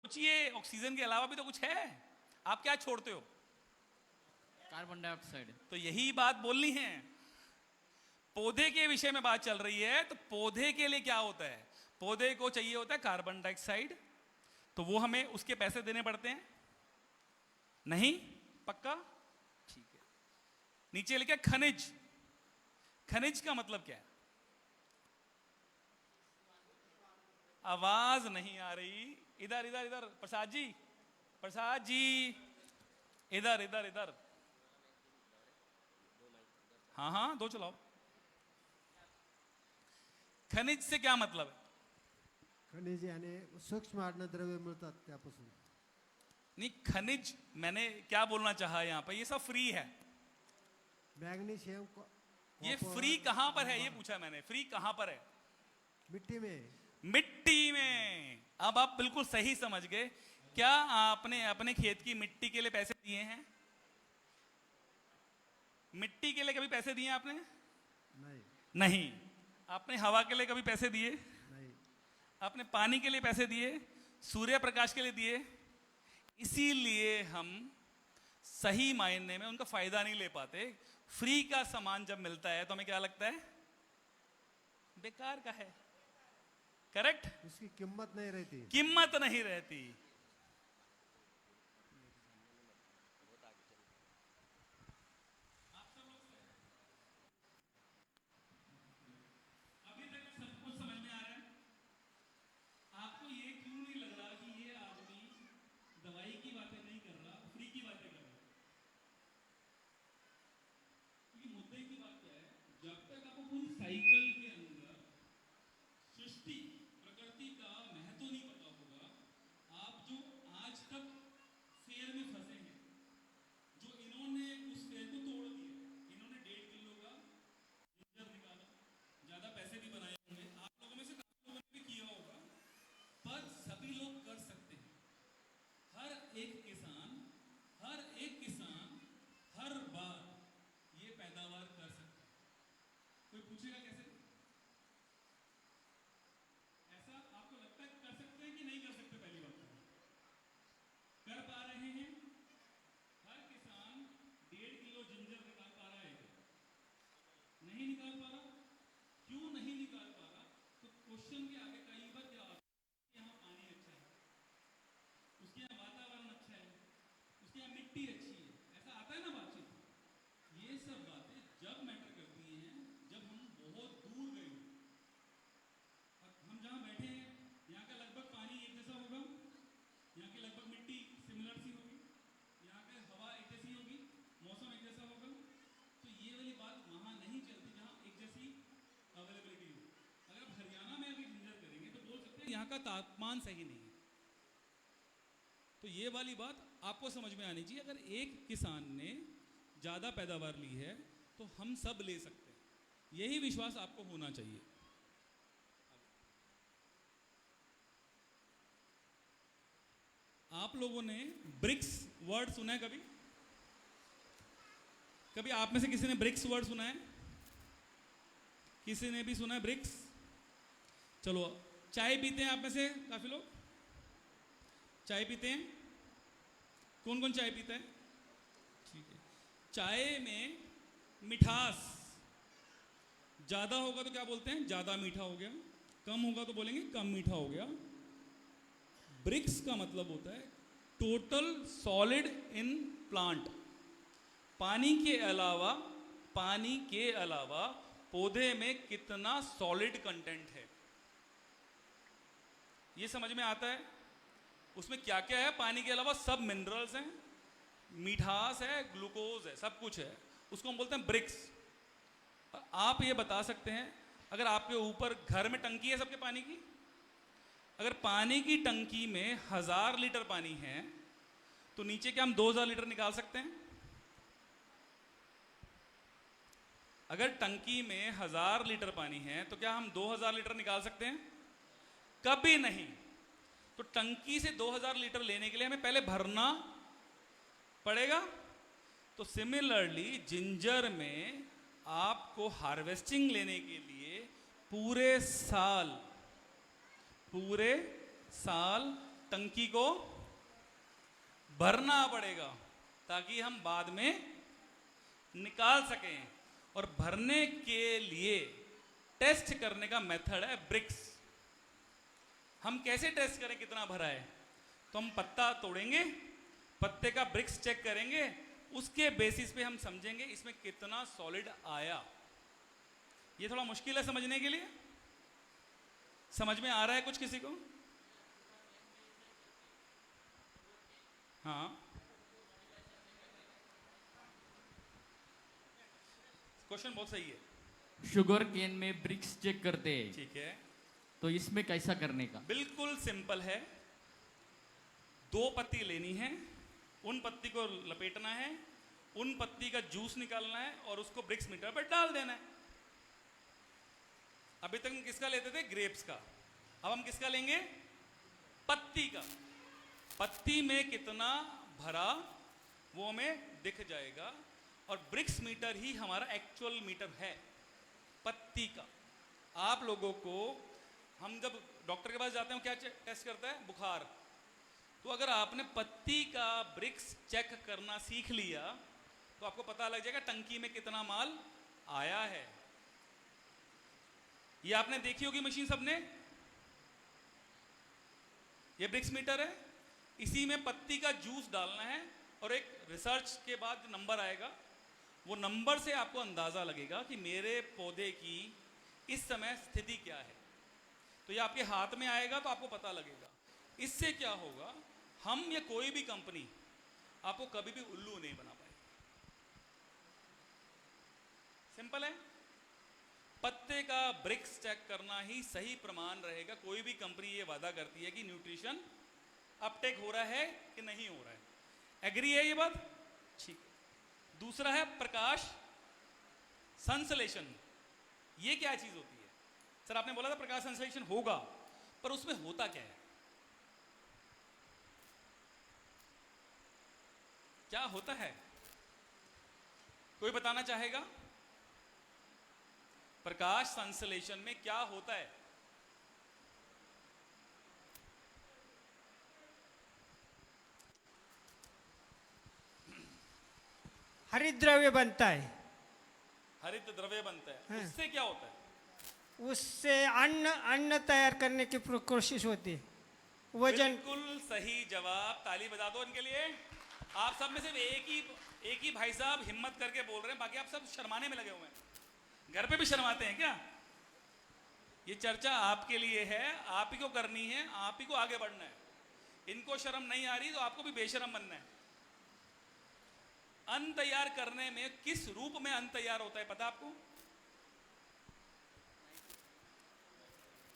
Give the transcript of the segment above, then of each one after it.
सोचिए, ऑक्सीजन के अलावा भी तो कुछ है। आप क्या छोड़ते हो? Carbon dioxide. तो यही बात बोलनी है। पौधे के विषय में बात चल रही है, तो पौधे के लिए क्या होता है? पौधे को चाहिए होता है कार्बन डाइऑक्साइड, तो वो हमें उसके पैसे देने पड़ते हैं। नहीं? पक्का? ठीक है। नीचे लिखा खनिज। खनिज का मतलब क्या है? आवाज नहीं आ रही। इधर इधर इधर प्रसाद जी, प्रसाद जी, इधर इधर इधर। हाँ हाँ, दो चलाओ। खनिज से क्या मतलब है? खनिज यानी सूक्ष्म अन्नद्रव्य मिळतात त्यापासून। नहीं, खनिज मैंने क्या बोलना चाहा यहाँ पर, ये सब फ्री है। मैग्नीशियम ये फ्री कहां पर है, ये पूछा मैंने। फ्री कहां पर है? मिट्टी में। मिट्टी में। अब आप बिल्कुल सही समझ गए। क्या आपने अपने खेत की मिट्टी के लिए पैसे दिए हैं? मिट्टी के लिए कभी पैसे दिए आपने? नहीं। नहीं। आपने हवा के लिए कभी पैसे दिए? नहीं। आपने पानी के लिए पैसे दिए? सूर्य प्रकाश के लिए दिए? इसीलिए हम सही मायने में उनका फायदा नहीं ले पाते। फ्री का सामान जब मिलता है तो हमें क्या लगता है? बेकार का है। करेक्ट? उसकी कीमत नहीं रहती। कीमत नहीं रहती। अभी तक सब कुछ समझ में आ रहा है? आपको ये क्यों नहीं लग रहा कि ये आदमी दवाई की बातें नहीं कर रहा, फ्री की बातें कर रहा है? क्योंकि मुद्दे की बात क्या है, जब तक आपको पूरी साइकिल के अंदर सृष्टि प्रकृति का महत्व नहीं पता होगा, आप जो आज तक फेयर में फंसे हैं, जो इन्होंने उस फेयर को तोड़ दिया, इन्होंने 1.5 किलो का जिंजर निकाला, ज्यादा पैसे भी बनाए होंगे, आप लोगों में से काफी लोगों ने भी किया होगा, पर सभी लोग कर सकते हैं। हर एक किसान हर बार ये पैदावार कर सकता है। कोई पूछेगा कैसे? ऐसा आपको लगता है कर सकते हैं कि नहीं कर सकते? पहली बात कर पा रहे हैं? हर किसान 1.5 किलो जिंजर निकाल पा रहा है क्या? नहीं निकाल पा रहा। क्यों नहीं निकाल पा रहा? तो क्वेश्चन के आगे कई बार क्या आता है, यहाँ पानी अच्छा है, उसके यहाँ वातावरण अच्छा है, उसके यहाँ मिट्टी अच्छी है, ऐसा आता है ना बातचीत। ये सब बातें जब मैटर करती हैं जब हम बहुत दूर गए हो। हम जहाँ बैठे हैं यहाँ का लगभग पानी एक जैसा होगा, यहाँ की लगभग मिट्टी सिमिलर सी होगी, यहाँ की हवा एक जैसी होगी, मौसम एक जैसा होगा। तो ये वाली बात वहाँ नहीं चलती जहाँ एक जैसी अवेलेबिलिटी हो। अगर आप हरियाणा में अभी जिंजर करेंगे तो बोल सकते हैं यहाँ का तापमान सही नहीं है। तो ये वाली बात आपको समझ में आनी चाहिए। अगर एक किसान ने ज़्यादा पैदावार ली है तो हम सब ले सकते हैं, यही विश्वास आपको होना चाहिए। आप लोगों ने ब्रिक्स वर्ड सुना है कभी? कभी आप में से किसी ने ब्रिक्स वर्ड सुना है? किसी ने भी सुना है ब्रिक्स? चलो, चाय पीते हैं आप में से काफी लोग? चाय पीते हैं? कौन कौन चाय पीता है? ठीक है। चाय में मिठास ज्यादा होगा तो क्या बोलते हैं? ज्यादा मीठा हो गया। कम होगा तो बोलेंगे कम मीठा हो गया। ब्रिक्स का मतलब होता है टोटल सॉलिड इन प्लांट। पानी के अलावा पौधे में कितना सॉलिड कंटेंट है, ये समझ में आता है। उसमें क्या क्या है? पानी के अलावा सब मिनरल्स हैं, मिठास है, ग्लूकोज है, सब कुछ है। उसको हम बोलते हैं ब्रिक्स। आप ये बता सकते हैं, अगर आपके ऊपर घर में टंकी है सबके पानी की, अगर पानी की टंकी में 1000 लीटर पानी है तो नीचे क्या हम 2000 लीटर निकाल सकते हैं? अगर टंकी में 1000 लीटर पानी है तो क्या हम 2000 लीटर निकाल सकते हैं? कभी नहीं। तो टंकी से 2000 लीटर लेने के लिए हमें पहले भरना पड़ेगा। तो सिमिलरली जिंजर में आपको हार्वेस्टिंग लेने के लिए पूरे साल टंकी को भरना पड़ेगा ताकि हम बाद में निकाल सकें। और भरने के लिए टेस्ट करने का मेथड है ब्रिक्स। हम कैसे टेस्ट करें कितना भरा है? तो हम पत्ता तोड़ेंगे, पत्ते का ब्रिक्स चेक करेंगे, उसके बेसिस पे हम समझेंगे इसमें कितना सॉलिड आया। ये थोड़ा मुश्किल है समझने के लिए। समझ में आ रहा है कुछ किसी को? हाँ, क्वेश्चन बहुत सही है। शुगर केन में ब्रिक्स चेक करते हैं, ठीक है, तो इसमें कैसा करने का? बिल्कुल सिंपल है। 2 पत्ती लेनी है, उन पत्ती को लपेटना है, उन पत्ती का जूस निकालना है और उसको ब्रिक्स मीटर पर डाल देना है। अभी तक हम किसका लेते थे? ग्रेप्स का। अब हम किसका लेंगे? पत्ती का। पत्ती में कितना भरा वो हमें दिख जाएगा और ब्रिक्स मीटर ही हमारा एक्चुअल मीटर है पत्ती का। आप लोगों को, हम जब डॉक्टर के पास जाते हैं क्या टेस्ट करता है? बुखार। तो अगर आपने पत्ती का ब्रिक्स चेक करना सीख लिया तो आपको पता लग जाएगा टंकी में कितना माल आया है। ये आपने देखी होगी मशीन सबने, ये ब्रिक्स मीटर है। इसी में पत्ती का जूस डालना है और एक रिसर्च के बाद नंबर आएगा, वो नंबर से आपको अंदाजा लगेगा कि मेरे पौधे की इस समय स्थिति क्या है। तो ये आपके हाथ में आएगा तो आपको पता लगेगा। इससे क्या होगा, हम या कोई भी कंपनी आपको कभी भी उल्लू नहीं बना पाएगी। सिंपल है। पत्ते का ब्रिक्स चेक करना ही सही प्रमाण रहेगा। कोई भी कंपनी ये वादा करती है कि न्यूट्रिशन अपटेक हो रहा है कि नहीं हो रहा है। एग्री है ये बात? ठीक। दूसरा है प्रकाश संश्लेषण। ये क्या चीज होती है? सर आपने बोला था प्रकाश संश्लेषण होगा, पर उसमें होता क्या है? क्या होता है? कोई बताना चाहेगा? प्रकाश संश्लेषण में क्या होता है? हरित द्रव्य बनता है। हरित द्रव्य बनता है। हाँ। उससे क्या होता है? उससे अन्न तैयार करने की कोशिश होती है। वजन। बिल्कुल सही जवाब, ताली बजा दो इनके लिए। आप सब में सिर्फ एक ही भाई साहब हिम्मत करके बोल रहे हैं, बाकी आप सब शर्माने में लगे हुए हैं। घर पे भी शर्माते हैं क्या? ये चर्चा आपके लिए है, आप ही को करनी है, आप ही को आगे बढ़ना है। इनको शर्म नहीं आ रही तो आपको भी बेशर्म बनना है। अन्न तैयार करने में किस रूप में अन्न तैयार होता है पता आपको?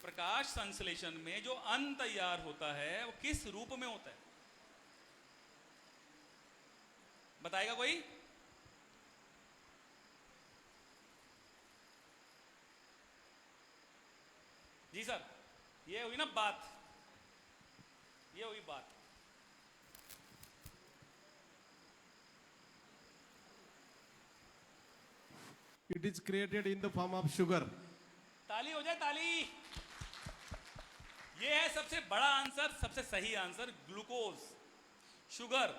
प्रकाश संश्लेषण में जो अन्न तैयार होता है वो किस रूप में होता है? बताएगा कोई? जी सर, ये हुई ना बात, ये हुई बात। It is created in the form of sugar. ताली हो जाए, ताली। ये है सबसे बड़ा आंसर, सबसे सही आंसर, ग्लूकोज, शुगर।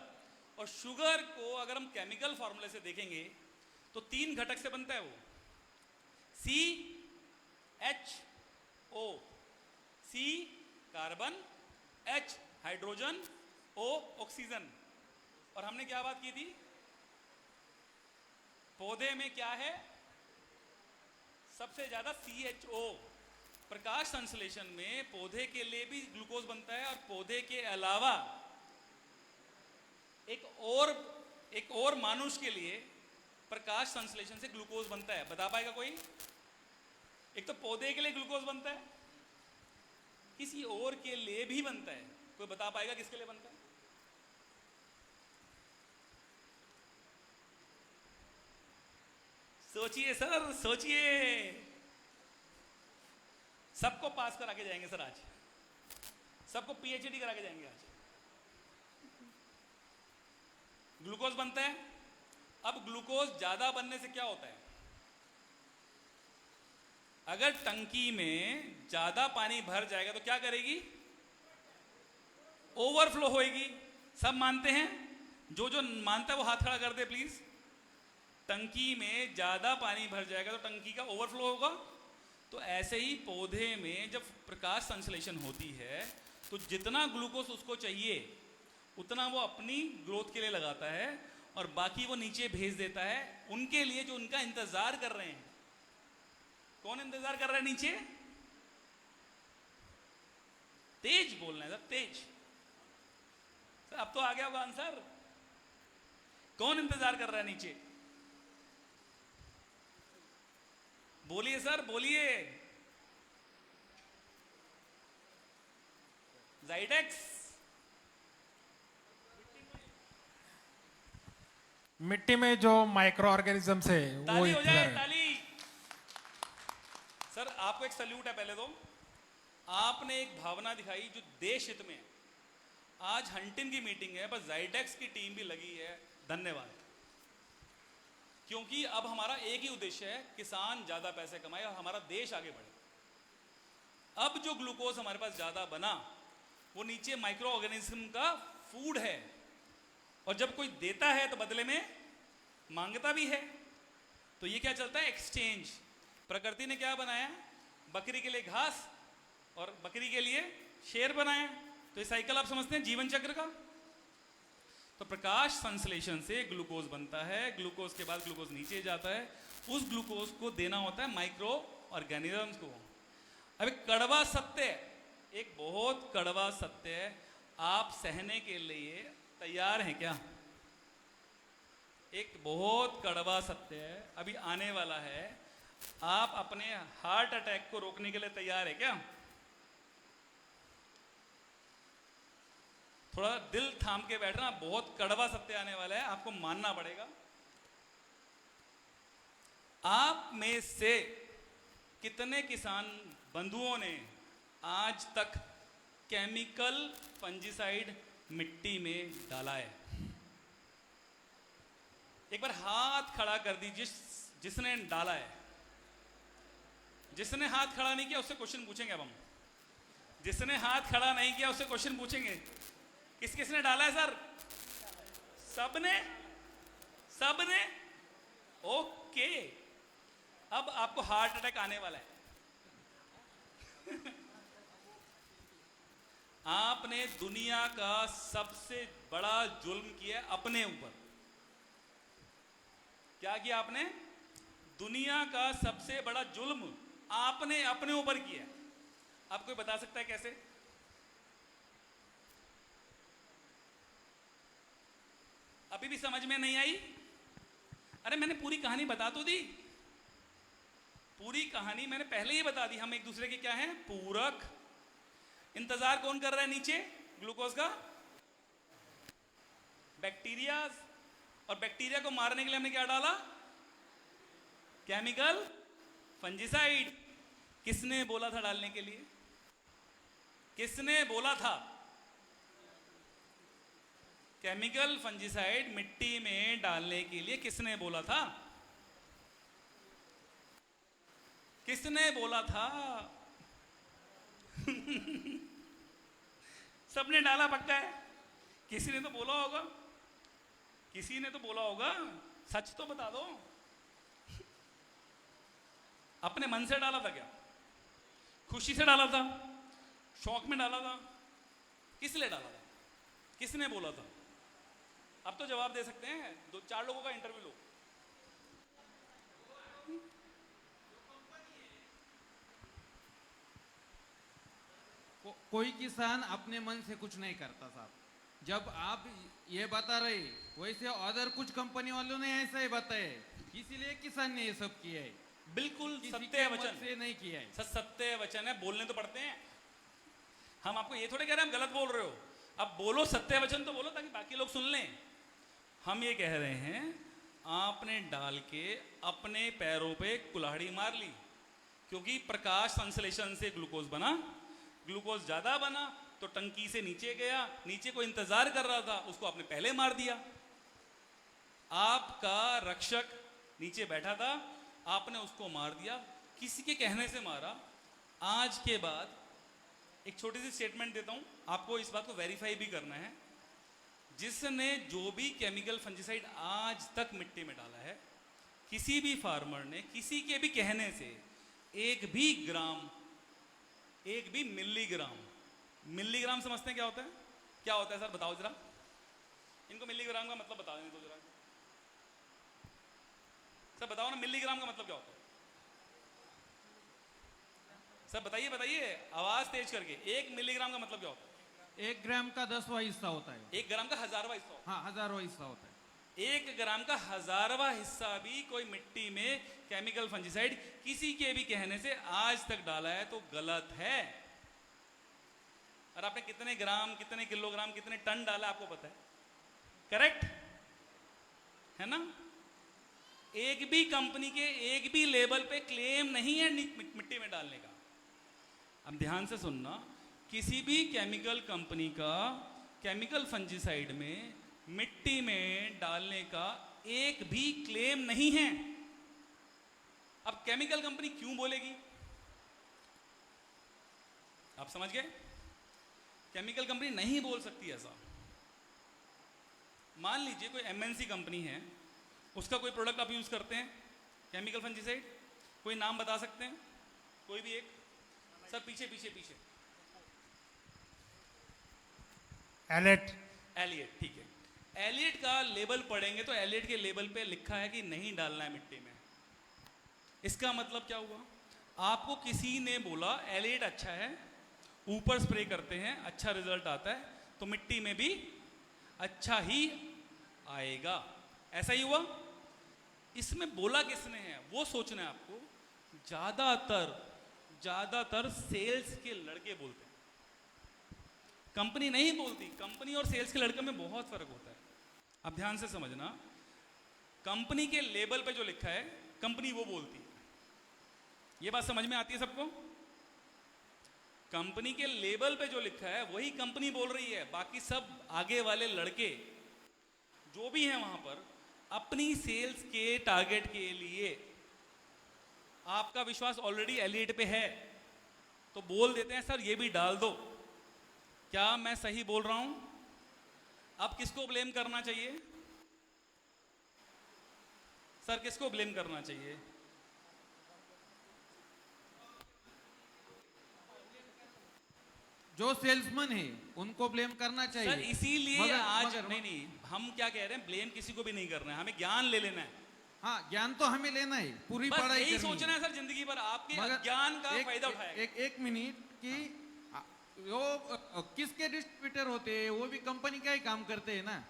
और शुगर को अगर हम केमिकल फॉर्मूले से देखेंगे तो 3 घटक से बनता है वो। CHO, C carbon, H hydrogen, O oxygen. और हमने क्या बात की थी? पौधे में क्या है? सबसे ज्यादा CHO। प्रकाश संश्लेषण में पौधे के लिए भी ग्लूकोज बनता है और पौधे के अलावा एक और मानुष के लिए प्रकाश संश्लेषण से ग्लूकोज बनता है। बता पाएगा कोई? एक तो पौधे के लिए ग्लूकोज बनता है, किसी और के लिए भी बनता है। कोई बता पाएगा किसके लिए बनता है? सोचिए सर, सोचिए। सबको पास करा के जाएंगे सर आज, सबको PhD करा के जाएंगे आज। ग्लूकोज बनता है। अब ग्लूकोज ज्यादा बनने से क्या होता है? अगर टंकी में ज्यादा पानी भर जाएगा तो क्या करेगी? ओवरफ्लो होएगी। सब मानते हैं? जो जो मानता है वो हाथ खड़ा कर दे प्लीज। टंकी में ज्यादा पानी भर जाएगा तो टंकी का ओवरफ्लो होगा। तो ऐसे ही पौधे में जब प्रकाश संश्लेषण होती है तो जितना ग्लूकोज उसको चाहिए उतना वो अपनी ग्रोथ के लिए लगाता है और बाकी वो नीचे भेज देता है उनके लिए जो उनका इंतजार कर रहे हैं। कौन इंतजार कर रहा है नीचे? तेज बोलना है सर, तेज। सर अब तो आ गया होगा आंसर। कौन इंतजार कर रहा है नीचे? बोलिए सर, बोलिए। ज़ाइडेक्स। मिट्टी में जो माइक्रो ऑर्गेनिजम्स है वो ताली हो जाए, इंतजार है। ताली। सर आपको एक सल्यूट है। पहले तो आपने एक भावना दिखाई जो देश हित में है। आज हंटिन की मीटिंग है, बस ज़ाइडेक्स की टीम भी लगी है, धन्यवाद। क्योंकि अब हमारा एक ही उद्देश्य है, किसान ज्यादा पैसे कमाए और हमारा देश आगे बढ़े। अब जो ग्लूकोज हमारे पास ज्यादा बना वो नीचे माइक्रो ऑर्गेनिज्म का फूड है और जब कोई देता है तो बदले में मांगता भी है। तो ये क्या चलता है? एक्सचेंज। प्रकृति ने क्या बनाया? बकरी के लिए घास और बकरी के लिए शेर बनाया। तो ये साइकिल आप समझते हैं जीवन चक्र का। तो प्रकाश संश्लेषण से ग्लूकोज बनता है, ग्लूकोज के बाद ग्लूकोज नीचे जाता है, उस ग्लूकोज को देना होता है माइक्रो ऑर्गेनिजम्स को। अब एक कड़वा सत्य, एक बहुत कड़वा सत्य है, आप सहने के लिए तैयार हैं क्या? एक बहुत कड़वा सत्य है, अभी आने वाला है। आप अपने हार्ट अटैक को रोकने के लिए तैयार है क्या? थोड़ा दिल थाम के बैठना, बहुत कड़वा सत्य आने वाला है, आपको मानना पड़ेगा। आप में से कितने किसान बंधुओं ने आज तक केमिकल फंजीसाइड मिट्टी में डाला है? एक बार हाथ खड़ा कर दीजिए जिसने डाला है। जिसने हाथ खड़ा नहीं किया उससे क्वेश्चन पूछेंगे अब हम। जिसने हाथ खड़ा नहीं किया उससे क्वेश्चन पूछेंगे। किस किसने डाला है सर? सबने? सबने? ओके। अब आपको हार्ट अटैक आने वाला है। आपने दुनिया का सबसे बड़ा जुल्म किया अपने ऊपर। क्या किया आपने? दुनिया का सबसे बड़ा जुल्म आपने अपने ऊपर किया। आप कोई बता सकता है कैसे? अभी भी समझ में नहीं आई? अरे मैंने पूरी कहानी बता तो दी। पूरी कहानी मैंने पहले ही बता दी। हम एक दूसरे के क्या हैं? पूरक। इंतजार कौन कर रहा है नीचे ग्लूकोज का? बैक्टीरिया। और बैक्टीरिया को मारने के लिए हमने क्या डाला? Chemical fungicide. किसने बोला था डालने के लिए? किसने बोला था? केमिकल फंजीसाइड मिट्टी में डालने के लिए किसने बोला था? किसने बोला था? सबने डाला पक्का है। किसी ने तो बोला होगा, किसी ने तो बोला होगा। सच तो बता दो। अपने मन से डाला था क्या? खुशी से डाला था? शौक में डाला था? किस लिए डाला था? किसने बोला था? अब तो जवाब दे सकते हैं। दो चार लोगों का इंटरव्यू लो। कोई किसान अपने मन से कुछ नहीं करता साहब। जब आप ये बता रहे वैसे अदर कुछ कंपनी वालों ने ऐसा ही बताया, इसीलिए किसान ने ये सब किया है। बिल्कुल किसी सत्य के वचन मत से नहीं किया है। सच सत्य वचन है, बोलने तो पड़ते हैं। हम आपको ये थोड़े कह रहे हैं हम गलत बोल रहे हो। अब बोलो, सत्य वचन तो बोलो ताकि बाकी लोग सुन लें। हम ये कह रहे हैं आपने डाल के अपने पैरों पे कुल्हाड़ी मार ली, क्योंकि प्रकाश संश्लेषण से ग्लूकोज बना। ग्लूकोज ज्यादा बना तो टंकी से नीचे गया, नीचे को इंतजार कर रहा था उसको आपने पहले मार दिया। आपका रक्षक नीचे बैठा था, आपने उसको मार दिया। किसी के कहने से मारा। आज के बाद एक छोटी सी स्टेटमेंट देता हूं, आपको इस बात को वेरीफाई भी करना है। जिसने जो भी केमिकल फंजीसाइड आज तक मिट्टी में डाला है, किसी भी फार्मर ने किसी के भी कहने से एक भी ग्राम, एक भी मिलीग्राम, मिलीग्राम समझते हैं क्या होता है? क्या होता है सर, बताओ जरा। इनको मिलीग्राम का मतलब बता दें तो जरा सर, बताओ ना मिलीग्राम का मतलब क्या होता है? सर बताइए बताइए, आवाज तेज करके। 1 मिलीग्राम का मतलब क्या होता है? 1 ग्राम का 10वां हिस्सा होता है। 1 ग्राम का 1000वां हिस्सा होता हाँ, 1000वां हिस्सा होता है। है। 1 ग्राम का 1000वां हिस्सा भी कोई मिट्टी में केमिकल फंजीसाइड किसी के भी कहने से आज तक डाला है तो गलत है। और आपने कितने ग्राम, कितने किलोग्राम, कितने टन डाला आपको पता है? करेक्ट है ना? एक भी कंपनी के एक भी लेवल पे क्लेम नहीं है मिट्टी में डालने का। अब ध्यान से सुनना, किसी भी केमिकल कंपनी का केमिकल फंजीसाइड में मिट्टी में डालने का एक भी क्लेम नहीं है। अब केमिकल कंपनी क्यों बोलेगी? आप समझ गए? केमिकल कंपनी नहीं बोल सकती ऐसा। मान लीजिए कोई एमएनसी कंपनी है, उसका कोई प्रोडक्ट आप यूज करते हैं केमिकल फंजीसाइड, कोई नाम बता सकते हैं? कोई भी एक सर, पीछे पीछे पीछे। एलेट। एलियट, ठीक है। एलियट का लेबल पढ़ेंगे तो एलियट के लेबल पे लिखा है कि नहीं डालना है मिट्टी में। इसका मतलब क्या हुआ? आपको किसी ने बोला एलियट अच्छा है, ऊपर स्प्रे करते हैं अच्छा रिजल्ट आता है, तो मिट्टी में भी अच्छा ही आएगा। ऐसा ही हुआ? इसमें बोला किसने है वो सोचना है आपको। ज्यादातर सेल्स के लड़के बोलते हैं, कंपनी नहीं बोलती। कंपनी और सेल्स के लड़के में बहुत फर्क होता है। अब ध्यान से समझना, कंपनी के लेबल पे जो लिखा है कंपनी वो बोलती है। ये बात समझ में आती है सबको? कंपनी के लेबल पे जो लिखा है वही कंपनी बोल रही है, बाकी सब आगे वाले लड़के जो भी हैं वहां पर अपनी सेल्स के टारगेट के लिए, आपका विश्वास ऑलरेडी एलियट पे है तो बोल देते हैं सर ये भी डाल दो। क्या मैं सही बोल रहा हूं? अब किसको ब्लेम करना चाहिए सर? किसको ब्लेम करना चाहिए? जो सेल्समैन है उनको ब्लेम करना चाहिए। सर इसीलिए मगर- आज मगर- नहीं, हम क्या कह रहे हैं, ब्लेम किसी को भी नहीं करना है, हमें ज्ञान ले लेना है। हाँ, ज्ञान तो हमें लेना है, पूरी बस पढ़ाई यही करनी सोचना है सर जिंदगी भर, आपके मगर ज्ञान का एक- फायदा एक- उठाएगा। एक मिनट कि वो किसके डिस्ट्रीब्यूटर होते हैं, वो भी कंपनी का ही काम करते हैं ना।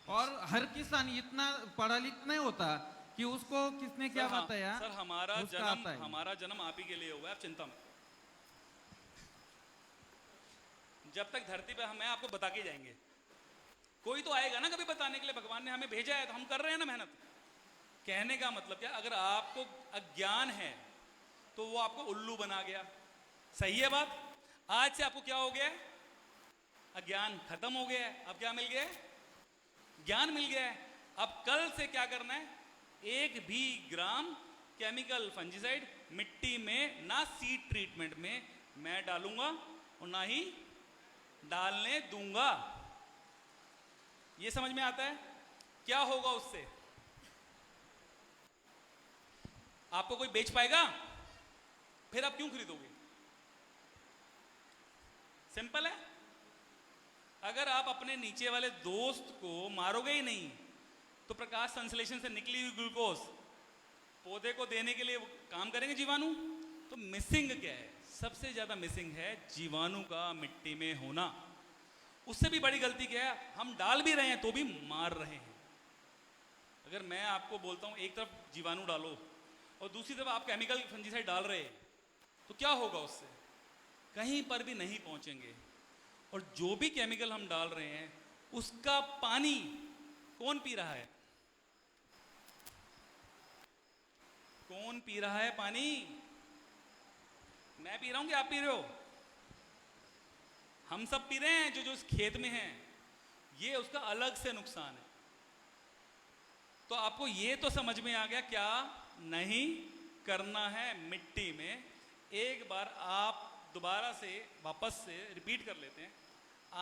और हर किसान इतना पढ़ा लिखा नहीं होता कि उसको किसने क्या सर, हाँ, बताया। सर हमारा उसका जन्म आता है। हमारा जन्म आप ही के लिए हुआ है, आप चिंता मत। जब तक धरती पे हम हैं आपको बता के जाएंगे। कोई तो आएगा ना कभी बताने के लिए, भगवान ने हमें भेजा है तो हम कर रहे हैं ना मेहनत। कहने का मतलब क्या, अगर आपको अज्ञान है तो वो आपको उल्लू बना गया। सही है बात? आज से आपको क्या हो गया है? अज्ञान खत्म हो गया है। अब क्या मिल गया है? ज्ञान मिल गया है। अब कल से क्या करना है? 1 भी ग्राम केमिकल फंजीसाइड मिट्टी में, ना सीड ट्रीटमेंट में मैं डालूंगा और ना ही डालने दूंगा। ये समझ में आता है? क्या होगा उससे? आपको कोई बेच पाएगा? फिर आप क्यों खरीदोगे? सिंपल है। अगर आप अपने नीचे वाले दोस्त को मारोगे ही नहीं तो प्रकाश संश्लेषण से निकली हुई ग्लूकोज पौधे को देने के लिए काम करेंगे जीवाणु। तो मिसिंग क्या है? सबसे ज्यादा मिसिंग है जीवाणु का मिट्टी में होना। उससे भी बड़ी गलती क्या है? हम डाल भी रहे हैं तो भी मार रहे हैं। अगर मैं आपको बोलता हूं एक तरफ जीवाणु डालो और दूसरी तरफ आप केमिकल फंजीसाइड डाल रहे हैं तो क्या होगा उससे? कहीं पर भी नहीं पहुंचेंगे। और जो भी केमिकल हम डाल रहे हैं उसका पानी कौन पी रहा है? कौन पी रहा है पानी? मैं पी रहा हूं कि आप पी रहे हो? हम सब पी रहे हैं जो इस खेत में हैं। ये उसका अलग से नुकसान है। तो आपको ये तो समझ में आ गया क्या नहीं करना है मिट्टी में। एक बार आप दोबारा से वापस से रिपीट कर लेते हैं।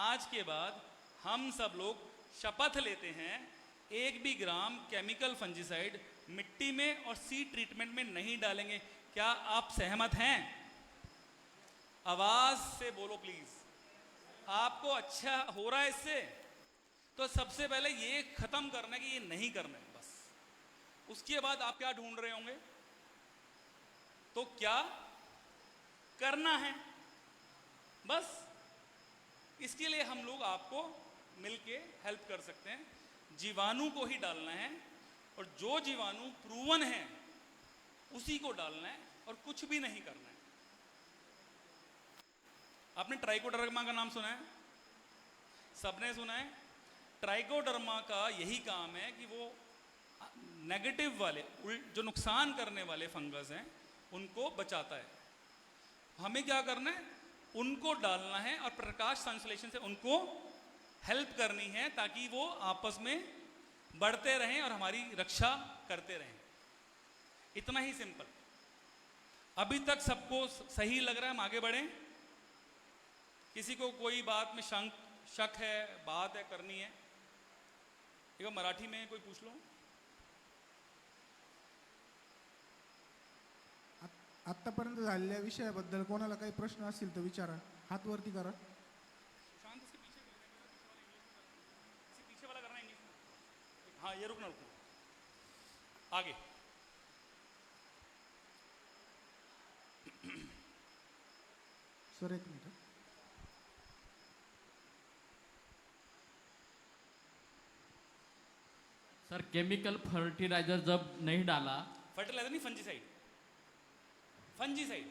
आज के बाद हम सब लोग शपथ लेते हैं एक भी ग्राम केमिकल फंजीसाइड मिट्टी में और सीड ट्रीटमेंट में नहीं डालेंगे। क्या आप सहमत हैं? आवाज से बोलो प्लीज। आपको अच्छा हो रहा है इससे? तो सबसे पहले ये खत्म करना है कि ये नहीं करना है बस। उसके बाद आप क्या ढूंढ रहे होंगे? तो क्या करना है बस। इसके लिए हम लोग आपको मिलके हेल्प कर सकते हैं। जीवाणु को ही डालना है और जो जीवाणु प्रूवन है उसी को डालना है और कुछ भी नहीं करना है। आपने ट्राइकोडर्मा का नाम सुना है? सबने सुना है। ट्राइकोडर्मा का यही काम है कि वो नेगेटिव वाले जो नुकसान करने वाले फंगस हैं उनको बचाता है। हमें क्या करना है? उनको डालना है और प्रकाश संश्लेषण से उनको हेल्प करनी है ताकि वो आपस में बढ़ते रहें और हमारी रक्षा करते रहें। इतना ही सिंपल। अभी तक सबको सही लग रहा है? हम आगे बढ़ें। किसी को कोई बात में शक है, बात है करनी है? एक बार मराठी में कोई पूछ लो। आतापर्यंत झालेल्या विषयाबद्दल कोणाला काही प्रश्न असतील तर विचारा, हात वरती करा. शांत से पीछे वाला करना इंग्लिश में। हाँ ये रुकना आगे। सर एक मिनिट. सर केमिकल फर्टिलाइजर जब नहीं डाला, फर्टिलाइजर नहीं, फंजीसाइड। फंजीसाइड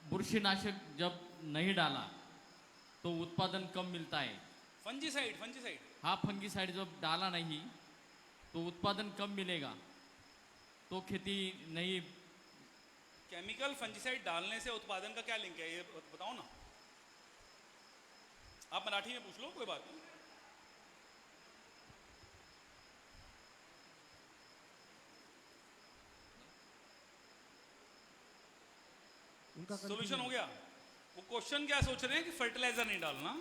बुरशीनाशक जब नहीं डाला तो उत्पादन कम मिलता है। फंजीसाइड फंजीसाइड हाँ, फंगीसाइड जब डाला नहीं तो उत्पादन कम मिलेगा, तो खेती नहीं। केमिकल फंजीसाइड डालने से उत्पादन का क्या लिंक है ये बताओ ना। आप मराठी में पूछ लो, कोई बात नहीं। उनका सोल्यूशन हो गया। वो क्वेश्चन क्या सोच रहे हैं कि फर्टिलाइजर नहीं डालना,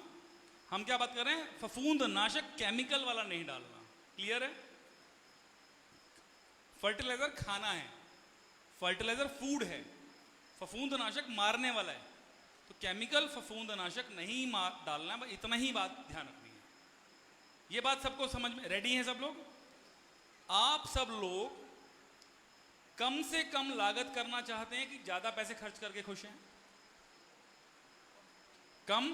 हम क्या बात कर रहे हैं? फफूंद नाशक केमिकल वाला नहीं डालना। क्लियर है? फर्टिलाइजर खाना है, फर्टिलाइजर फूड है, फफूंद नाशक मारने वाला है। तो केमिकल फफूंद नाशक नहीं डालना है, इतना ही बात ध्यान रखनी है। ये बात सबको समझ में रेडी है सब लोग? आप सब लोग कम से कम लागत करना चाहते हैं कि ज्यादा पैसे खर्च करके खुश हैं? कम।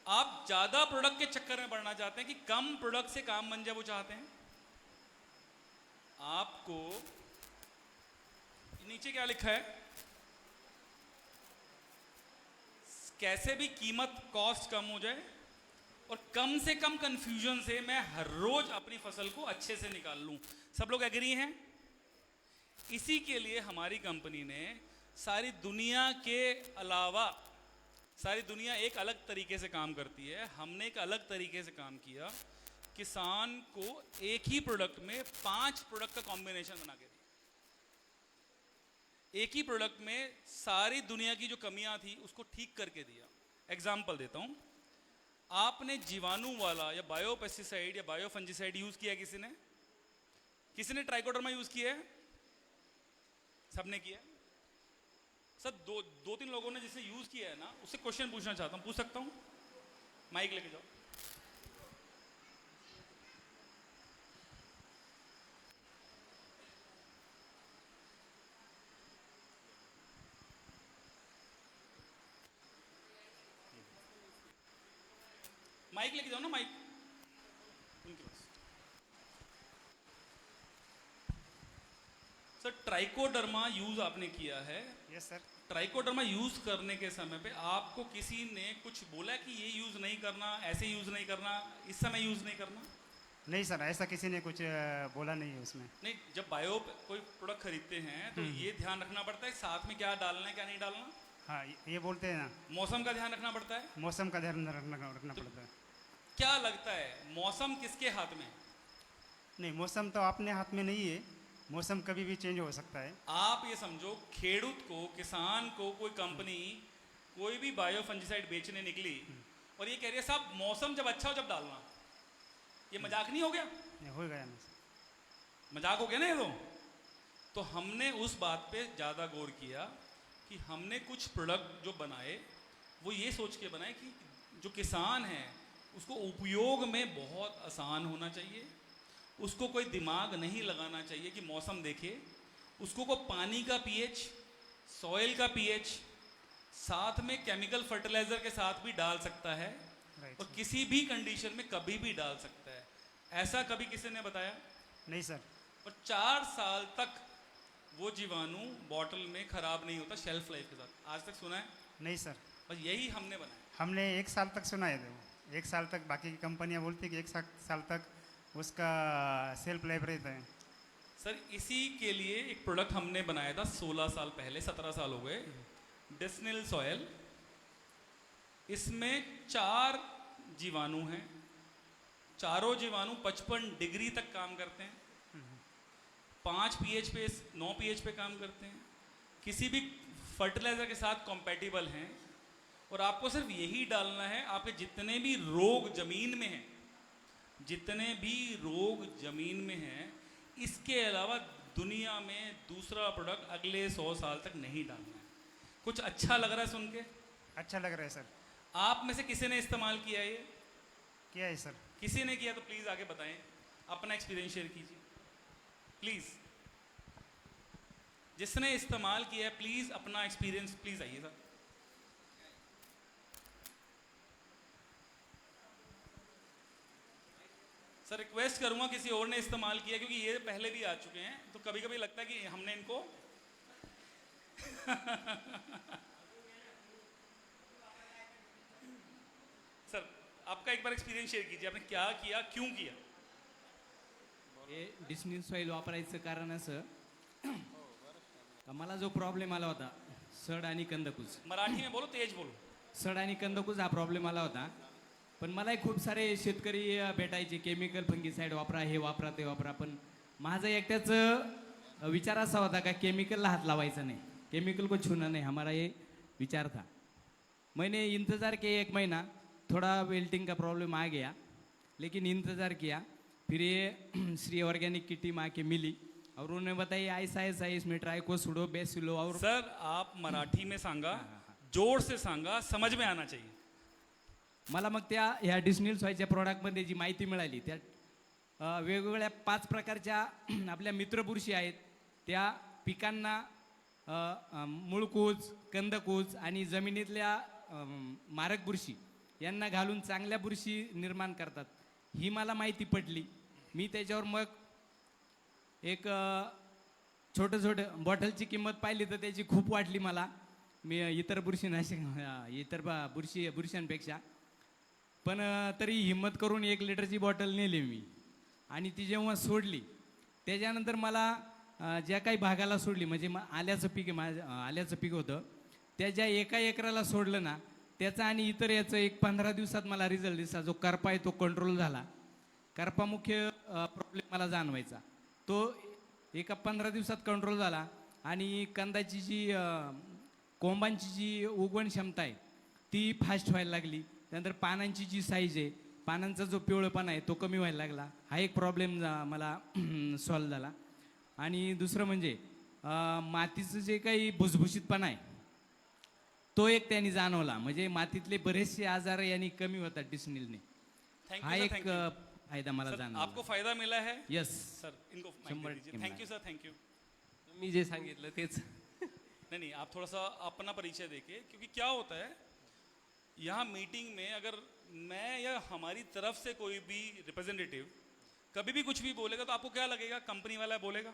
आप ज्यादा प्रोडक्ट के चक्कर में बढ़ना चाहते हैं कि कम प्रोडक्ट से काम बन जाए, वो चाहते हैं? आपको नीचे क्या लिखा है? कैसे भी कीमत कॉस्ट कम हो जाए और कम से कम कंफ्यूजन से मैं हर रोज अपनी फसल को अच्छे से निकाल लूं। सब लोग एग्री हैं? इसी के लिए हमारी कंपनी ने सारी दुनिया के अलावा, सारी दुनिया एक अलग तरीके से काम करती है, हमने एक अलग तरीके से काम किया। किसान को एक ही प्रोडक्ट में 5 प्रोडक्ट का कॉम्बिनेशन बना के दिया। एक ही प्रोडक्ट में सारी दुनिया की जो कमियां थी उसको ठीक करके दिया। एग्जाम्पल देता हूं। आपने जीवाणु वाला या बायो पेस्टिसाइड या बायो फंजीसाइड यूज किया? किसी ने ट्राइकोडर्मा यूज किया है? सबने किया? सर दो तीन लोगों ने जिसे यूज किया है ना, उससे क्वेश्चन पूछना चाहता हूं। पूछ सकता हूं? माइक लेके जाओ। माइक लेके जाओ ना, माइक उनके पास। सर ट्राइकोडर्मा यूज आपने किया है? Yes sir. ट्राइकोडर्मा यूज करने के समय पे आपको किसी ने कुछ बोला कि ये यूज नहीं करना, ऐसे यूज नहीं करना, इस समय यूज नहीं करना? नहीं सर, ऐसा किसी ने कुछ बोला नहीं है उसमें। नहीं, जब बायो कोई प्रोडक्ट खरीदते हैं तो ये ध्यान रखना पड़ता है साथ में क्या डालना है क्या नहीं डालना। हाँ, ये बोलते हैं ना। मौसम का ध्यान रखना पड़ता है। मौसम का ध्यान रखना पड़ता है। क्या लगता है मौसम किसके हाथ में? नहीं, मौसम तो अपने हाथ में नहीं है, मौसम कभी भी चेंज हो सकता है। आप ये समझो, खेडूत को, किसान को कोई कंपनी कोई भी बायो फंजीसाइड बेचने निकली और ये कह रही है साहब मौसम जब अच्छा हो जब डालना, ये मजाक नहीं हो गया? ये हो गया ना सर। मजाक हो गया ना ये तो हमने उस बात पे ज़्यादा गौर किया कि हमने कुछ प्रोडक्ट जो बनाए वो ये सोच के बनाए कि जो किसान है उसको उपयोग में बहुत आसान होना चाहिए, उसको कोई दिमाग नहीं लगाना चाहिए कि मौसम देखे, उसको को पानी का पीएच, सॉइल का पीएच, साथ में केमिकल फर्टिलाइजर के साथ भी डाल सकता है राइट और किसी भी कंडीशन में कभी भी डाल सकता है। ऐसा कभी किसी ने बताया? नहीं सर। और 4 साल तक वो जीवाणु बॉटल में खराब नहीं होता शेल्फ लाइफ के साथ। आज तक सुना है? नहीं सर। बस यही हमने बनाया। हमने 1 साल तक सुना है, 1 साल तक। बाकी की कंपनियां बोलती है कि 1 साल तक उसका सेल्फ लाइफ रहता है। सर इसी के लिए एक प्रोडक्ट हमने बनाया था 16 साल पहले, 17 साल हो गए, डिस्निल सॉयल। इसमें 4 जीवाणु हैं, चारों जीवाणु 55 डिग्री तक काम करते हैं, 5 पीएच पे 9 पीएच पे काम करते हैं, किसी भी फर्टिलाइजर के साथ कॉम्पैटिबल हैं और आपको सिर्फ यही डालना है। आपके जितने भी रोग जमीन में हैं, जितने भी रोग जमीन में हैं, इसके अलावा दुनिया में दूसरा प्रोडक्ट अगले 100 साल तक नहीं डालना है। कुछ अच्छा लग रहा है सुन के? अच्छा लग रहा है सर। आप में से किसी ने इस्तेमाल किया है ये? क्या है सर? किसी ने किया तो प्लीज़ आगे बताएं, अपना एक्सपीरियंस शेयर कीजिए प्लीज़। जिसने इस्तेमाल किया है प्लीज़ अपना एक्सपीरियंस प्लीज़ आइए सर। सर रिक्वेस्ट करूंगा किसी और ने इस्तेमाल किया, क्योंकि ये पहले भी आ चुके हैं तो कभी कभी लगता है कि हमने इनको सर आपका एक बार एक्सपिरियंस शेयर कीजिए, आपने क्या किया, क्यों किया? हे डिस्निल सॉईल वापरायचं कारण असं का मला जो प्रॉब्लेम आला होता सड आणि कंदकुज, मराठी में बोलो, तेज बोलो। सड आणि कंदकुज हा प्रॉब्लेम आला होता. पण मलाही खूप सारे शेतकरी भेटायचे, केमिकल फंगीसाईड वापरा, हे वापरा, ते वापरा. पण माझा एकट्याच विचार असा होता का केमिकलला हात लावायचा नाही, केमिकल को छूना नहीं, हमारा ये विचार था. मैंने इंतज़ार किया 1 महीना, थोड़ा वेल्टिंग का प्रॉब्लम आ गया, लेकिन इंतज़ार किया. फिर ये श्री ऑर्गेनिक की टीम आके मिली और उन्होंने बताया ऐसा ऐसा इसमें ट्राइकोसुडो, बेसिलो और सर आप मराठी में सांगा, जोर से सांगा, समझ में आना चाहिए. मला मग त्या ह्या डिस्निल सॉयच्या प्रॉडक्टमध्ये जी माहिती मिळाली, त्या वेगवेगळ्या 5 प्रकारच्या आपल्या मित्रबुरशी आहेत, त्या पिकांना मूळकूज, कंदकूज आणि जमिनीतल्या मारक बुरशी यांना घालून चांगल्या बुरशी निर्माण करतात, ही मला माहिती पडली. मी त्याच्यावर मग एक छोटं बॉटलची किंमत पाहिली तर त्याची खूप वाटली मला. मी इतर बुरशांपेक्षा पण तरी हिम्मत करून 1 लिटरची बॉटल नेली मी. आणि ती जेव्हा सोडली त्याच्यानंतर मला ज्या काही भागाला सोडली, म्हणजे आल्याचं पीक आल्याचं पीक होतं, त्या ज्या 1 एकराला सोडलं ना, त्याचा आणि इतर याचं एक 15 दिवसात मला रिझल्ट दिसला. जो करपा आहे तो कंट्रोल झाला. करपा मुख्य प्रॉब्लेम मला जाणवायचा, तो एका 15 दिवसात कंट्रोल झाला. आणि कंदाची जी कोंबांची जी उगवण क्षमता आहे ती फास्ट व्हायला लागली. त्यानंतर पानांची जी साईज आहे, पानांचा जो पिवळपणा आहे तो कमी व्हायला लागला. हा एक प्रॉब्लेम मला सॉल्व झाला. आणि दुसरं म्हणजे मातीचं जे काही भुसभुशीतपणा आहे तो एक त्यांनी जाणवला. म्हणजे मातीतले बरेचसे आजार यांनी कमी होतात डिस्निलने. हा एक फायदा मला जाणवला. आपको फायदा मिला है? यस सर इनको 100% thank you sir, thank you. मी जे सांगितलं तेच. नहीं आप थोड़ा सा अपना परिचय देखिए, क्योंकि क्या होता है यहाँ मीटिंग में अगर मैं या हमारी तरफ से कोई भी रिप्रेजेंटेटिव कभी भी कुछ भी बोलेगा तो आपको क्या लगेगा? कंपनी वाला बोलेगा.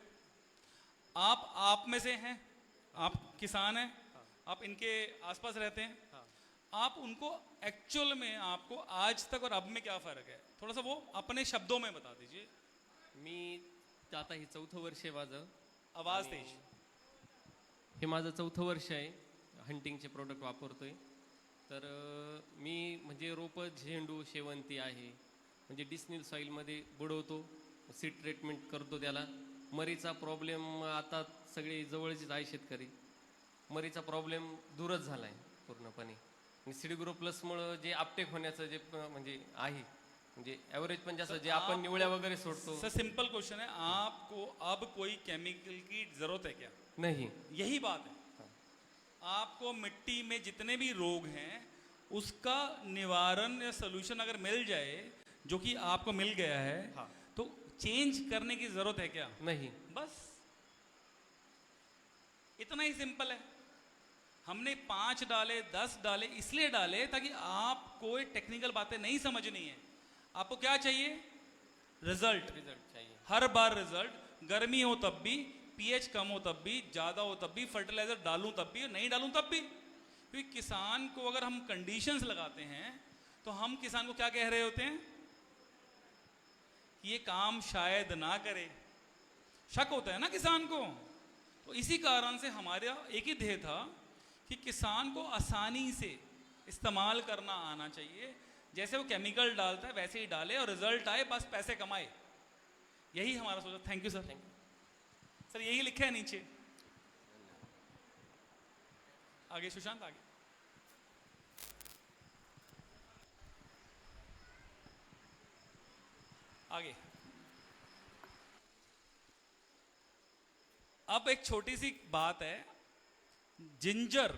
आप में से हैं, आप किसान हैं, आप इनके आसपास रहते हैं, आप उनको एक्चुअल में आपको आज तक और अब में क्या फ़र्क है, थोड़ा सा वो अपने शब्दों में बता दीजिए. मी आता हे 4थं वर्ष आहे माझं. आवाज तेज. हे माझं 4थं वर्ष आहे हंटिंगचे प्रोडक्ट वापरतोय. तर मी म्हणजे रोपं झेंडू, शेवंती आहे म्हणजे डिस्निल सॉईलमध्ये बुडवतो, सीड ट्रीटमेंट करतो, त्याला मरीचा प्रॉब्लेम आता सगळे जवळचेच आहे शेतकरी. मरीचा प्रॉब्लेम दूरच झाला आहे पूर्णपणे. आणि सीड ग्रो प्लसमुळं जे अपटेक होण्याचं जे म्हणजे आहे, म्हणजे ॲव्हरेज पण जास्त जे आपण निवळ्या वगैरे सोडतो. सर सिंपल क्वेश्चन है, आपको अब कोई केमिकल की जरूरत है क्या? नहीं. यही बात है. आपको मिट्टी में जितने भी रोग हैं उसका निवारण या सोल्यूशन अगर मिल जाए, जो कि आपको मिल गया है, हाँ. तो चेंज करने की जरूरत है क्या? नहीं. बस इतना ही सिंपल है. हमने 5 डाले 10 डाले इसलिए डाले ताकि आपको ये टेक्निकल बातें नहीं समझनी है. आपको क्या चाहिए? रिजल्ट. चाहिए. हर बार रिजल्ट. गर्मी हो तब भी, पीएच कम हो तब भी, ज्यादा हो तब भी, फर्टिलाइजर डालूं तब भी, नहीं डालूं तब भी. क्योंकि किसान को अगर हम कंडीशंस लगाते हैं तो हम किसान को क्या कह रहे होते हैं कि ये काम शायद ना करे. शक होता है ना किसान को. तो इसी कारण से हमारा एक ही ध्येय था कि किसान को आसानी से इस्तेमाल करना आना चाहिए. जैसे वो केमिकल डालता है वैसे ही डाले और रिजल्ट आए, बस पैसे कमाए. यही हमारा सोचा. Thank you sir. सर यही लिखा है नीचे. आगे सुशांत. आगे अब एक छोटी सी बात है. जिंजर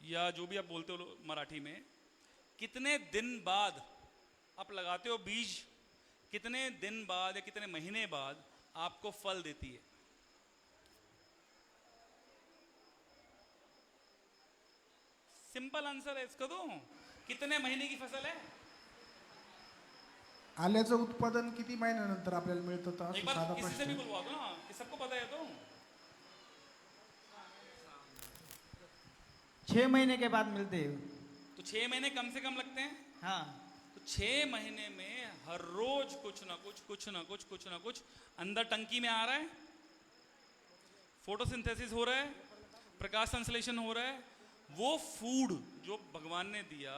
या जो भी आप बोलते हो मराठी में, कितने दिन बाद आप लगाते हो बीज, कितने दिन बाद या कितने महीने बाद आपको फल देती है? सिंपल आंसर है इसका. तो कितने महीने की फसल है? आल्याचं उत्पादन किती महिन्यानंतर आपल्याला मिळतं, तर एक असं बार साधा किसी से प्रश्न भी आहे. बुलवा दो ना, कि सबको पता है. तो 6 महीने के बाद मिलते हैं. तो 6 महीने कम से कम लगते हैं. हाँ. तो 6 महीने में हर रोज कुछ ना कुछ अंदर टंकी में आ रहा है. फोटोसिंथेसिस हो रहा है, प्रकाश संश्लेषण हो रहा है. वो फूड जो भगवान ने दिया,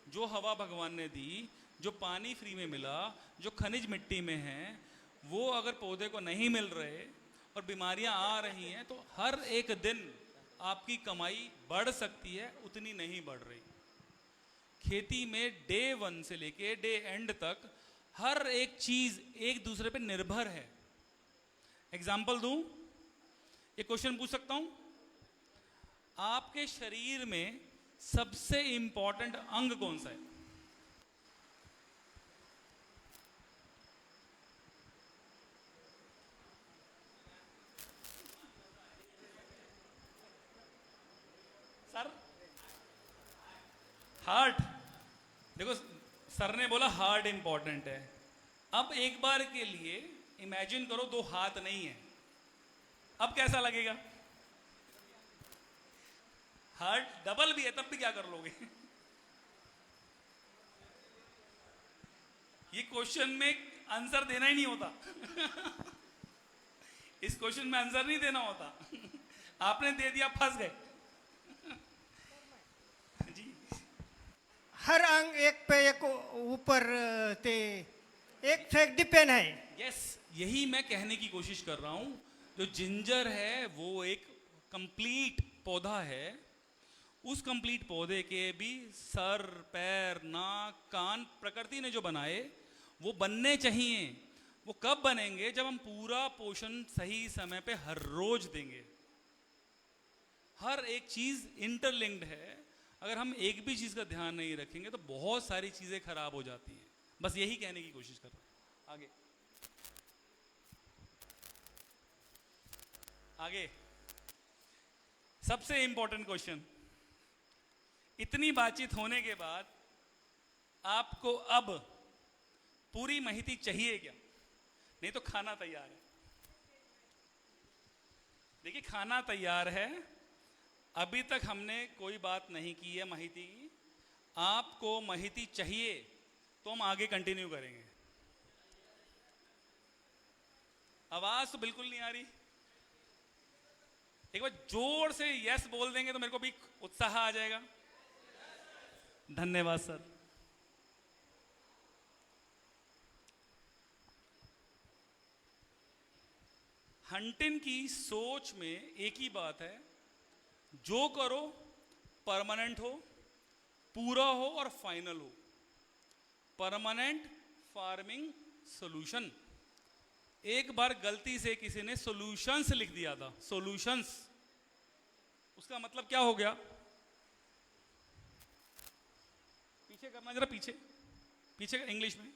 जो हवा भगवान ने दी, जो पानी फ्री में मिला, जो खनिज मिट्टी में है, वो अगर पौधे को नहीं मिल रहे और बीमारियां आ रही हैं, तो हर एक दिन आपकी कमाई बढ़ सकती है, उतनी नहीं बढ़ रही. खेती में डे 1 से लेके डे एंड तक हर एक चीज एक दूसरे पे निर्भर है. एग्जाम्पल दूं, एक क्वेश्चन पूछ सकता हूं. आपके शरीर में सबसे इंपॉर्टेंट अंग कौन सा है? Sir heart. देखो सर ने बोला हार्ट इंपॉर्टेंट है. अब एक बार के लिए इमेजिन करो 2 हाथ नहीं है. अब कैसा लगेगा? हार्ट डबल भी है तब भी क्या कर लोगे? ये क्वेश्चन में आंसर देना ही नहीं होता. इस क्वेश्चन में आंसर नहीं देना होता. आपने दे दिया, फंस गए. जी. हर अंग एक पे एक ऊपर ते एक से एक डिपेंड है. यस, यही मैं कहने की कोशिश कर रहा हूं. जो जिंजर है वो एक कंप्लीट पौधा है. उस कंप्लीट पौधे के भी सर, पैर, नाक, कान प्रकृति ने जो बनाए वो बनने चाहिए. वो कब बनेंगे? जब हम पूरा पोषण सही समय पे हर रोज देंगे. हर एक चीज इंटरलिंक्ड है. अगर हम एक भी चीज का ध्यान नहीं रखेंगे तो बहुत सारी चीजें खराब हो जाती हैं. बस यही कहने की कोशिश कर रहा हूं. आगे आगे सबसे इंपॉर्टेंट क्वेश्चन. इतनी बातचीत होने के बाद आपको अब पूरी माहिती चाहिए क्या? नहीं तो खाना तैयार है. देखिए खाना तैयार है. अभी तक हमने कोई बात नहीं की है माहिती की. आपको माहिती चाहिए तो हम आगे कंटिन्यू करेंगे. आवाज तो बिल्कुल नहीं आ रही. एक बार जोर से यस बोल देंगे तो मेरे को भी उत्साह आ जाएगा. धन्यवाद सर. हंटिन की सोच में एक ही बात है, जो करो परमानेंट हो, पूरा हो और फाइनल हो। Permanent farming solution. एक बार गलती से किसी ने सॉल्यूशंस लिख दिया था, सॉल्यूशंस, उसका मतलब क्या हो गया? पीछे करना जरा, पीछे पीछे इंग्लिश में।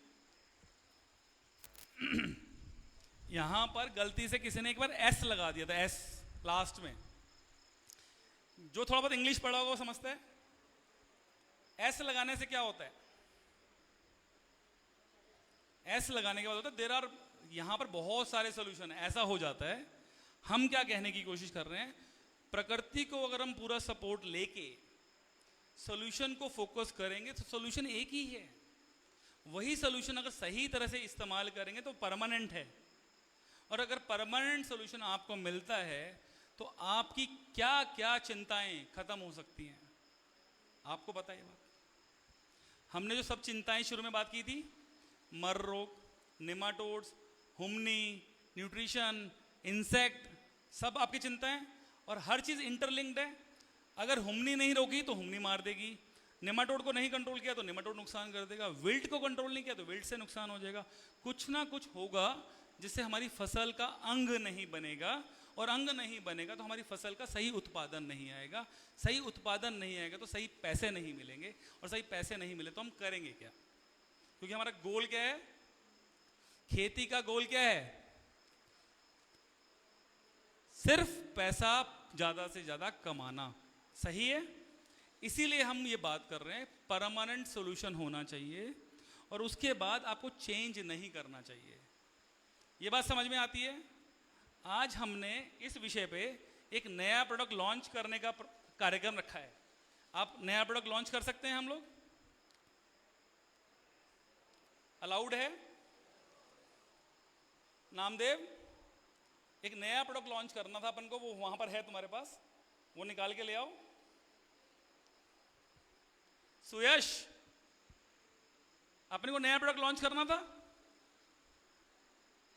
यहां पर गलती से किसी ने एक बार एस लगा दिया था, एस लास्ट में। जो थोड़ा बहुत इंग्लिश पढ़ा होगा वो समझता है। एस लगाने से क्या होता है? एस लगाने के बाद होता है देयर आर, यहां पर बहुत सारे सॉल्यूशन है, ऐसा हो जाता है। हम क्या कहने की कोशिश कर रहे हैं, प्रकृति को अगर हम पूरा सपोर्ट लेके सॉल्यूशन को फोकस करेंगे तो सॉल्यूशन एक ही है। वही सॉल्यूशन अगर सही तरह से इस्तेमाल करेंगे तो परमानेंट है। और अगर परमानेंट सॉल्यूशन आपको मिलता है तो आपकी क्या क्या चिंताएं खत्म हो सकती हैं, आपको पता है ये बात। हमने जो सब चिंताएं शुरू में बात की थी, मर रोग, नेमाटोड्स, हुमनी, न्यूट्रिशन, इंसेक्ट, सब आपकी चिंताएं, और हर चीज इंटरलिंक्ड है। अगर हुमनी नहीं रोकी तो हुमनी मार देगी, नेमाटोड को नहीं कंट्रोल किया तो नेमाटोड नुकसान कर देगा, विल्ट को कंट्रोल नहीं किया तो विल्ट से नुकसान हो जाएगा। कुछ ना कुछ होगा जिससे हमारी फसल का अंग नहीं बनेगा, और अंग नहीं बनेगा तो हमारी फसल का सही उत्पादन नहीं आएगा। सही उत्पादन नहीं आएगा तो सही पैसे नहीं मिलेंगे, और सही पैसे नहीं मिले तो हम करेंगे क्या? क्योंकि हमारा गोल क्या है, खेती का गोल क्या है? सिर्फ पैसा ज्यादा से ज्यादा कमाना, सही है? इसीलिए हम ये बात कर रहे हैं, परमानेंट सॉल्यूशन होना चाहिए और उसके बाद आपको चेंज नहीं करना चाहिए। ये बात समझ में आती है? आज हमने इस विषय पे एक नया प्रोडक्ट लॉन्च करने का कार्यक्रम रखा है। आप नया प्रोडक्ट लॉन्च कर सकते हैं, हम लोग अलाउड है। नामदेव, एक नया प्रोडक्ट लॉन्च करना था अपन को, वो वहां पर है तुम्हारे पास, वो निकाल के ले आओ। सुयश, अपने को नया प्रोडक्ट लॉन्च करना था,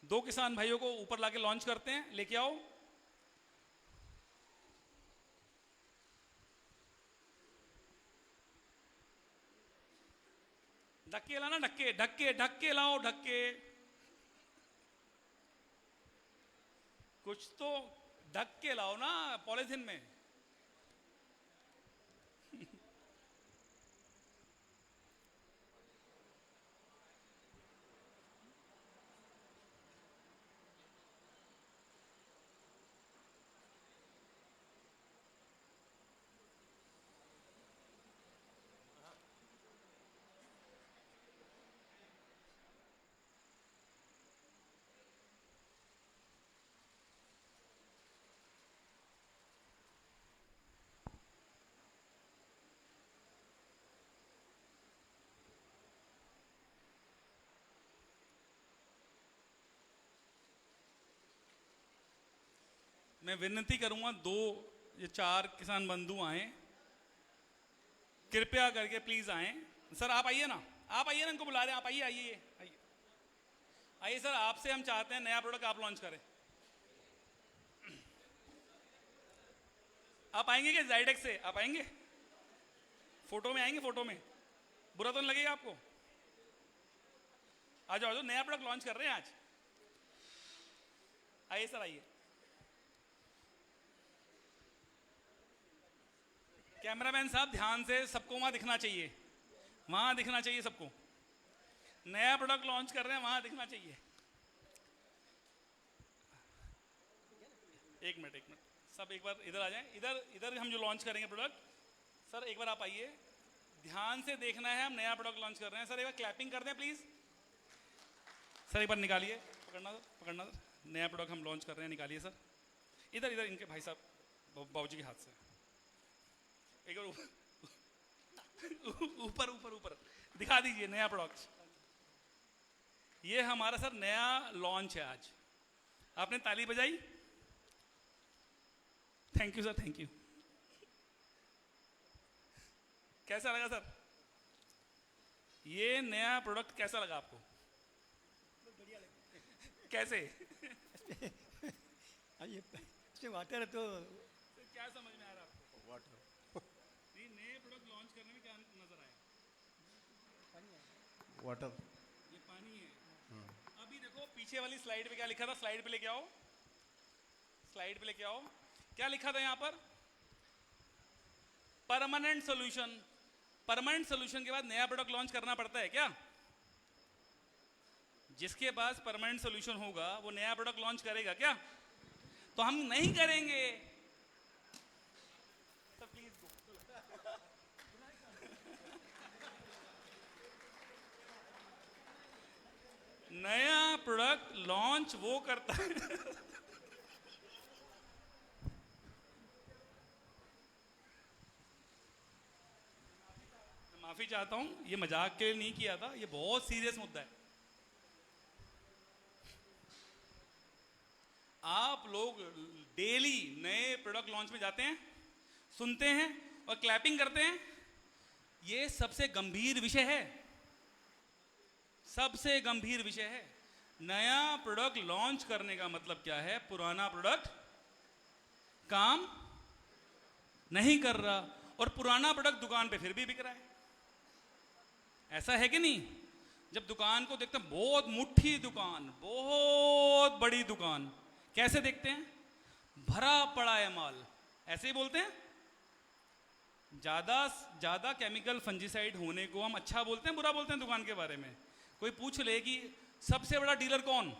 2 किसान भाइयों को ऊपर लाके लॉन्च करते हैं, लेके आओ। ढक्के लाना, ढक्के ढक्के ढक्के लाओ, ढक्के। कुछ तो ढक्के लाओ ना पॉलिथीन में। मैं विनती करूंगा 2 या 4 किसान बंधु आए, कृपया करके प्लीज आए। सर आप आइए ना, आप आइए ना, इनको बुला रहे हैं, आप आइए आइए आइए आइए सर, आपसे हम चाहते हैं नया प्रोडक्ट आप लॉन्च करें। आप आएंगे क्या जाइडेक्स से? आप आएंगे? फोटो में आएंगे? फोटो में बुरा तो नहीं लगेगा आपको? आ जाओ, आ जाओ, नया प्रोडक्ट लॉन्च कर रहे हैं आज। आइए सर, आइए। कैमरामैन साहब ध्यान से, सबको वहां दिखना चाहिए, वहां दिखना चाहिए सबको। नया प्रोडक्ट लॉन्च कर रहे हैं, वहां दिखना चाहिए। एक मिनट, सब एक बार इधर आ जाएं। इधर हम जो लॉन्च करेंगे प्रोडक्ट, सर एक बार आप आइए, ध्यान से देखना है, हम नया प्रोडक्ट लॉन्च कर रहे हैं। सर एक बार क्लैपिंग कर दें प्लीज। सर एक बार निकालिए, पकड़ना सर, नया प्रोडक्ट हम लॉन्च कर रहे हैं, निकालिए सर। इधर इनके भाई साहब बाबूजी के हाथ से एक बार ऊपर दिखा दीजिए नया प्रोडक्ट। ये हमारा सर नया लॉन्च है आज। आपने ताली बजाई, thank you sir, thank you. कैसा लगा सर ये नया प्रोडक्ट? कैसा लगा आपको? कैसे? ये वाटर तो क्या समझ में आ रहा है आपको? वाटर नहीं, नए प्रोडक्ट लॉन्च करने में क्या नजर आया? वाटर ये पानी है। अभी देखो पीछे वाली स्लाइड पे क्या लिखा था, स्लाइड पे लेके आओ, स्लाइड पे लेके आओ, क्या लिखा था यहाँ पर? Permanent solution. परमानेंट सॉल्यूशन के बाद नया प्रोडक्ट लॉन्च करना पड़ता है क्या? जिसके पास परमानेंट सॉल्यूशन होगा वो नया प्रोडक्ट लॉन्च करेगा क्या? तो हम नहीं करेंगे। तो प्लीज गो। नया प्रोडक्ट लॉन्च वो करता है मैं माफी चाहता हूं, ये मजाक के लिए नहीं किया था, ये बहुत सीरियस मुद्दा है। आप लोग डेली नए प्रोडक्ट लॉन्च में जाते हैं, सुनते हैं और क्लैपिंग करते हैं। ये सबसे गंभीर विषय है, सबसे गंभीर विषय है। नया प्रोडक्ट लॉन्च करने का मतलब क्या है? पुराना प्रोडक्ट काम नहीं कर रहा और पुराना प्रोडक्ट दुकान पे फिर भी बिक रहा है। ऐसा है कि नहीं? जब दुकान को देखते हैं, बहुत मुट्ठी दुकान, बहुत बड़ी दुकान, कैसे देखते हैं? भरा पड़ा है माल, ऐसे ही बोलते हैं। ज्यादा केमिकल फंजीसाइड होने को हम अच्छा बोलते हैं, बुरा बोलते हैं दुकान के बारे में? कोई पूछ ले कि सबसे बड़ा डीलर कौन?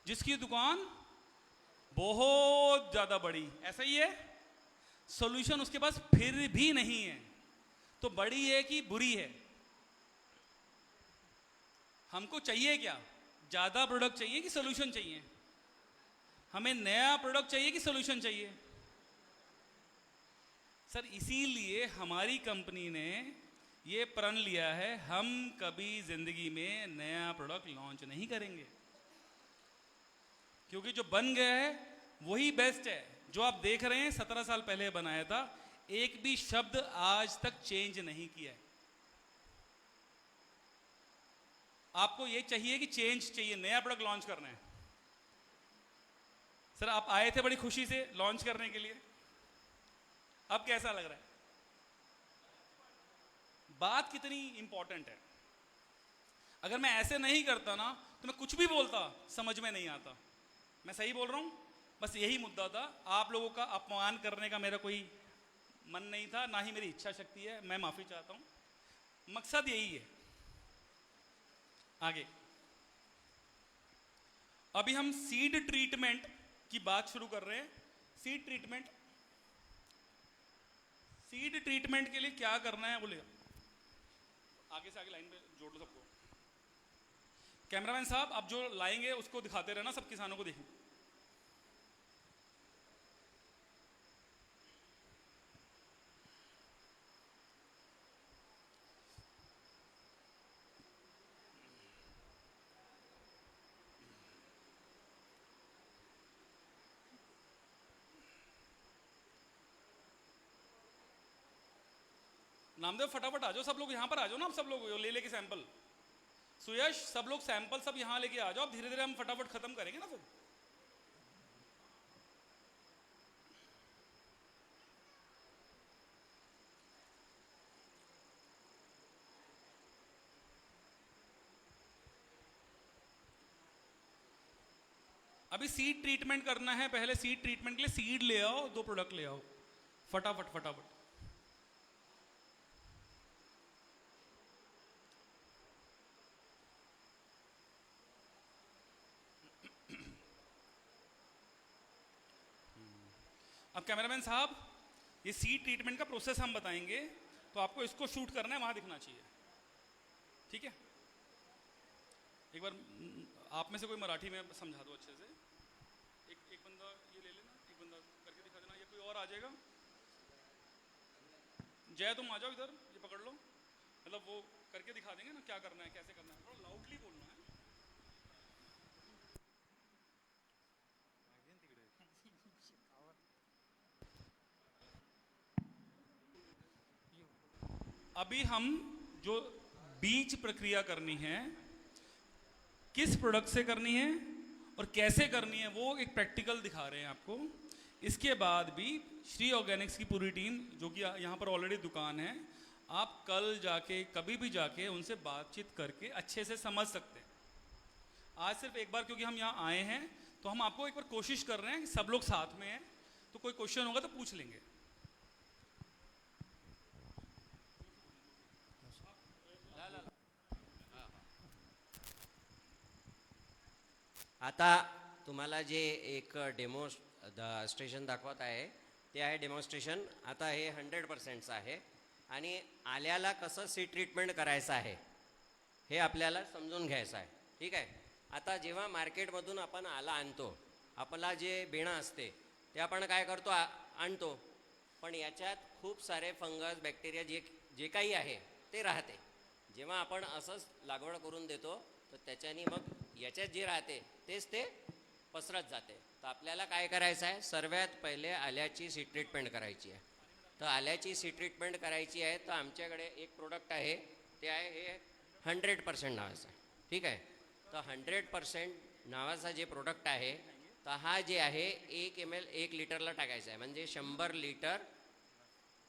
जिसकी दुकान बहुत ज्यादा बड़ी, ऐसा ही है। सॉल्यूशन उसके पास फिर भी नहीं है, तो बड़ी है कि बुरी है? हमको चाहिए क्या? ज्यादा प्रोडक्ट चाहिए कि सॉल्यूशन चाहिए? हमें नया प्रोडक्ट चाहिए कि सॉल्यूशन चाहिए? सर इसीलिए हमारी कंपनी ने ये प्रण लिया है, हम कभी जिंदगी में नया प्रोडक्ट लॉन्च नहीं करेंगे, क्योंकि जो बन गया है वही बेस्ट है। जो आप देख रहे हैं 17 साल पहले बनाया था, एक भी शब्द आज तक चेंज नहीं किया है। आपको ये चाहिए कि चेंज चाहिए, नया प्रोडक्ट लॉन्च करना है। सर आप आए थे बड़ी खुशी से लॉन्च करने के लिए, अब कैसा लग रहा है? बात कितनी इंपॉर्टेंट है। अगर मैं ऐसे नहीं करता ना तो मैं कुछ भी बोलता, समझ में नहीं आता। मैं सही बोल रहा हूं? बस यही मुद्दा था। आप लोगों का अपमान करने का मेरा कोई मन नहीं था, ना ही मेरी इच्छा शक्ति है। मैं माफी चाहता हूं, मकसद यही है। आगे अभी हम सीड ट्रीटमेंट की बात शुरू कर रहे हैं। सीड ट्रीटमेंट, सीड ट्रीटमेंट के लिए क्या करना है बोले? आगे से आगे लाइन पे जोड़ लो सबको। कैमरामैन साहब आप जो लाएंगे उसको दिखाते रहना, सब किसानों को देखें। नामदेव फटाफट आ जाओ, सब लोग यहां पर आ जाओ ना। आप सब लोग ले लेके सैंपल, सुयश सब लोग सैंपल सब यहां लेके आ जाओ। धीरे धीरे हम फटाफट खत्म करेंगे ना फिर। अभी सीड ट्रीटमेंट करना है। पहले सीड ट्रीटमेंट के लिए सीड ले आओ, 2 प्रोडक्ट ले आओ, फटाफट फटाफट। अब कैमरामैन साहब ये सीड ट्रीटमेंट का प्रोसेस हम बताएंगे, तो आपको इसको शूट करना है, वहां दिखना चाहिए, ठीक है? एक बार आप में से कोई मराठी में समझा दो अच्छे से। एक बंदा ये ले लेना, एक बंदा करके दिखा देना, या कोई और आ जाएगा। जय तुम आ जाओ इधर, ये पकड़ लो। मतलब वो करके दिखा देंगे ना क्या करना है, कैसे करना है। थोड़ा लाउडली बोलना है। अभी हम जो बीज प्रक्रिया करनी है, किस प्रोडक्ट से करनी है और कैसे करनी है वो एक प्रैक्टिकल दिखा रहे हैं आपको। इसके बाद भी श्री ऑर्गेनिक्स की पूरी टीम, जो कि यहाँ पर ऑलरेडी दुकान है, आप कल जाके कभी भी जाके उनसे बातचीत करके अच्छे से समझ सकते हैं। आज सिर्फ एक बार क्योंकि हम यहाँ आए हैं तो हम आपको एक बार कोशिश कर रहे हैं कि सब लोग साथ में हैं, तो कोई क्वेश्चन होगा तो पूछ लेंगे। आता तुम्हाला जे एक स्टेशन दाखवत आहे ते आहे डेमॉन्स्ट्रेशन। आता हे 100%चं आहे आणि आल्याला कसं सीड ट्रीटमेंट करायचं आहे हे आपल्याला समजून घ्यायचं आहे, ठीक आहे। आता जेव्हा मार्केटमधून आपण आला आणतो, आपला जे बेणं असते ते आपण काय करतो, आणतो, पण याच्यात खूप सारे फंगस बॅक्टेरिया जे काही आहे ते राहते। जेव्हा आपण असंच लागवड करून देतो तर त्याच्यानी मग याच्यात जे राहते तेच ते पसरत जाते। तर आपल्याला काय करायचं आहे, सर्वात पहिले आल्याची सीड ट्रीटमेंट करायची आहे। तर आल्याची सीड ट्रीटमेंट करायची आहे तर आमच्याकडे एक प्रोडक्ट आहे, ते आहे हे 100% नावाचं, ठीक आहे। तर 100% नावाचा जे प्रोडक्ट आहे तर हा जे आहे 1 ml 1 लिटरला टाकायचा आहे, म्हणजे 100 लिटर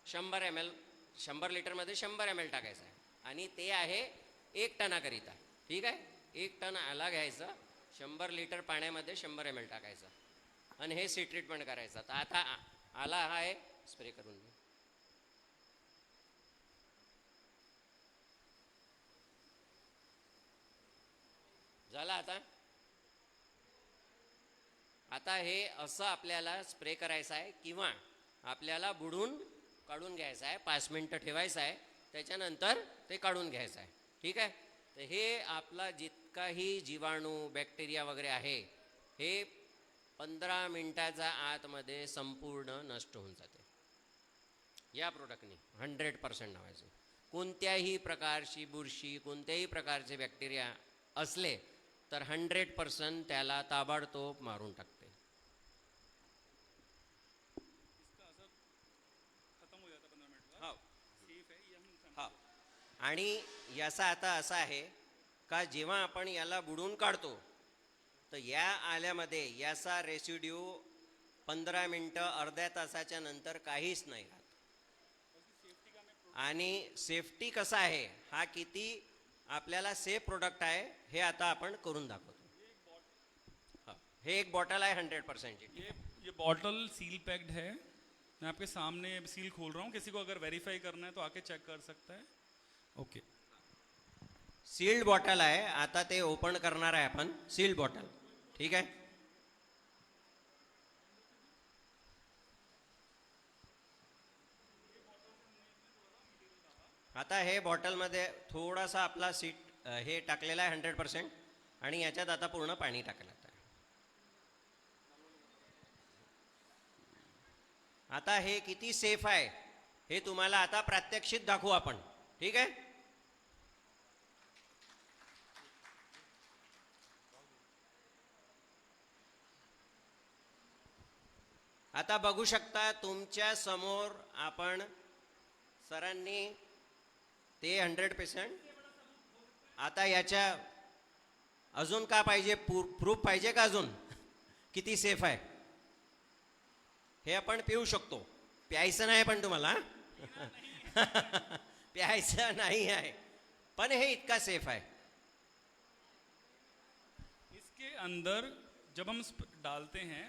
100 ml 100 लिटरमध्ये 100 ml टाकायचं आहे आणि ते आहे 1 टनाकरिता, ठीक आहे। 1 टन आला घ्यायचं, 100 लिटर पाण्यामध्ये 100 ml टाकायचं आणि हे सीड ट्रीटमेंट करायचं। तर आता आला हा आहे, स्प्रे करून दे। झाला आता हे असं आपल्याला स्प्रे करायचं आहे किंवा आपल्याला बुडून काढून घ्यायचं आहे, 5 मिनटं ठेवायचं आहे, त्याच्यानंतर ते काढून घ्यायचं आहे, ठीक आहे। तर हे आपला जितकाही जीवाणू बॅक्टेरिया वगैरे आहे हे 15 मिनटाच्या आतमध्ये संपूर्ण नष्ट होऊन जाते या प्रोडक्टनी। 100% नावाचे कोणत्याही प्रकारची बुरशी, कोणत्याही प्रकारचे बॅक्टेरिया असले तर 100% त्याला ताबडतोब मारून टाकते। आणि याचा आता असा आहे का जेव्हा आपण याला बुडून काढतो तर या आल्यामध्ये याचा रेसिड्यू 15 मिनटं अर्ध्या तासाच्या नंतर काहीच नाही राहत। आणि सेफ्टी कसा आहे, हा किती आपल्याला सेफ प्रोडक्ट आहे हे आता आपण करून दाखवतो। हे एक बॉटल आहे 100% की। ये बॉटल सील पैक्ड है, मैं आपके सामने सील खोल रहा हूँ, किसी को अगर वेरीफाई करना है तो आके चेक कर सकता है। ओके, सील्ड बॉटल आहे, आता ते ओपन करणार आहे आपण, सील्ड बॉटल, ठीक आहे। आता हे बॉटलमध्ये थोडासा आपला हे टाकलेला आहे 100% आणि याच्यात आता पूर्ण पाणी टाकलं आहे। आता हे किती सेफ आहे हे तुम्हाला आता प्रात्यक्षिक दाखवू आपण, ठीक आहे। आता बघू शकता तुमच्या समोर आपण सरांनी ते 100%। आता याच्या अजून का पाहिजे, प्रूफ पाहिजे का अजून किती सेफ आहे? हे आपण पिऊ शकतो, प्यायचं नाही पण तुम्हाला प्यायचं नाही आहे, पण हे इतका सेफ है। इसके अंदर जब हम डालते हैं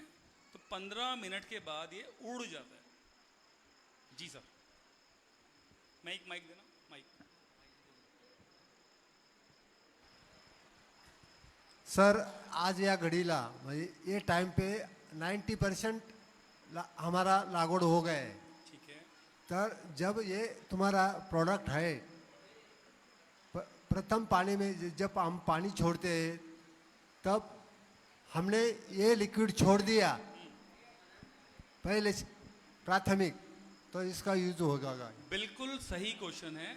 तो 15 मिनट के बाद ये उड़ जाता है। जी सर, माइक देना, माइक। सर आज या घड़ीला ये टाइम पे 90% हमारा लागवड हो गए, ठीक है। तर जब ये तुम्हारा प्रोडक्ट है, प्रथम पानी में जब हम पानी छोड़ते हैं तब हमने ये लिक्विड छोड़ दिया पहले प्राथमिक, तो इसका यूज होगा। बिल्कुल सही क्वेश्चन है।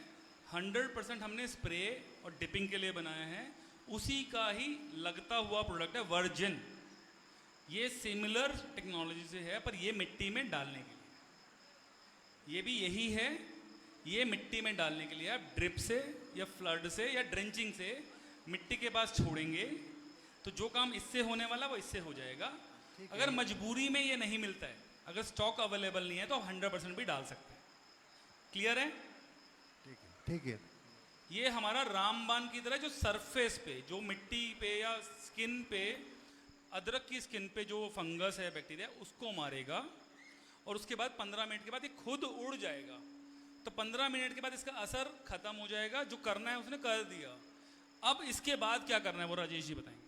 100% हमने स्प्रे और डिपिंग के लिए बनाया है, उसी का ही लगता हुआ प्रोडक्ट है वर्जिन। ये सिमिलर टेक्नोलॉजी से है, पर ये मिट्टी में डालने के लिए, ये भी यही है, ये मिट्टी में डालने के लिए आप ड्रिप से या फ्लड से या ड्रेंचिंग से मिट्टी के पास छोड़ेंगे, तो जो काम इससे होने वाला वो इससे हो जाएगा। अगर मजबूरी में ये नहीं मिलता है, अगर स्टॉक अवेलेबल नहीं है, तो आप 100% भी डाल सकते हैं। क्लियर है? ठीक है। ये हमारा रामबाण की तरह जो सरफेस पे, जो मिट्टी पे या स्किन पे, अदरक की स्किन पे जो फंगस है, बैक्टीरिया, उसको मारेगा और उसके बाद 15 मिनट के बाद ये खुद उड़ जाएगा। तो 15 मिनट के बाद इसका असर खत्म हो जाएगा, जो करना है उसने कर दिया। अब इसके बाद क्या करना है वो राजेश जी बताएंगे।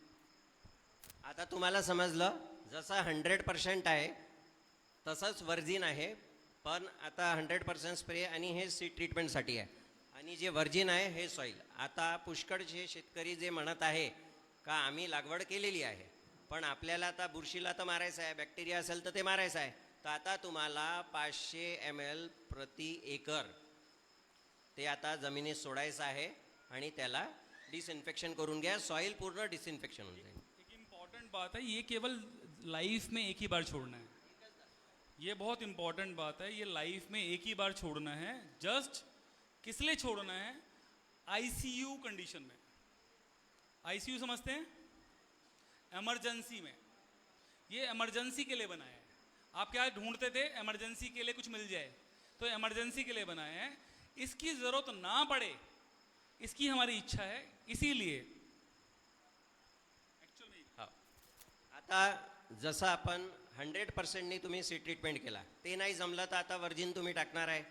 आता तुम्हाला समजलं, जसा 100% आहे तसंच वर्जिन आहे, पण आता 100% स्प्रे आणि हे सीड ट्रीटमेंटसाठी आहे, आणि जे वर्जिन आहे हे सॉईल. आता पुष्कळचे शेतकरी जे म्हणत आहे का आम्ही लागवड केलेली आहे, पण आपल्याला आता बुरशीला तर मारायचं आहे, बॅक्टेरिया असेल तर ते मारायचं आहे, तर आता तुम्हाला 500 ml प्रति एकर ते आता जमिनीत सोडायचं आहे आणि त्याला डिसइन्फेक्शन करून घ्या. सॉईल पूर्ण डिसइन्फेक्शन होऊन जाईल. एक इम्पॉर्टेंट बात है, ये केवल लाइफ में एक ही बार छोड़ना है। ये बहुत इंपॉर्टेंट बात है, ये लाइफ में एक ही बार छोड़ना है। जस्ट किस लिए छोड़ना है? आईसीयू कंडीशन में। आईसीयू समझते हैं? इमरजेंसी में। ये इमरजेंसी के लिए बनाया है। आप क्या ढूंढते थे? इमरजेंसी के लिए कुछ मिल जाए, तो इमरजेंसी के लिए बनाया है। इसकी जरूरत ना पड़े, इसकी हमारी इच्छा है, इसीलिए आता जसं आपण 100%नी तुम्ही सीड ट्रीटमेंट केला, ते नाही जमलं तर आता वर्जिन तुम्ही टाकणार आहे,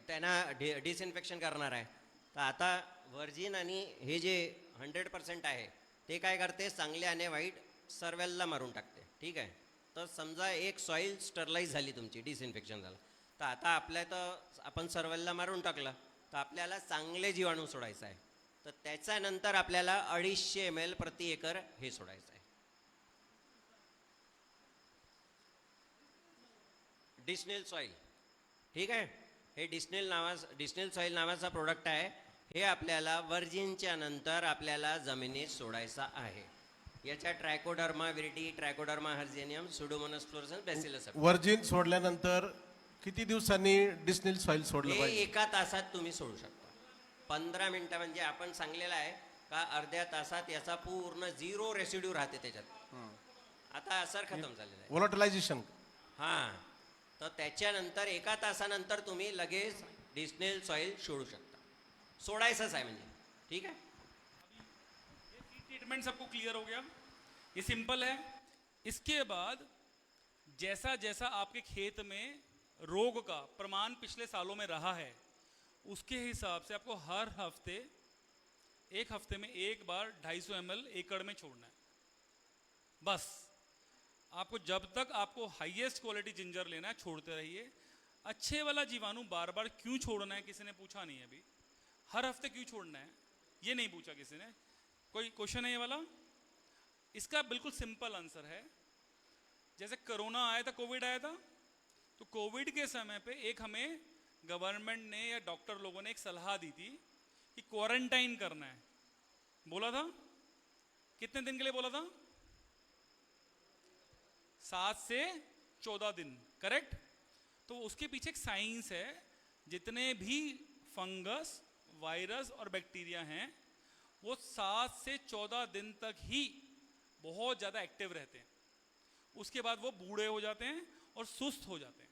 त्यांना डिसइन्फेक्शन करणार आहे. तर आता वर्जिन आणि हे जे 100% आहे ते काय करते, चांगले आणि वाईट सर्वेलला मारून टाकते. ठीक आहे. तर समजा एक सॉईल स्टरलाइज झाली तुमची, डिसइन्फेक्शन झालं, तर आता आपल्या तर आपण सर्वेलला मारून टाकलं, तर आपल्याला चांगले जीवाणू सोडायचं आहे. तर त्याच्यानंतर आपल्याला 250 ml प्रति एकर हे सोडायचं आहे. डिस्नेल सॉईल. ठीक आहे. हे डिस्नेल सॉईल नावाचा प्रोडक्ट आहे. हे आपल्याला वर्जिनच्या नंतर आपल्याला जमिनीत सोडायचा आहे. याच्या Trichoderma viride, Trichoderma harzianum, Pseudomonas fluorescens, Bacillus वर्जिन सोडल्यानंतर किती दिवसांनी डिस्नेल सॉईल सोडलं हे पाहिजे? 1 तासात तुम्ही सोडू शकता. 15 मिनिटं म्हणजे आपण सांगलेलं आहे का अर्ध्या तासात याचा पूर्ण 0 रेसिड्यू राहते त्याच्यात. आता असर खतम झालेला आहे. व्होलॅटिलायझेशन. हां. तर त्याच्यानंतर 1 तासानंतर तुम्ही लगेच डिस्नेल सॉईल सोडू शकता. सोडायचंच आहे म्हणजे. ठीक है. ट्रीटमेंट सबको क्लियर हो गया? ये सिंपल है। इसके बाद जैसा जैसा आपके खेत में रोग का प्रमाण पिछले सालों में रहा है, उसके हिसाब से आपको हर हफ्ते, एक हफ्ते में एक बार 250 ml एकड़ में छोड़ना है। बस आपको जब तक आपको हाईएस्ट क्वालिटी जिंजर लेना है, छोड़ते रहिए। अच्छे वाला जीवाणु बार बार क्यों छोड़ना है किसी ने पूछा नहीं है अभी। हर हफ्ते क्यों छोड़ना है ये नहीं पूछा किसी ने। कोई क्वेश्चन है ये वाला? इसका बिल्कुल सिंपल आंसर है। जैसे कोरोना आया था, कोविड आया था, तो कोविड के समय पे एक हमें गवर्नमेंट ने या डॉक्टर लोगों ने एक सलाह दी थी कि क्वारंटाइन करना है। बोला था कितने दिन के लिए बोला था? 7 से 14 दिन। करेक्ट? तो उसके पीछे एक साइंस है। जितने भी फंगस, वायरस और बैक्टीरिया हैं वो 7 से 14 दिन तक ही बहुत ज़्यादा एक्टिव रहते हैं। उसके बाद वो बूढ़े हो जाते हैं और सुस्त हो जाते हैं।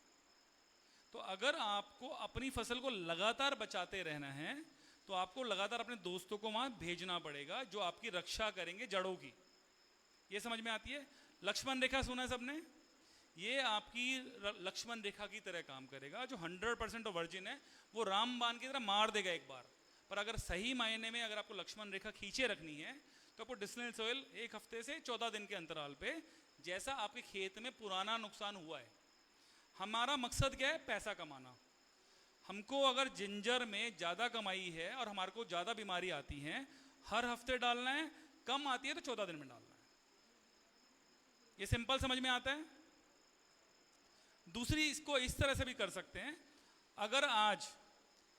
तो अगर आपको अपनी फसल को लगातार बचाते रहना है तो आपको लगातार अपने दोस्तों को वहाँ भेजना पड़ेगा जो आपकी रक्षा करेंगे जड़ों की। ये समझ में आती है? लक्ष्मण रेखा सुना है सबने? ये आपकी लक्ष्मण रेखा की तरह काम करेगा। जो 100% वर्जिन है वो रामबाण की तरह मार देगा एक बार। पर अगर सही मायने में अगर आपको लक्ष्मण रेखा खींचे रखनी है तो आपको डिस्नेल सॉइल 1 हफ्ते से 14 दिन के अंतराल पे, जैसा आपके खेत में पुराना नुकसान हुआ है। हमारा मकसद क्या है? पैसा कमाना। हमको अगर जिंजर में ज़्यादा कमाई है और हमारे को ज़्यादा बीमारी आती है, हर हफ्ते डालना है, कम आती है तो 14 दिन में डालना है। ये सिंपल समझ में आता है? दूसरी, इसको इस तरह से भी कर सकते हैं। अगर आज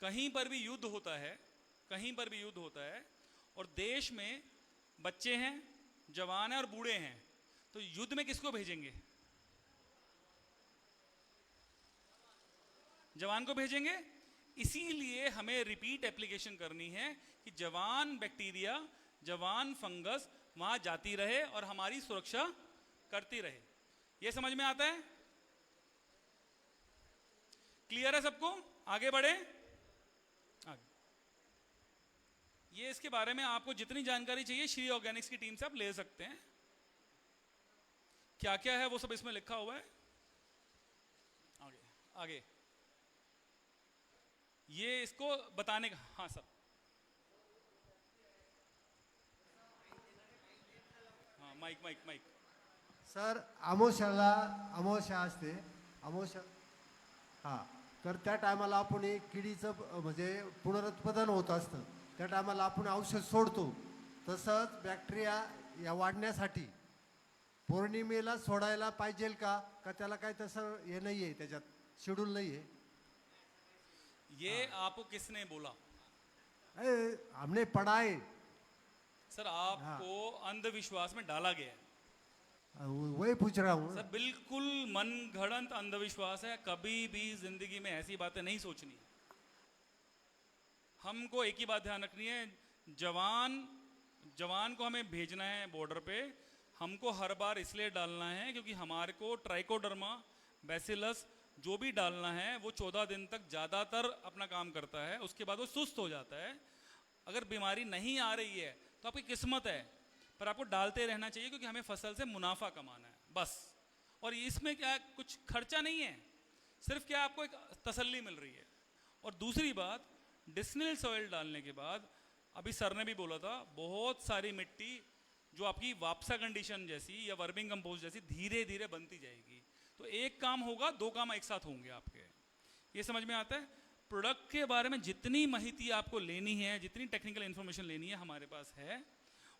कहीं पर भी युद्ध होता है, कहीं पर भी युद्ध होता है और देश में बच्चे हैं, जवान हैं और बूढ़े हैं, तो युद्ध में किसको भेजेंगे? जवान को भेजेंगे। इसीलिए हमें रिपीट एप्लीकेशन करनी है कि जवान बैक्टीरिया, जवान फंगस वहां जाती रहे और हमारी सुरक्षा करती रहे। ये समझ में आता है? क्लियर है सबको? आगे बढ़े आगे। ये इसके बारे में आपको जितनी जानकारी चाहिए श्री ऑर्गेनिक्स की टीम से आप ले सकते हैं। क्या क्या है वो सब इसमें लिखा हुआ है। आगे आगे ये इसको बताने का, हाँ सर, हाँ माइक माइक माइक। सर अमावस्या असते, अमावस्या हां, तर त्या टायमाला आपण एक किडीचं म्हणजे पुनरुत्पादन होत असतं, त्या टायमाला आपण औषध सोडतो. तसंच बॅक्टेरिया या वाढण्यासाठी पौर्णिमेला सोडायला पाहिजे का त्याला काय तसं हे नाही आहे, त्याच्यात शेड्यूल नाही आहे? ये आपको किसने बोला? हमने पढ़ा है सर, आपको अंधविश्वास में डाला गया है। वही पूछ रहा हूँ सर बिल्कुल मन घड़ंत अंधविश्वास है। कभी भी जिंदगी में ऐसी बातें नहीं सोचनी। हमको एक ही बात ध्यान रखनी है, जवान को हमें भेजना है बॉर्डर पे, हमको हर बार इसलिए डालना है क्योंकि हमारे को ट्राइकोडर्मा बैसिलस जो भी डालना है वो 14 दिन तक ज़्यादातर अपना काम करता है, उसके बाद वो सुस्त हो जाता है। अगर बीमारी नहीं आ रही है तो आपकी किस्मत है, पर आपको डालते रहना चाहिए क्योंकि हमें फसल से मुनाफा कमाना है बस। और इसमें क्या है, कुछ खर्चा नहीं है, सिर्फ क्या आपको एक तसल्ली मिल रही है। और दूसरी बात, डिस्निल सॉइल डालने के बाद, अभी सर ने भी बोला था, बहुत सारी मिट्टी जो आपकी वापसा कंडीशन जैसी या वर्मिंग कंपोस्ट जैसी धीरे धीरे बनती जाएगी। तो एक काम होगा, दो काम एक साथ होंगे आपके। ये समझ में आता है? प्रोडक्ट के बारे में जितनी माहिती आपको लेनी है, जितनी टेक्निकल इन्फॉर्मेशन लेनी है हमारे पास है।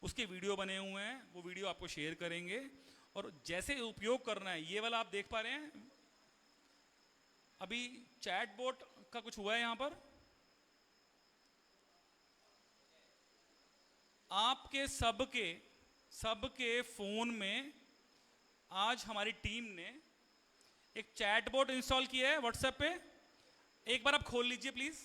उसके वीडियो बने हुए हैं, वो वीडियो आपको शेयर करेंगे और जैसे उपयोग करना है। ये वाला आप देख पा रहे हैं, अभी चैट बोट का कुछ हुआ है यहाँ पर। आपके सबके फोन में आज हमारी टीम ने एक चैट बोट इंस्टॉल किया है व्हाट्सएप पे। एक बार आप खोल लीजिए प्लीज।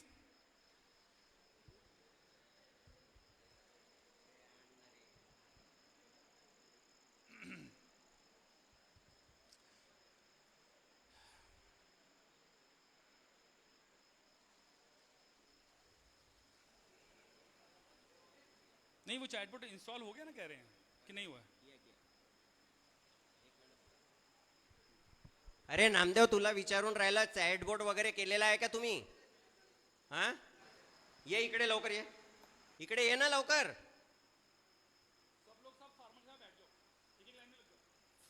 नहीं, वो चैटबॉट इंस्टॉल हो गया ना, कह रहे हैं कि नहीं हुआ है? अरे नामदेव, तुला विचारून राहिला, चॅटबोट वगैरे केलेला आहे का तुम्ही? हा, ये इकडे लवकर, ये इकडे, ये ना लवकर।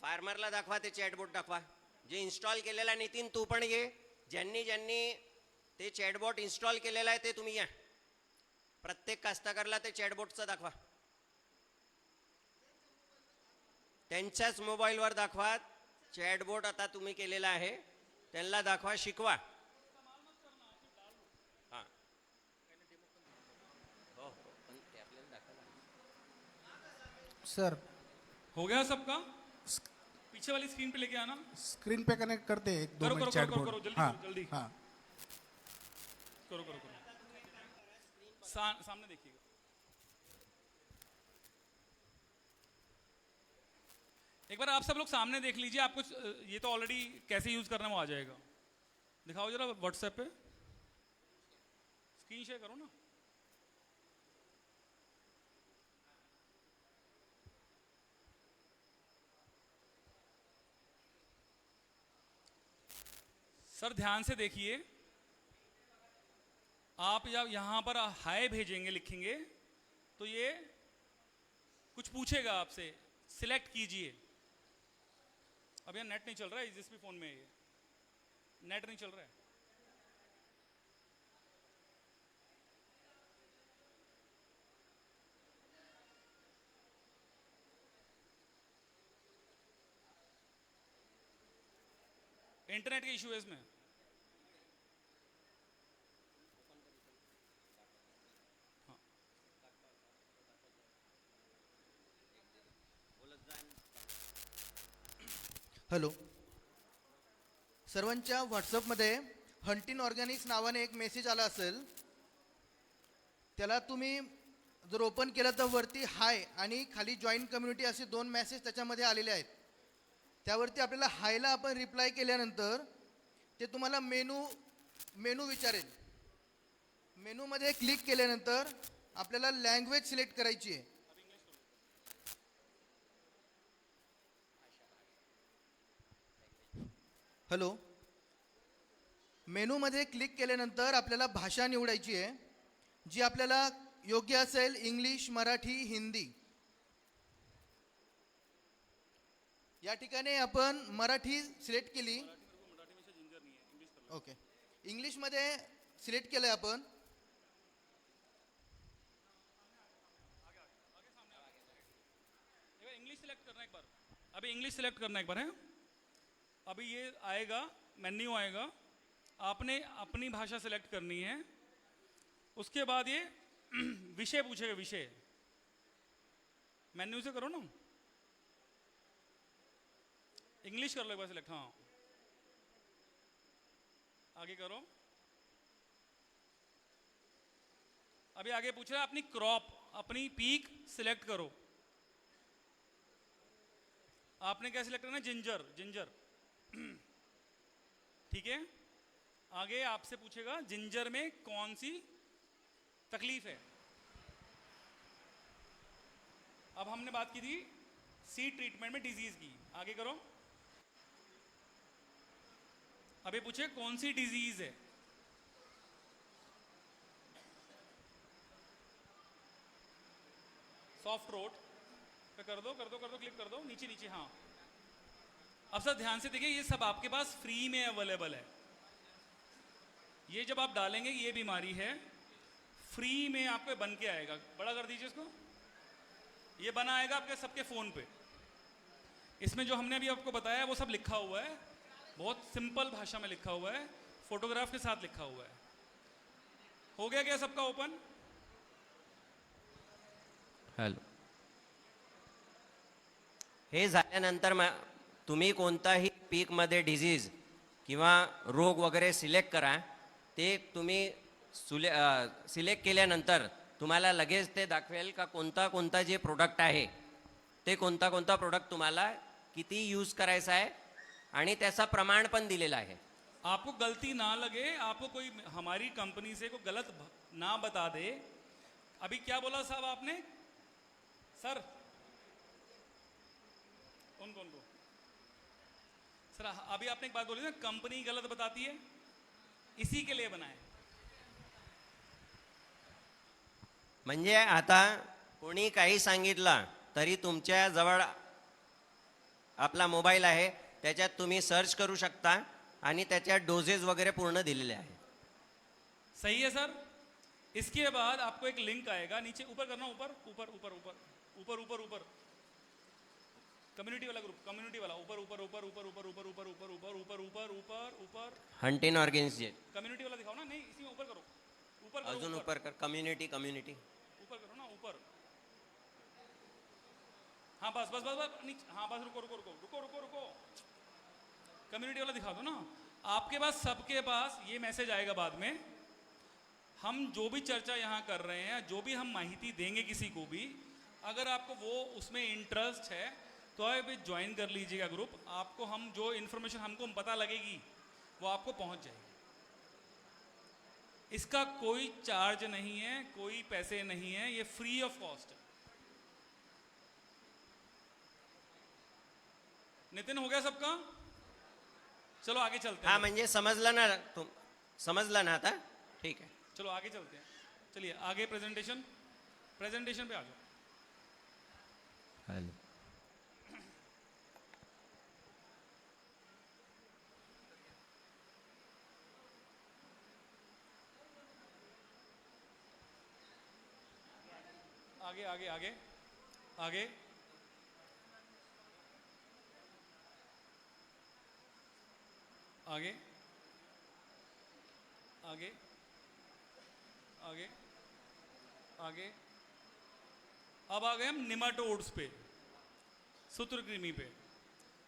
फार्मरला दाखवा ते चॅटबोट दाखवा जे इन्स्टॉल केलेला. नितीन तू पण ये, ज्यांनी ते चॅटबॉट इन्स्टॉल केलेला आहे ते तुम्ही या. प्रत्येक कास्तकारला ते चॅटबोटचं दाखवा, त्यांच्याच मोबाईलवर दाखवा. चॅटबोट आता तुम्ही केलेला आहे, त्यांना दाखवा, शिकवा. हां हो, पण ते आपल्याला दाखवा. सर हो गया सबका? पीछे वाली स्क्रीन पे लेके आना, स्क्रीन पे कनेक्ट करते हैं, एक दो करो मिनट करो चैट करो बोर्ड. करो, जल्दी हाँ, करो, जल्दी हाँ. करो करो करो। सामने देखिएगा। एक बार आप सब लोग सामने देख लीजिए। आपको ये तो ऑलरेडी कैसे यूज करना है वो आ जाएगा। दिखाओ जरा व्हाट्सएप पे, स्क्रीन शेयर करो ना। सर ध्यान से देखिए, आप जब यहां पर हाय भेजेंगे, लिखेंगे, तो ये कुछ पूछेगा आपसे, सिलेक्ट कीजिए। अब यार नेट नहीं चल रहा है जिस भी फोन में, ये नेट नहीं चल रहा है। इंटरनेट का इशू है इसमें। हॅलो, सर्वांच्या व्हॉट्सअपमध्ये हंटिन ऑर्गॅनिक्स नावाने एक मेसेज आला असेल, त्याला तुम्ही जर ओपन केलं तर वरती हाय आणि खाली जॉईन कम्युनिटी असे 2 मेसेज त्याच्यामध्ये आलेले आहेत. त्यावरती आपल्याला हायला आपण रिप्लाय केल्यानंतर ते तुम्हाला मेनू विचारेल. मेनूमध्ये क्लिक केल्यानंतर आपल्याला लँग्वेज सिलेक्ट करायची आहे. हॅलो. मेनूमध्ये क्लिक केल्यानंतर आपल्याला भाषा निवडायची आहे जी आपल्याला योग्य असेल. इंग्लिश, मराठी, हिंदी. या ठिकाणी आपण मराठी सिलेक्ट केली. ओके. इंग्लिशमध्ये सिलेक्ट केलं आहे आपण. इंग्लिश सिलेक्ट करना एक बार. अभी इंग्लिश सिलेक्ट करना एक बार है. अभी ये आएगा, मेन्यू आएगा, आपने अपनी भाषा सिलेक्ट करनी है. उसके बाद ये विषय पूछेगा. विषय मेन्यू से करो ना. इंग्लिश कर लो एक बार सिलेक्ट. हाँ, आगे करो. अभी आगे पूछ रहा है अपनी क्रॉप, अपनी पीक सिलेक्ट करो. आपने क्या सिलेक्ट करना है? जिंजर. जिंजर. ठीक है. आगे आपसे पूछेगा जिंजर में कौन सी तकलीफ है. अब हमने बात की थी सीड ट्रीटमेंट में डिजीज की. आगे करो. अभी पूछे कौन सी डिजीज है. सॉफ्ट रोट पे कर दो, कर दो, कर दो, क्लिक कर दो. नीचे नीचे. हाँ. अब सर ध्यान से देखिए, ये सब आपके पास फ्री में अवेलेबल है. ये जब आप डालेंगे ये बीमारी है, फ्री में आपको बन के आएगा. बड़ा कर दीजिए इसको. ये बना आएगा आपके सबके फोन पे. इसमें जो हमने अभी आपको बताया वो सब लिखा हुआ है. बहुत सिंपल भाषा में लिखा हुआ है, फोटोग्राफ के साथ लिखा हुआ है. हो गया क्या सबका ओपन? हॅलो. हे झाल्यानंतर तुम्ही कोणताही पीकमध्ये डिझीज किंवा रोग वगैरे सिलेक्ट करा. ते तुम्ही सिलेक्ट केल्यानंतर तुम्हाला लगेच ते दाखवेल का कोणता कोणता जे प्रोडक्ट आहे ते कोणता कोणता प्रोडक्ट तुम्हाला किती यूज करायचा आहे आणि त्याचा प्रमाण पण दिलेला आहे. आपको गलती ना लगे, आपको कोई हमारी कंपनी से कोई गलत ना बता दे. अभी क्या बोला साहब आपने? सर कौन कौन को? सर अभी आपने एक बात बोली ना, कंपनी गलत बताती है. इसी के लिए बनाए. म्हणजे आता कोणी काही सांगितलं तरी तुमच्या जवळ आपला मोबाईल आहे, त्याच्यात तुम्ही सर्च करू शकता आणि त्याच्यात डोजेस वगैरे पूर्ण दिलेले आहे. सही है सर. इसके बाद आपको एक लिंक आएगा. नीचे ऊपर करना. ऊपर ऊपर ऊपर ऊपर ऊपर ऊपर ऊपर. कम्युनिटी वाला ग्रुप, कम्युनिटी वाला. ऊपर ऊपर ऊपर ऊपर ऊपर ऊपर ऊपर ऊपर ऊपर ऊपर ऊपर ऊपर ऊपर. Hunting organisation. कम्युनिटी वाला दिखाओ ना. नहीं, इसी में ऊपर करो. ऊपर करो. अजून ऊपर कर. कम्युनिटी. कम्युनिटी ऊपर करो ना. ऊपर. हाँ बस बस बस बस. नीचे. हाँ बस. रुको रुको रुको रुको रुको रुको. कम्युनिटी वाला दिखा दो ना. आपके पास सबके पास ये मैसेज आएगा बाद में. हम जो भी चर्चा यहाँ कर रहे हैं, जो भी हम माहिती देंगे किसी को भी, अगर आपको वो उसमें इंटरेस्ट है तो आप ज्वाइन कर लीजिएगा ग्रुप. आपको हम जो इन्फॉर्मेशन हमको पता लगेगी वो आपको पहुंच जाएगी. इसका कोई चार्ज नहीं है, कोई पैसे नहीं है, ये फ्री ऑफ कॉस्ट है. नितिन हो गया सबका? चलो आगे चलते हैं. हाँ म्हणजे समजलं ना. तुम समजलं ना आता? ठीक आहे. चलो आगे चलते हैं. चलिए आगे प्रेजेंटेशन. प्रेजेंटेशन पे आ जाओ. हॅलो. आगे आगे आगे आगे. आगे आगे आगे आगे. अब आ गए हम निमाटोड्स पे, सूत्रकृमि पे.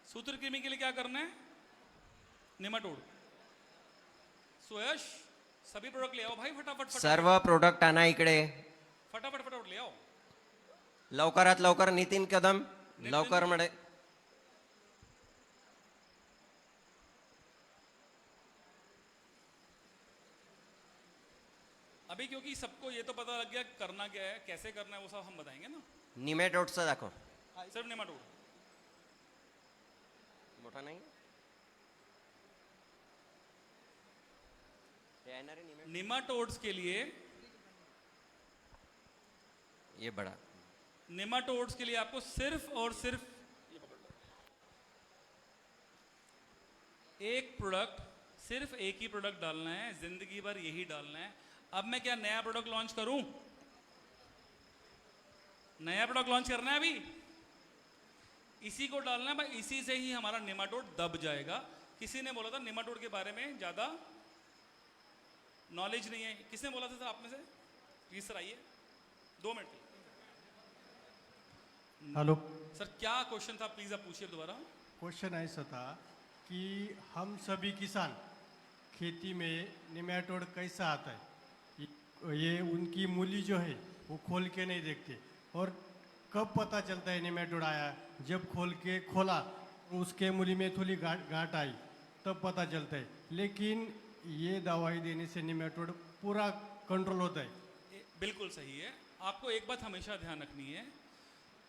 सूत्रकृमि के लिए क्या करना है? निमाटोड. सुयश सभी प्रोडक्ट ले आओ भाई फटाफट फटाफट. सर्व प्रोडक्ट आणा इकडे. फटाफट फटाफट ले आओ. लवकरात लवकर नितीन कदम लवकर म्हणे. अभी क्योंकि सबको ये तो पता लग गया करना क्या है, कैसे करना है, वो सब हम बताएंगे ना. निमेटोडचं दाखव. सिर्फ नेमाटोड. मोठा नाही हे आहे ना रे निमेटोड. नेमाटोड्स के लिए, ये बड़ा. नेमाटोड्स के लिए आपको सिर्फ और सिर्फ एक प्रोडक्ट, सिर्फ एक ही प्रोडक्ट डालना है, जिंदगी भर यही डालना है. अब मैं क्या नया प्रोडक्ट लॉन्च करूं? नया प्रोडक्ट लॉन्च करना है अभी, इसी को डालना है भाई. इसी से ही हमारा नेमाटोड दब जाएगा. किसी ने बोला था नेमाटोड के बारे में ज्यादा नॉलेज नहीं है. किसने बोला था सर आप में से? प्लीज सर आइए, 2 मिनट. हेलो सर क्या क्वेश्चन था, प्लीज आप पूछिए दोबारा. क्वेश्चन ऐसा था कि हम सभी किसान खेती में निमेटोड कैसा आता है, ये उनकी मूली जो है वो खोल के नहीं देखते, और कब पता चलता है निमेटोड आया? जब खोला उसके मूली में थोड़ी गांठ आई तब पता चलता है. लेकिन ये दवाई देने से निमेटोड पूरा कंट्रोल होता है. बिल्कुल सही है. आपको एक बात हमेशा ध्यान रखनी है,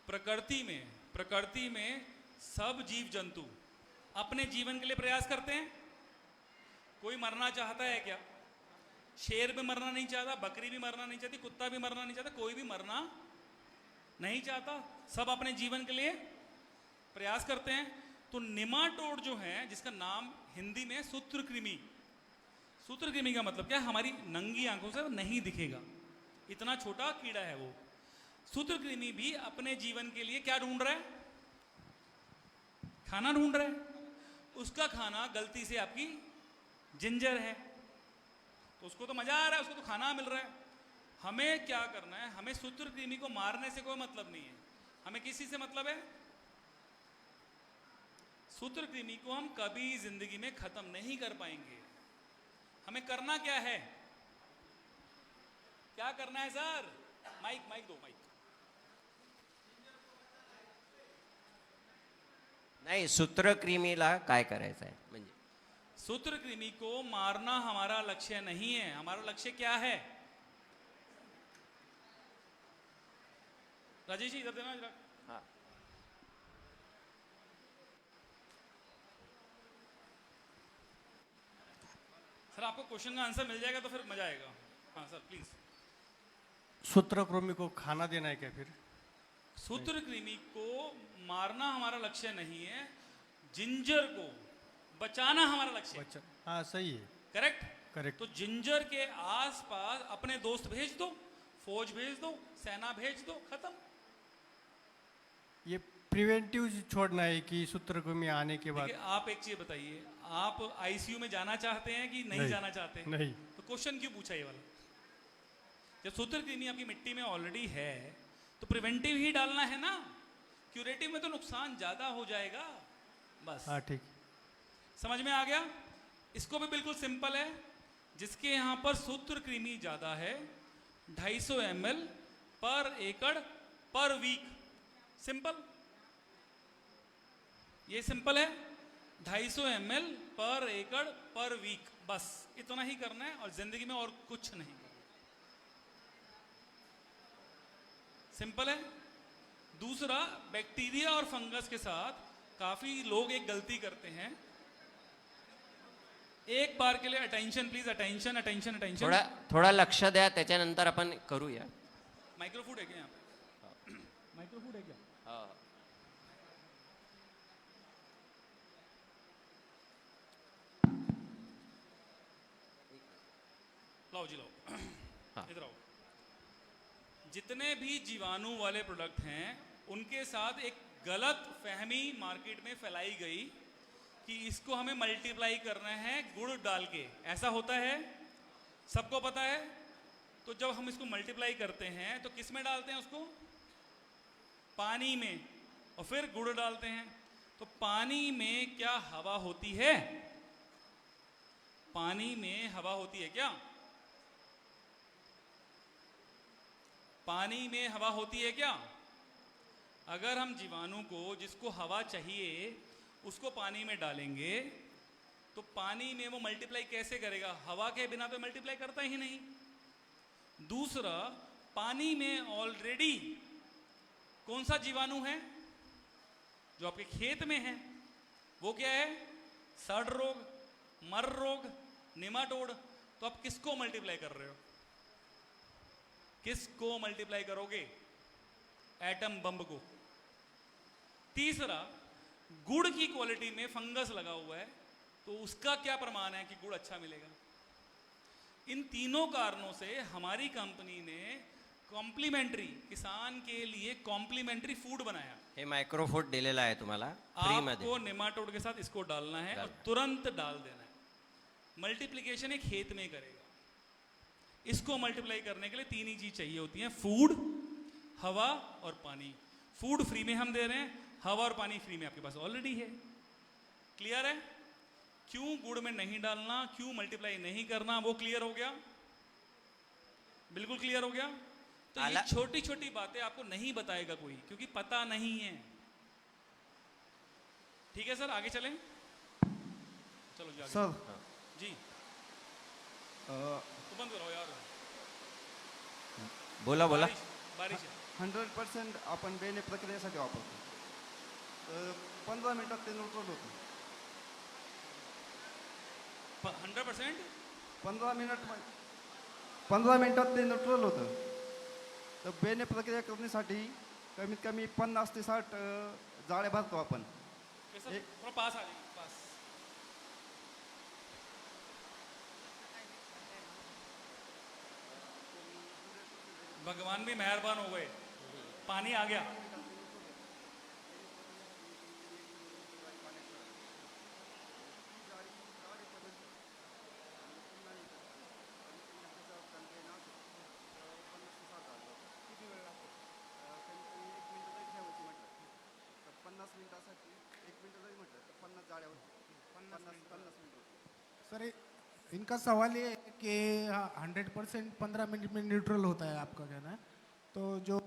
प्रकृति में सब जीव जंतु अपने जीवन के लिए प्रयास करते हैं. कोई मरना चाहता है क्या? शेर भी मरना नहीं चाहता, बकरी भी मरना नहीं चाहती, कुत्ता भी मरना नहीं चाहता, कोई भी मरना नहीं चाहता. सब अपने जीवन के लिए प्रयास करते हैं. तो निमाटोड जो है, जिसका नाम हिंदी में सूत्रकृमि, सूत्रकृमि का मतलब क्या है? हमारी नंगी आंखों से नहीं दिखेगा, इतना छोटा कीड़ा है वो. सूत्रकृमि भी अपने जीवन के लिए क्या ढूंढ रहा है? खाना ढूंढ रहा है. उसका खाना गलती से आपकी जिंजर है, तो उसको तो मजा आ रहा है, उसको तो खाना मिल रहा है. हमें क्या करना है? हमें सूत्रकृमि को मारने से कोई मतलब नहीं है. हमें किसी से मतलब है? सूत्रकृमि को हम कभी जिंदगी में खत्म नहीं कर पाएंगे. हमें करना क्या है? क्या करना है सर? माइक दो, माइक. नाही, सूत्रकृमीला काय करायचं आहे म्हणजे? सूत्रकृमि को मारना हमारा लक्ष्य नहीं है. हमारा लक्ष्य क्या है? राजेश जी इधर देना जरा. हाँ. सर आपको क्वेश्चन का आंसर मिल जाएगा तो फिर मजा आएगा. हाँ सर प्लीज. सूत्रकृमि को खाना देना है क्या फिर? सूत्रकृमि को मारना हमारा लक्ष्य नहीं है, जिंजर को बचाना हमारा लक्ष्य है. हाँ सही है. करेक्ट. तो जिंजर के आसपास अपने दोस्त भेज दो, फौज भेज दो, सेना भेज दो, खत्म. ये प्रिवेंटिव छोड़ना है कि सूत्रकृमि आने के बाद? आप एक चीज बताइए, आप आईसीयू में जाना चाहते हैं कि नहीं जाना चाहते? नहीं. तो क्वेश्चन क्यों पूछा ये वाला? जब सूत्रकृमि आपकी मिट्टी में ऑलरेडी है तो प्रिवेंटिव ही डालना है ना. क्यूरेटिव में तो नुकसान ज्यादा हो जाएगा. बस. हाँ ठीक. समझ में आ गया? इसको भी बिल्कुल सिंपल है. जिसके यहां पर सूत्रकृमि ज्यादा है, 250 ml पर एकड़ पर वीक. सिंपल. ये सिंपल है. 250 ml पर एकड़ पर वीक, बस इतना ही करना है और जिंदगी में और कुछ नहीं करना. सिंपल है. दूसरा, बैक्टीरिया और फंगस के साथ काफी लोग एक गलती करते हैं. एक बार के लिए अटेंशन प्लीज, अटेंशन. थोड़ा लक्ष द्या, त्याच्यानंतर आपण करूया. माइक्रोफूड है क्या यहाँ पे? माइक्रोफूड है क्या? हाँ. लाओ जी लाओ. इधर आओ. जितने भी जीवाणु वाले प्रोडक्ट हैं उनके साथ एक गलत फहमी मार्केट में फैलाई गई कि इसको हमें मल्टीप्लाई करना है गुड़ डाल के. ऐसा होता है, सबको पता है. तो जब हम इसको मल्टीप्लाई करते हैं तो किस में डालते हैं उसको? पानी में. और फिर गुड़ डालते हैं. तो पानी में क्या हवा होती है? पानी में हवा होती है क्या? पानी में हवा होती है क्या? अगर हम जीवाणु को जिसको हवा चाहिए उसको पानी में डालेंगे तो पानी में वो मल्टीप्लाई कैसे करेगा? हवा के बिना तो मल्टीप्लाई करता ही नहीं। दूसरा, पानी में ऑलरेडी कौन सा जीवाणु है जो आपके खेत में है? वो क्या है? सड़ रोग, मर रोग, निमाटोड। तो आप किसको मल्टीप्लाई कर रहे हो? किसको मल्टीप्लाई करोगे? एटम बम को। तीसरा, गुड़ की क्वालिटी में फंगस लगा हुआ है तो उसका क्या प्रमाण है कि गुड़ अच्छा मिलेगा? इन तीनों कारणों से हमारी कंपनी ने कॉम्प्लीमेंट्री, किसान के लिए कॉम्प्लीमेंट्री फूड बनाया। हे मायक्रो फूड दिलेला आहे तुम्हाला फ्री मध्ये। आपको नेमाटोड के साथ इसको डालना है और तुरंत डाल देना है। मल्टीप्लिकेशन एक खेत में करेगा। इसको मल्टीप्लाई करने के लिए तीन ही चीज चाहिए होती है, फूड, हवा और पानी। फूड फ्री में हम दे रहे हैं, हवा और पानी फ्री में आपके पास ऑलरेडी है। क्लियर है? क्यों गुड़ में नहीं डालना, क्यों मल्टीप्लाई नहीं करना, वो क्लियर हो गया? बिल्कुल क्लियर हो गया। तो ये छोटी छोटी बातें आपको नहीं बताएगा कोई, क्योंकि पता नहीं है। ठीक है सर, आगे चलें। चलो जी आगे। सर जी तो बंद करो यार। बोला बोला। बारिश है। 100% आपण बेने प्रक्रियेसाठी वापरतो. 15 मिनिटात ते न्यूट्रल होतं. 100%? 15 मिनिटात ते न्यूट्रल होतं. तर बेने प्रक्रिया करण्यासाठी कमीत कमी 50 ते 60 जाळे भरतो आपण. थोड़ा पास आ जाइए, पास। भगवान भी मेहरबान हो गए, पानी आ गया। सर इनका सवाल ये है कि 100% 15 मिनट में न्यूट्रल होता है, आपका कहना है। तो जो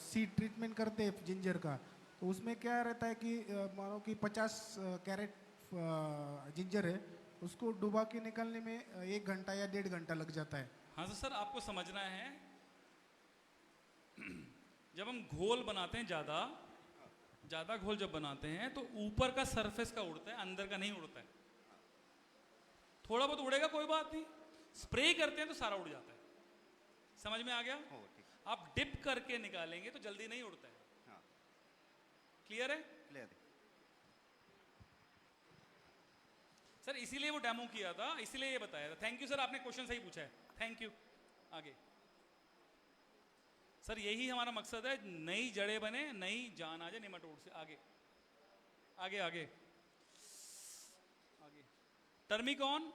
सीड ट्रीटमेंट करते हैं जिंजर का, तो उसमें क्या रहता है कि मानो कि 50 कैरेट जिंजर है, उसको डुबा के निकालने में 1 घंटा या 1.5 घंटा लग जाता है। हाँ तो सर आपको समझना है, जब हम घोल बनाते हैं ज़्यादा घोल जब बनाते हैं तो ऊपर का सरफेस का उड़ता है, अंदर का नहीं उड़ता है। थोड़ा बहुत उड़ेगा कोई बात नहीं, स्प्रे करते हैं तो सारा उड़ जाता है। समझ में आ गया? आप डिप करके निकालेंगे तो जल्दी नहीं उड़ता है। क्लियर है? क्लियर है सर, इसीलिए वो डेमो किया था, इसीलिए ये बताया था। थैंक यू सर, आपने क्वेश्चन सही पूछा है, थैंक यू। आगे सर, यही हमारा मकसद है, नई जड़ें बने, नई जान आ जाए नेमाटोड से। आगे आगे आगे आगे टर्मिकॉन,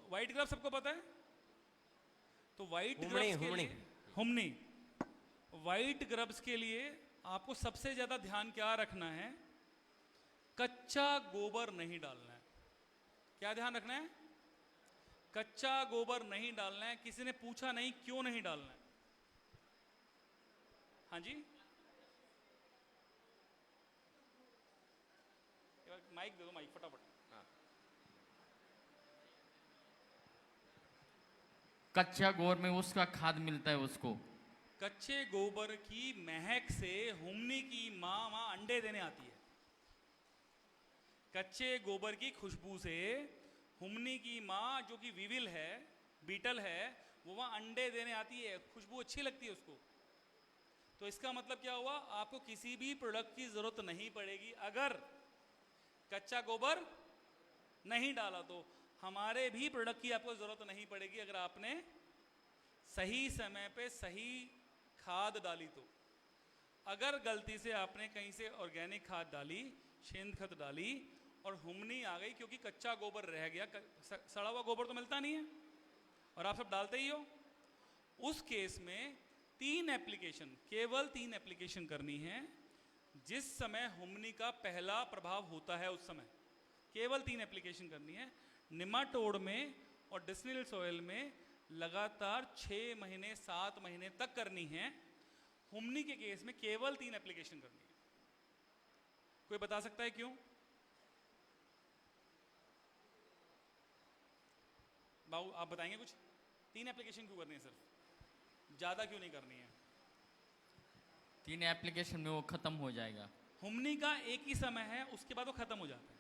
व्हाइट ग्रब सबको पता है। तो व्हाइट ग्रब्स के लिए हुमनी, व्हाइट ग्रब्स के लिए आपको सबसे ज्यादा ध्यान क्या रखना है? कच्चा गोबर नहीं डालना है। क्या ध्यान रखना है? कच्चा गोबर नहीं डालना है। किसी ने पूछा नहीं क्यों नहीं डालना है? हाँ जी, माइक दे दो, माइक फटाफट। कच्चा गोबर में उसका खाद मिलता है उसको। कच्चे गोबर की महक से हुमनी की माँ अंडे देने आती है। कच्चे गोबर की खुशबू से हुमनी की माँ, जो कि विविल है, बीटल है, वो वहाँ अंडे देने आती है। खुशबू अच्छी लगती है उसको। तो इसका मतलब क्या हुआ? आपको किसी भी प्रोडक्ट की जरूरत नहीं पड़ेगी अगर कच्चा गोबर नहीं डाला। तो हमारे भी प्रोडक्ट की आपको जरूरत नहीं पड़ेगी अगर आपने सही समय पे सही खाद डाली। तो अगर गलती से आपने कहीं से ऑर्गेनिक खाद डाली, शेंद खत डाली और हुमनी आ गई क्योंकि कच्चा गोबर रह गया, सड़ा हुआ गोबर तो मिलता नहीं है और आप सब डालते ही हो, उस केस में 3 एप्लीकेशन, केवल 3 एप्लीकेशन करनी है। जिस समय हुमनी का पहला प्रभाव होता है उस समय केवल 3 एप्लीकेशन करनी है। निमाटोड में और डिस्निल सॉइल में लगातार 6 महीने 7 महीने तक करनी है। हुमनी के केस में केवल 3 एप्लीकेशन करनी है। कोई बता सकता है क्यों? बाबू आप बताएंगे कुछ? 3 एप्लीकेशन क्यों करनी है सर? ज़्यादा क्यों नहीं करनी है? 3 एप्लीकेशन में वो खत्म हो जाएगा। हुमनी का एक ही समय है, उसके बाद वो खत्म हो जाता है।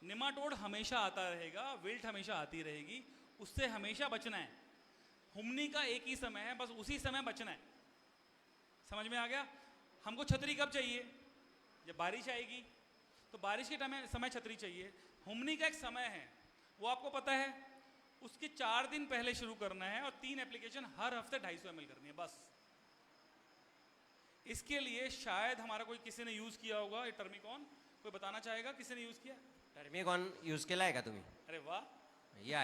निमाटोड हमेशा आता रहेगा, विल्ट हमेशा आती रहेगी, उससे हमेशा बचना है। हुमनी का एक ही समय है, बस उसी समय बचना है। समझ में आ गया? हमको छतरी कब चाहिए? जब बारिश आएगी, तो बारिश के समय छतरी चाहिए। हुमनी का एक समय है, वो आपको पता है, उसके 4 दिन पहले शुरू करना है और 3 एप्लीकेशन हर हफ्ते 250 ml करनी है बस। इसके लिए शायद हमारा कोई किसी ने यूज किया होगा ये टर्मिकॉन, कोई बताना चाहेगा किसी ने यूज किया? टर्मिकॉन यूज केला आहे का तुम्ही? अरे वाह, या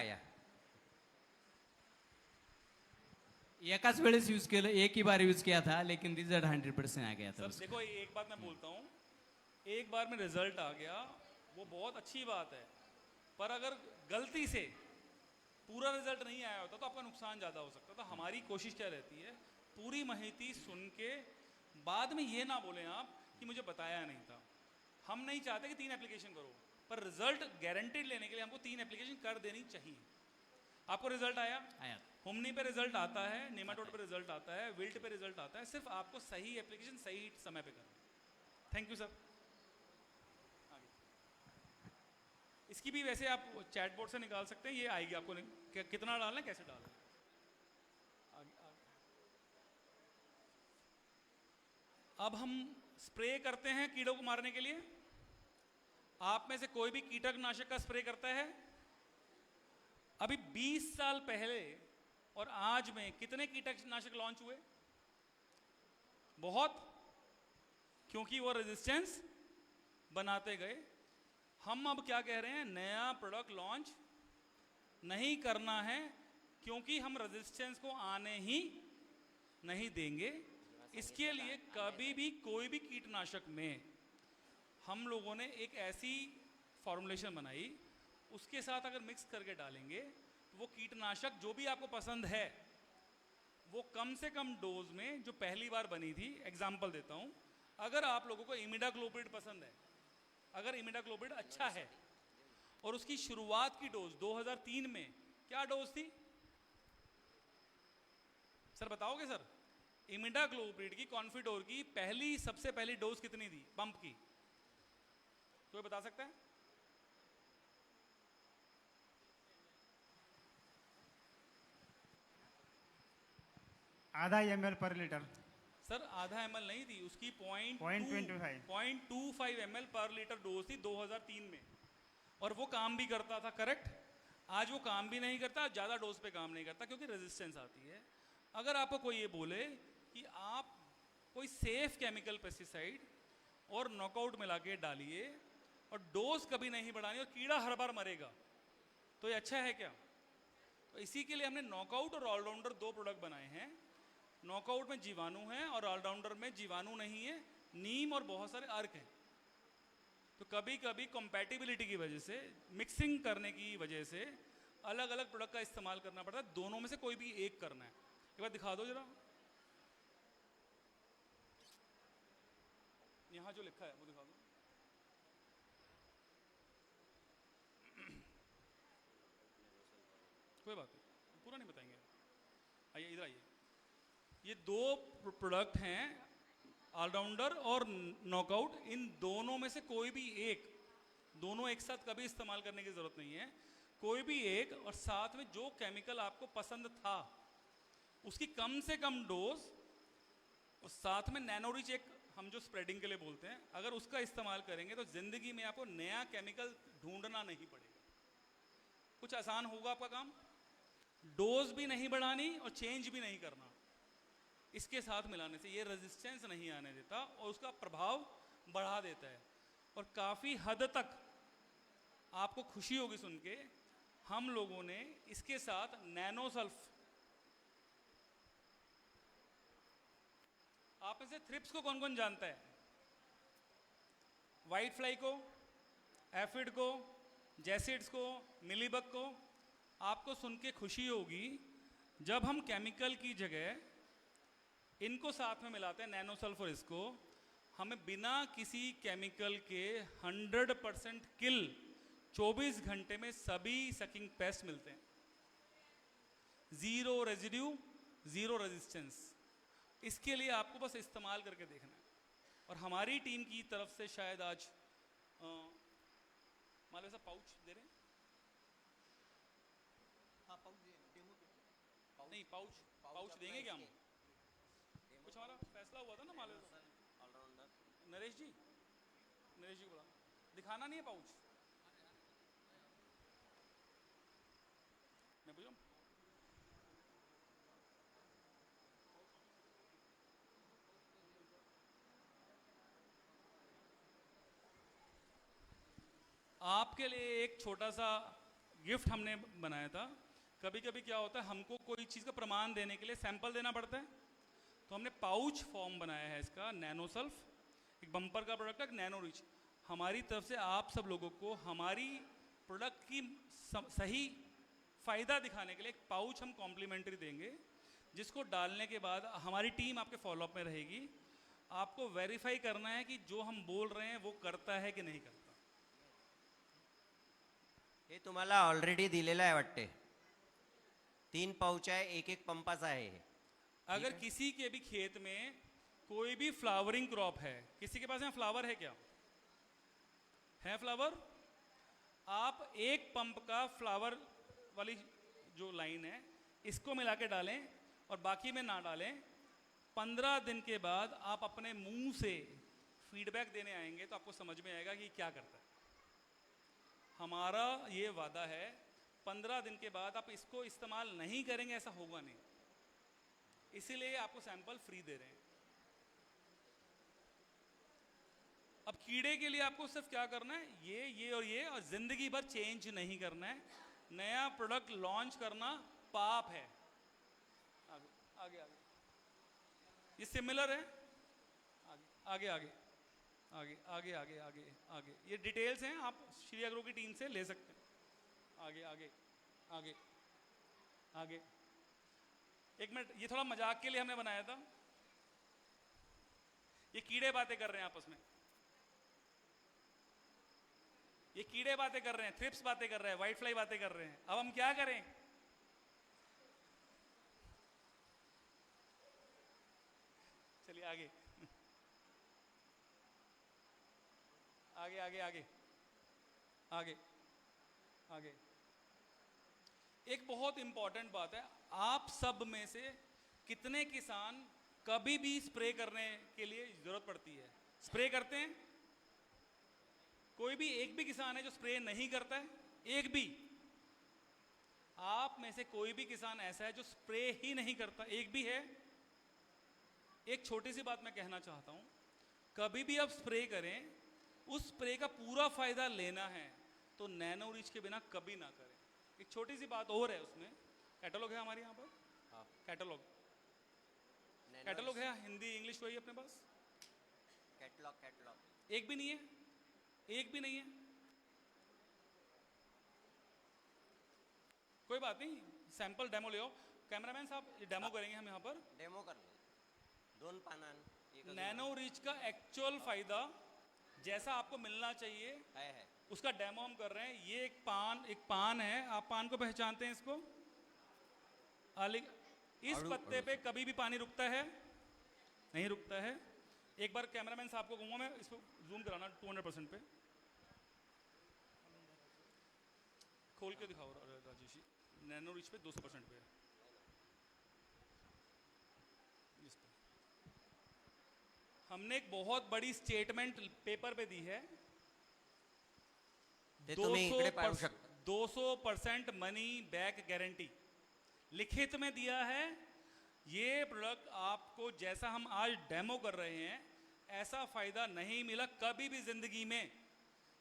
एकाच वेळेस यूज केलं, एक ही बार यूज किया था, लेकिन रिजल्ट 100% आ गया था सर उसका। देखो एक बात मैं बोलता हूँ, एक बार में रिजल्ट आ गया वो बहुत अच्छी बात है, पर अगर गलती से पूरा रिजल्ट नहीं आया होता तो आपका नुकसान ज़्यादा हो सकता। तो हमारी कोशिश क्या रहती है, पूरी माहिती सुन के बाद में ये ना बोलें आप कि मुझे बताया नहीं था। हम नहीं चाहते कि 3 एप्लीकेशन करो, पर रिजल्ट गारंटेड लेने के लिए हमको 3 एप्लीकेशन कर देनी चाहिए। आपको रिजल्ट आया? हुमनी पे रिजल्ट आता है, नेमाटोड पे रिजल्ट आता है, विल्ट पे रिजल्ट आता है, सिर्फ आपको सही एप्लीकेशन सही समय पे करना। Thank you sir. इसकी भी वैसे आप चैट बोर्ड से निकाल सकते हैं, ये आएगी आपको कितना डालना है, कैसे डालना है। अब हम स्प्रे करते हैं कीड़ों को मारने के लिए। आप में से कोई भी कीटनाशक का स्प्रे करता है? अभी 20 साल पहले और आज में कितने कीटनाशक लॉन्च हुए? बहुत, क्योंकि वो रेजिस्टेंस बनाते गए। हम अब क्या कह रहे हैं, नया प्रोडक्ट लॉन्च नहीं करना है, क्योंकि हम रेजिस्टेंस को आने ही नहीं देंगे। इसके लिए कभी भी कोई भी कीटनाशक में हम लोगों ने एक ऐसी फॉर्मुलेशन बनाई, उसके साथ अगर मिक्स करके डालेंगे तो वो कीटनाशक जो भी आपको पसंद है वो कम से कम डोज में, जो पहली बार बनी थी, एग्जाम्पल देता हूँ, अगर आप लोगों को इमिडाक्लोप्रिड पसंद है, अगर इमिडाक्लोप्रिड अच्छा है और उसकी शुरुआत की डोज 2003 में क्या डोज थी सर, बताओगे सर? इमिडाक्लोप्रिड की, कॉन्फिडोर की सबसे पहली डोज कितनी थी पंप की? कोई बता सकता है? आधा ml पर लीटर। सर आधा ml नहीं थी, उसकी 0.25 0.25 ml पर लीटर डोज थी 2003 में, और वो काम भी करता था, करेक्ट? आज वो काम भी नहीं करता, ज़्यादा डोज पे काम नहीं करता, क्योंकि रेजिस्टेंस आती है। अगर आपको कोई ये बोले कि आप कोई सेफ केमिकल पेस्टिसाइड और नॉकआउट मिला के डालिए और डोज कभी नहीं बढ़ानी और कीड़ा हर बार मरेगा, तो ये अच्छा है क्या? तो इसी के लिए हमने नॉकआउट और ऑलराउंडर 2 प्रोडक्ट बनाए हैं। नॉकआउट में जीवाणु है और ऑलराउंडर में जीवाणु नहीं है, नीम और बहुत सारे अर्क हैं। तो कभी कभी कंपैटिबिलिटी की वजह से, मिक्सिंग करने की वजह से अलग अलग प्रोडक्ट का इस्तेमाल करना पड़ता है। दोनों में से कोई भी एक करना है। एक बार दिखा दो जरा, यहाँ जो लिखा है वो दिखा दो। कोई बात नहीं, पूरा नहीं बताएंगे। आइए इधर आइए। ये 2 प्रोडक्ट हैं, ऑलराउंडर और नॉकआउट। इन दोनों में से कोई भी एक, दोनों एक साथ कभी इस्तेमाल करने की ज़रूरत नहीं है, कोई भी एक, और साथ में जो केमिकल आपको पसंद था उसकी कम से कम डोज, और साथ में नैनोरिच एक हम जो स्प्रेडिंग के लिए बोलते हैं, अगर उसका इस्तेमाल करेंगे तो ज़िंदगी में आपको नया केमिकल ढूंढना नहीं पड़ेगा। कुछ आसान होगा आपका काम, डोज भी नहीं बढ़ानी और चेंज भी नहीं करना। इसके साथ मिलाने से ये रेजिस्टेंस नहीं आने देता और उसका प्रभाव बढ़ा देता है। और काफ़ी हद तक आपको खुशी होगी सुन के, हम लोगों ने इसके साथ नैनोसल्फ, आप में से थ्रिप्स को कौन कौन जानता है? वाइट फ्लाई को, एफिड को, जैसिड्स को, मिलीबग को। आपको सुन के खुशी होगी, जब हम केमिकल की जगह इनको साथ में मिलाते हैं, नैनोसल्फ और इसको, हमें बिना किसी केमिकल के 100% किल 24 घंटे में सभी सकिंग पेस्ट मिलते हैं, जीरो रेजिड्यू, जीरो रेजिस्टेंस। इसके लिए आपको बस इस्तेमाल करके देखना है। और हमारी टीम की तरफ से शायद आज मालूम सा पाउच दे रहे हैं। हाँ पाउच डेमो नहीं पाउच देंगे क्या हम? कुछ हमारा फैसला हुआ था ना मालूम नरेश जी को बोला दिखाना नहीं है पाउच। मैं पूछूं आपके लिए एक छोटा सा गिफ्ट हमने बनाया था। कभी कभी क्या होता है, हमको कोई चीज़ का प्रमाण देने के लिए सैंपल देना पड़ता है, तो हमने पाउच फॉर्म बनाया है इसका, नैनो सल्फ, एक बम्पर का प्रोडक्ट है, नैनो रिच। हमारी तरफ से आप सब लोगों को हमारी प्रोडक्ट की सही फ़ायदा दिखाने के लिए एक पाउच हम कॉम्प्लीमेंट्री देंगे, जिसको डालने के बाद हमारी टीम आपके फॉलोअप में रहेगी। आपको वेरीफाई करना है कि जो हम बोल रहे हैं वो करता है कि नहीं करता। हे तुम्हाला ऑलरेडी दिलेलं आहे वाटते, 3 पाउच आहे, एक पंपाचा आहे हे। अगर किसी के भी खेत में कोई भी फ्लावरिंग क्रॉप है, किसी के पास यहाँ फ्लावर है क्या? है फ्लावर? आप एक पंप का फ्लावर वाली जो लाइन है इसको मिला के डालें और बाकी में ना डालें। 15 दिन के बाद आप अपने मुंह से फीडबैक देने आएंगे तो आपको समझ में आएगा कि क्या करता है। हमारा ये वादा है, 15 दिन के बाद आप इसको इस्तेमाल नहीं करेंगे ऐसा होगा नहीं, इसीलिए आपको सैंपल फ्री दे रहे हैं। अब कीड़े के लिए आपको सिर्फ क्या करना है, ये और जिंदगी भर चेंज नहीं करना है। नया प्रोडक्ट लॉन्च करना पाप है। आगे आगे ये सिमिलर है, आगे आगे आगे आगे आगे आगे आगे ये डिटेल्स हैं, आप श्री एग्रो की टीम से ले सकते हैं। आगे आगे आगे आगे एक मिनट, ये थोड़ा मजाक के लिए हमने बनाया था। ये कीड़े बातें कर रहे हैं आपस में, ये कीड़े बातें कर रहे हैं, थ्रिप्स बातें कर रहे हैं, व्हाइट फ्लाई बातें कर रहे हैं। अब हम क्या करें? चलिए आगे आगे आगे आगे आगे आगे एक बहुत इंपॉर्टेंट बात है, आप सब में से कितने किसान कभी भी स्प्रे करने के लिए जरूरत पड़ती है स्प्रे करते हैं? कोई भी एक भी किसान है जो स्प्रे नहीं करता है? एक भी? आप में से कोई भी किसान ऐसा है जो स्प्रे ही नहीं करता? एक भी है? एक छोटी सी बात मैं कहना चाहता हूं, कभी भी आप स्प्रे करें, उस स्प्रे का पूरा फायदा लेना है तो नैनो रिच के बिना कभी ना करें। एक छोटी सी बात और है, उसमें कैटलॉग है हमारे यहाँ पर। हाँ, कैटलॉग है, हिंदी इंग्लिश कोई अपने पास? कैटलॉग एक भी नहीं है, एक भी नहीं है। कोई बात नहीं, सैंपल डेमो ले आओ। कैमरामैन साहब ये डेमो करेंगे हम यहाँ पर। डेमो कर लो, 2 पानान। नैनो रिच का एक्चुअल फायदा जैसा आपको मिलना चाहिए है उसका डेमो हम कर रहे हैं। ये एक पान है, आप पान को पहचानते हैं इसको? इस पत्ते पे कभी भी पानी रुकता है? नहीं रुकता है। एक बार कैमरामैन साहब को कहूंगा मैं इसको जूम कराना 200% पे, खोल के दिखाओ राजेश जी। नैनो रिच पे 200% पे है इस पे। हमने एक बहुत बड़ी स्टेटमेंट पेपर पे दी है, 200% मनी बैक गारंटी लिखित में दिया है। ये प्रोडक्ट आपको जैसा हम आज डेमो कर रहे हैं ऐसा फायदा नहीं मिला कभी भी जिंदगी में,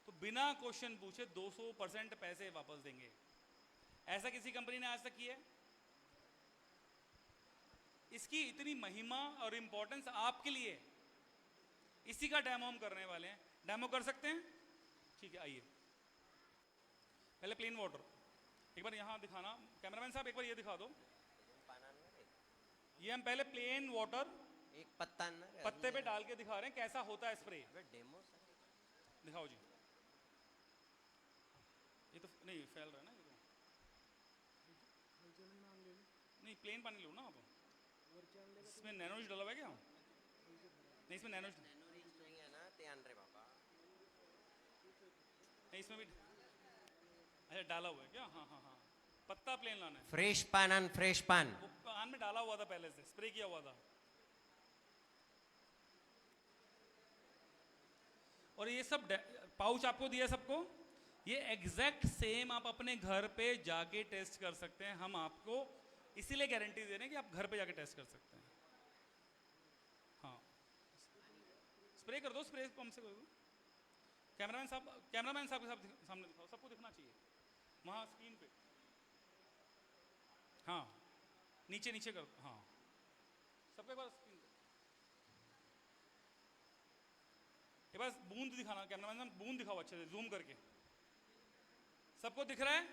तो बिना क्वेश्चन पूछे 200% पैसे वापस देंगे। ऐसा किसी कंपनी ने आज तक किया है? इसकी इतनी महिमा और इंपॉर्टेंस आपके लिए, इसी का डेमो हम करने वाले हैं। डेमो कर सकते हैं? ठीक है, आइए। पहले प्लेन वाटर एक बार यहां दिखाना, कैमरामैन साहब एक बार ये दिखा दो। ये हम पहले प्लेन वाटर एक पत्ता ना पत्ते पे डाल के दिखा रहे हैं कैसा होता है स्प्रे। डेमो दिखाओ जी। ये तो नहीं फैल रहा है ना, ये तो नहीं, प्लेन पानी लो ना आप। इसमें नैनो डला हुआ है क्या? नहीं, इसमें नैनो नहीं है ना, ते आन रे बाबा। नहीं, इसमें भी अच्छा डाला हुआ है क्या? हाँ हाँ हाँ, पत्ता प्लेन लाना है। फ्रेश पान अन फ्रेश पान। वो पान में डाला हुआ था, पहले से स्प्रे किया हुआ था। और ये सब पाउच आपको दिया सबको, ये एग्जैक्ट सेम आप अपने घर पे जाके टेस्ट कर सकते हैं। हम आपको इसीलिए गारंटी दे रहे हैं कि आप घर पे जाके टेस्ट कर सकते हैं। हाँ, स्प्रे कर दो, स्प्रे पंप से कर दो। कैमरामैन साहब के सामने दिखाओ, सबको दिखना चाहिए वहाँ स्क्रीन पे। हाँ, नीचे नीचे कर, हाँ सबको एक बार स्क्रीन पे। ये बस बूंद दिखाना, कैमरामैन साहब बूंद दिखाओ अच्छे से जूम करके। सबको दिख रहा है?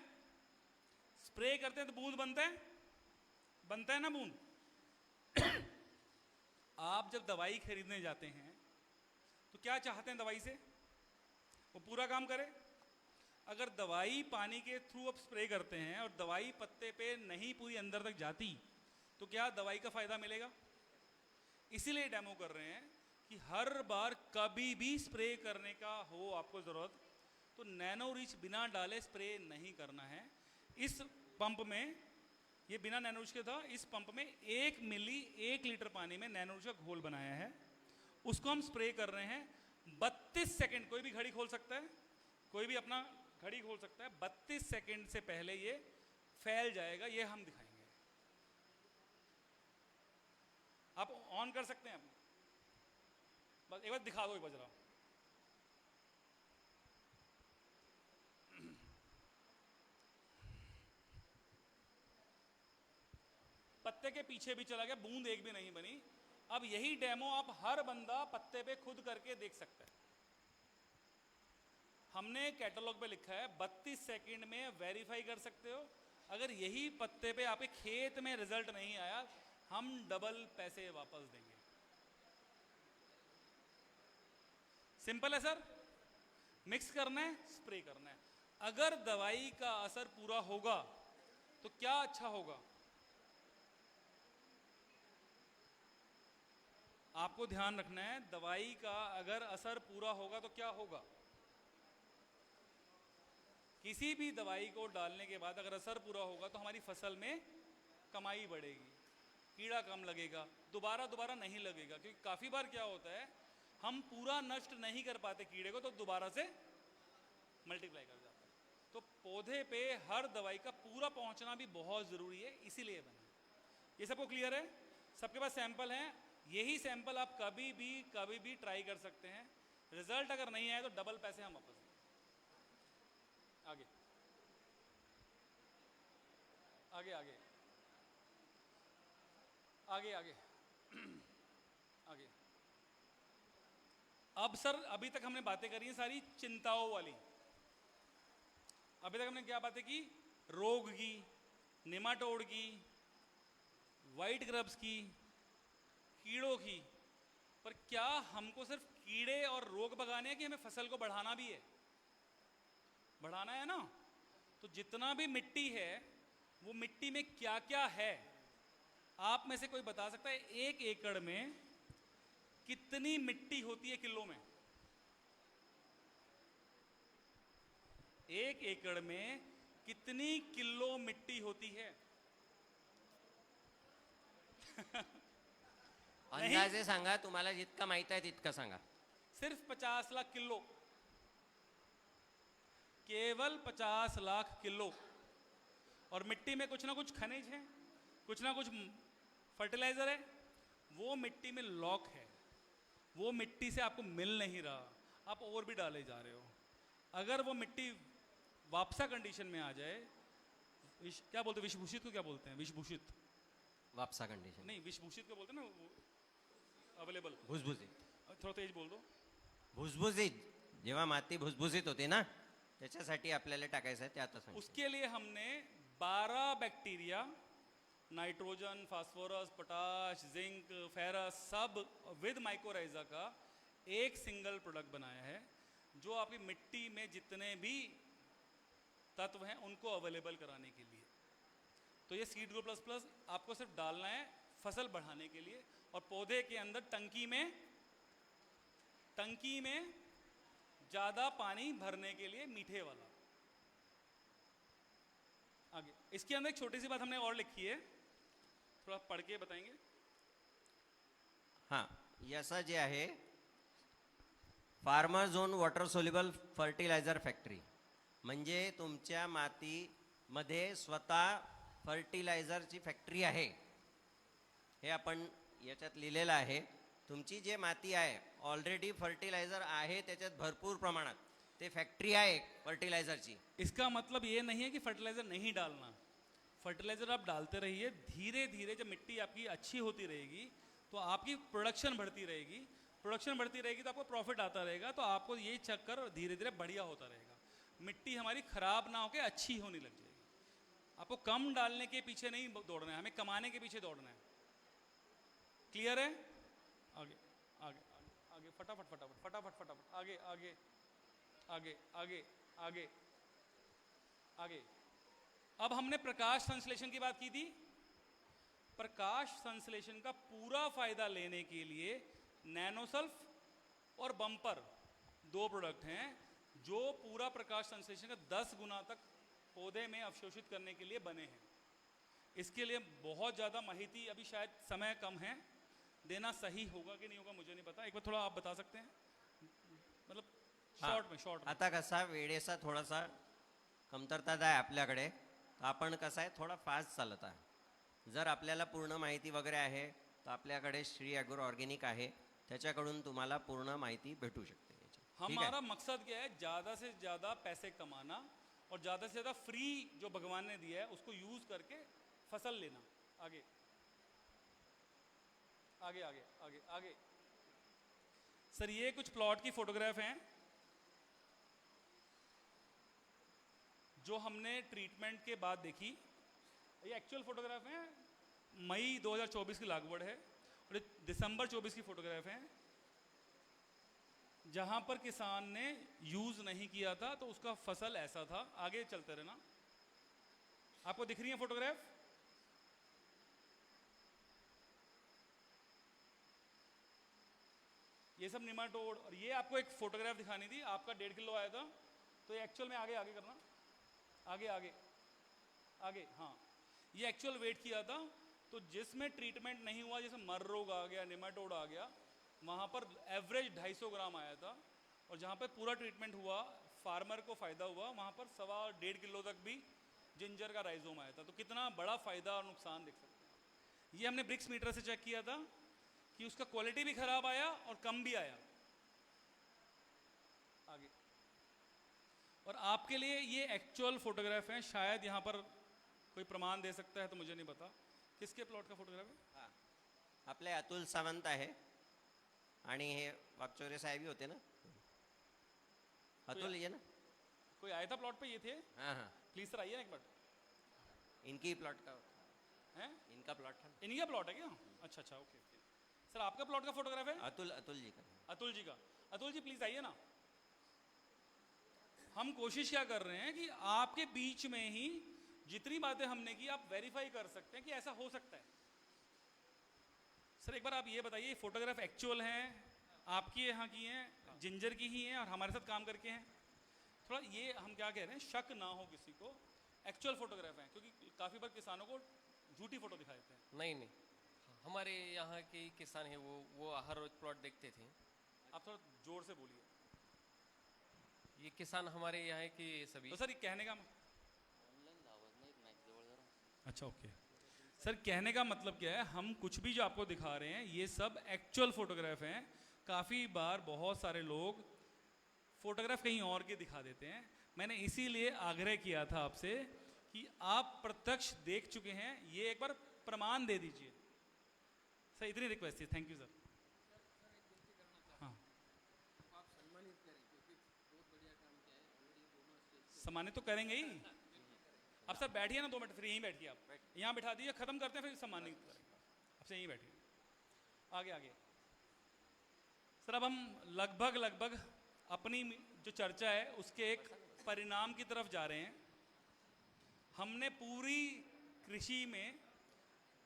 स्प्रे करते हैं तो बूंद बनता है ना बूंद। आप जब दवाई खरीदने जाते हैं तो क्या चाहते हैं दवाई से? वो पूरा काम करे। अगर दवाई पानी के थ्रू आप स्प्रे करते हैं और दवाई पत्ते पे नहीं पूरी अंदर तक जाती तो क्या दवाई का फायदा मिलेगा? इसीलिए डेमो कर रहे हैं कि हर बार कभी भी स्प्रे करने का हो आपको ज़रूरत तो नैनो रिच बिना डाले स्प्रे नहीं करना है। इस पंप में, ये बिना नैनो रिच के था, इस पंप में 1 मिली 1 लीटर पानी में नैनो रिच का घोल बनाया है, उसको हम स्प्रे कर रहे हैं। 32 सेकंड, कोई भी घड़ी खोल सकता है, कोई भी अपना घड़ी खोल सकता है, 32 सेकंड से पहले ये फैल जाएगा। ये हम दिखाएंगे, आप ऑन कर सकते हैं। बस एक बार दिखा दो, एक बार जरा। पत्ते के पीछे भी चला गया, बूंद एक भी नहीं बनी। अब यही डेमो आप हर बंदा पत्ते पे खुद करके देख सकता है। हमने कैटलॉग पे लिखा है 32 सेकंड में वेरीफाई कर सकते हो। अगर यही पत्ते पे आपके खेत में रिजल्ट नहीं आया, हम डबल पैसे वापस देंगे। सिंपल है सर, मिक्स करना है, स्प्रे करना है। अगर दवाई का असर पूरा होगा तो क्या अच्छा होगा? आपको ध्यान रखना है, दवाई का अगर असर पूरा होगा तो क्या होगा? किसी भी दवाई को डालने के बाद अगर असर पूरा होगा तो हमारी फसल में कमाई बढ़ेगी, कीड़ा कम लगेगा, दोबारा नहीं लगेगा। क्योंकि काफ़ी बार क्या होता है, हम पूरा नष्ट नहीं कर पाते कीड़े को तो दोबारा से मल्टीप्लाई कर जाता है। तो पौधे पे हर दवाई का पूरा पहुंचना भी बहुत ज़रूरी है, इसीलिए बना। ये सबको क्लियर है? सबके पास सैंपल हैं? यही सैंपल आप कभी भी ट्राई कर सकते हैं। रिजल्ट अगर नहीं आए तो डबल पैसे हम वापस देंगे। आगे आगे आगे आगे आगे आगे। अब सर, अभी तक हमने बातें करी हैं सारी चिंताओं वाली। अभी तक हमने क्या बातें की? रोग की, नेमाटोड की, वाइट ग्रब्स की, कीड़ों की। पर क्या हमको सिर्फ कीड़े और रोग भगाने हैं कि हमें फसल को बढ़ाना भी है? बढ़ाना है ना। तो जितना भी मिट्टी है वो मिट्टी में क्या क्या है, आप में से कोई बता सकता है 1 एकड़ में कितनी मिट्टी होती है किलो में? 1 एकड़ में कितनी किलो मिट्टी होती है? अंदाजे सांगा, तुम्हाला जितका माहित आहे तितका सांगा। सिर्फ 50 लाख किलो, केवल 50 लाख किलो। और मिट्टी में कुछ ना कुछ खनिज है, कुछ ना कुछ फर्टिलाइजर है, वो मिट्टी में लॉक है, वो मिट्टी से आपको मिल नहीं रहा, आप और भी डाले जा रहे हो। अगर वो मिट्टी वापसा कंडीशन में आ जाए, क्या बोलते हैं विषभूषित को, क्या बोलते हैं विषभूषित? वापसा कंडिशन नहीं, विषभूषित को बोलते हैं ना, अवेलेबल। भुसभुशीत, थोड़ा तेज बोल दो। भुसभुशीत, जेव्हा माती भुसभुशीत होते ना, त्याच्यासाठी आपल्याला टाकायचं आहे ते आता सांगतो। उसके लिए हमने 12 bacteria nitrogen, phosphorus, potash, zinc, ferrous सब विद माइक्रोराइजा का एक सिंगल प्रोडक्ट बनाया है जो आपकी मिट्टी में जितने भी तत्व हैं उनको अवेलेबल कराने के लिए। तो ये सीड ग्रो प्लस प्लस आपको सिर्फ डालना है फसल बढ़ाने के लिए, और पौधे के अंदर टंकी में ज़्यादा पानी भरने के लिए, मीठे वाला। आगे इसके अंदर एक छोटी सी बात हमने और लिखी है, थोड़ा पढ़ के बताएंगे। हां, याचा जे आहे farmer zone water soluble fertiliser factory, म्हणजे तुमच्या मातीमध्ये स्वतः फर्टिलायझरची फॅक्टरी आहे, हे आपण याच्यात लिहिलेलं आहे। तुमची जे माती आहे ऑलरेडी फर्टिलायझर आहे त्याच्यात भरपूर प्रमाणात, ते फॅक्टरी आहे फर्टिलायझरची। इसका मतलब ये नहीं है कि फर्टिलाइजर नहीं डालना, फर्टिलाइजर आप डालते रहिए, धीरे धीरे जब मिट्टी आपकी अच्छी होती रहेगी तो आपकी प्रोडक्शन बढ़ती रहेगी, तो आपको प्रॉफिट आता रहेगा, तो आपको ये चक्कर धीरे धीरे बढ़िया होता रहेगा, मिट्टी हमारी खराब ना होकर अच्छी होने लग जाएगी। आपको कम डालने के पीछे नहीं दौड़ना है, हमें कमाने के पीछे दौड़ना है। क्लियर है? आगे आगे आगे आगे फटाफट फटाफट फटाफट फटाफट आगे आगे आगे आगे आगे आगे। अब हमने प्रकाश संश्लेषण की बात की थी। प्रकाश संश्लेषण का पूरा फायदा लेने के लिए नैनोसल्फ और बम्पर दो प्रोडक्ट हैं जो पूरा प्रकाश संश्लेषण का 10 गुना तक पौधे में अवशोषित करने के लिए बने हैं। इसके लिए बहुत ज़्यादा माहिती अभी शायद समय कम है, देना सही होगा कि नहीं होगा मुझे नहीं पता, एक बार थोड़ा आप बता सकते हैं, मतलब शॉर्ट में। आता कसा वेळेचा थोडासा कमतरता आहे आपल्याकडे, तर आपण कसं आहे थोडा फास्ट चालत आहे। जर आपल्याला पूर्ण माहिती वगैरे आहे तर आपल्याकडे श्री ॲग्रो ऑर्गॅनिक आहे, त्याच्याकडून तुम्हाला पूर्ण माहिती भेटू शकते। हमारा मकसद क्या है? ज़्यादा से ज़्यादा पैसे कमाना और ज़्यादा से ज़्यादा फ्री जो भगवान ने दिया है उसको यूज़ करके फसल लेना। आगे आगे आगे आगे आगे। सर ये कुछ प्लॉट की फोटोग्राफ हैं जो हमने ट्रीटमेंट के बाद देखी। ये एक्चुअल फोटोग्राफ है, मई 2024 की लागवड है और दिसंबर 24 की फोटोग्राफ है, जहां पर किसान ने यूज नहीं किया था तो उसका फसल ऐसा था। आगे चलते रहना, आपको दिख रही है फोटोग्राफ? ये सब निमाटोड। और ये आपको एक फोटोग्राफ दिखानी थी, आपका 1.5 किलो आया था, तो ये एक्चुअल में आगे आगे करना, आगे आगे आगे। हाँ, ये एक्चुअल वेट किया था, तो जिसमें ट्रीटमेंट नहीं हुआ, जैसे मर रोग आ गया, निमाटोड आ गया, वहाँ पर एवरेज 250 ग्राम आया था, और जहाँ पर पूरा ट्रीटमेंट हुआ, फार्मर को फ़ायदा हुआ, वहाँ पर 1.5 किलो तक भी जिंजर का राइजोम आया था। तो कितना बड़ा फ़ायदा और नुकसान देख सकते हैं। ये हमने ब्रिक्स मीटर से चेक किया था कि उसका क्वालिटी भी खराब आया और कम भी आया। आगे। और आपके लिए ये एक्चुअल फोटोग्राफ है, शायद यहाँ पर कोई प्रमाण दे सकता है तो मुझे नहीं पता। किसके प्लॉट का फोटोग्राफ है? हां, आपले अतुल सावंत आहे आणि हे वाकचौरे साहेब होते ना, अतुल ये ना, कोई आया था प्लॉट पे? ये थे? हाँ हाँ, प्लीज सर आइए ना एक बार। इनकी प्लॉट का है, इनका प्लॉट था, इनका प्लॉट है क्या? अच्छा अच्छा, ओके ओके। सर आपका प्लॉट का फोटोग्राफ है? अतुल जी का। अतुल जी का। अतुल जी प्लीज आइए ना। हम कोशिश क्या कर रहे हैं कि आपके बीच में ही जितनी बातें हमने की आप वेरीफाई कर सकते हैं कि ऐसा हो सकता है। सर एक बार आप ये बताइए, फोटोग्राफ एक्चुअल हैं, आपकी यहाँ की हैं, जिंजर की ही हैं और हमारे साथ काम करके हैं? थोड़ा ये हम क्या कह रहे हैं, शक ना हो किसी को, एक्चुअल फोटोग्राफ हैं, क्योंकि काफ़ी बार किसानों को झूठी फोटो दिखा देते हैं। नहीं नहीं, हमारे यहाँ के किसान हैं, वो हर रोज प्लॉट देखते थे। आप थोड़ा जोर से बोलिए। ये किसान हमारे यहाँ के सभी। तो सर ये कहने का, अच्छा ओके सर, कहने का मतलब क्या है, हम कुछ भी जो आपको दिखा रहे हैं ये सब एक्चुअल फोटोग्राफ हैं। काफ़ी बार बहुत सारे लोग फोटोग्राफ कहीं और के दिखा देते हैं। मैंने इसीलिए आग्रह किया था आपसे कि आप प्रत्यक्ष देख चुके हैं, ये एक बार प्रमाण दे दीजिए। सर इतनी रिक्वेस्ट थी, थैंक यू सर। हाँ, सम्मानित तो करेंगे ही। अब सर बैठिए ना 2 मिनट, फिर यहीं बैठिए आप, यहाँ बैठा दीजिए, खत्म करते हैं फिर सम्मानित करेंगे। अब से यहीं बैठिए, आगे आगे। सर अब हम लगभग अपनी जो चर्चा है उसके एक परिणाम की तरफ जा रहे हैं। हमने पूरी कृषि में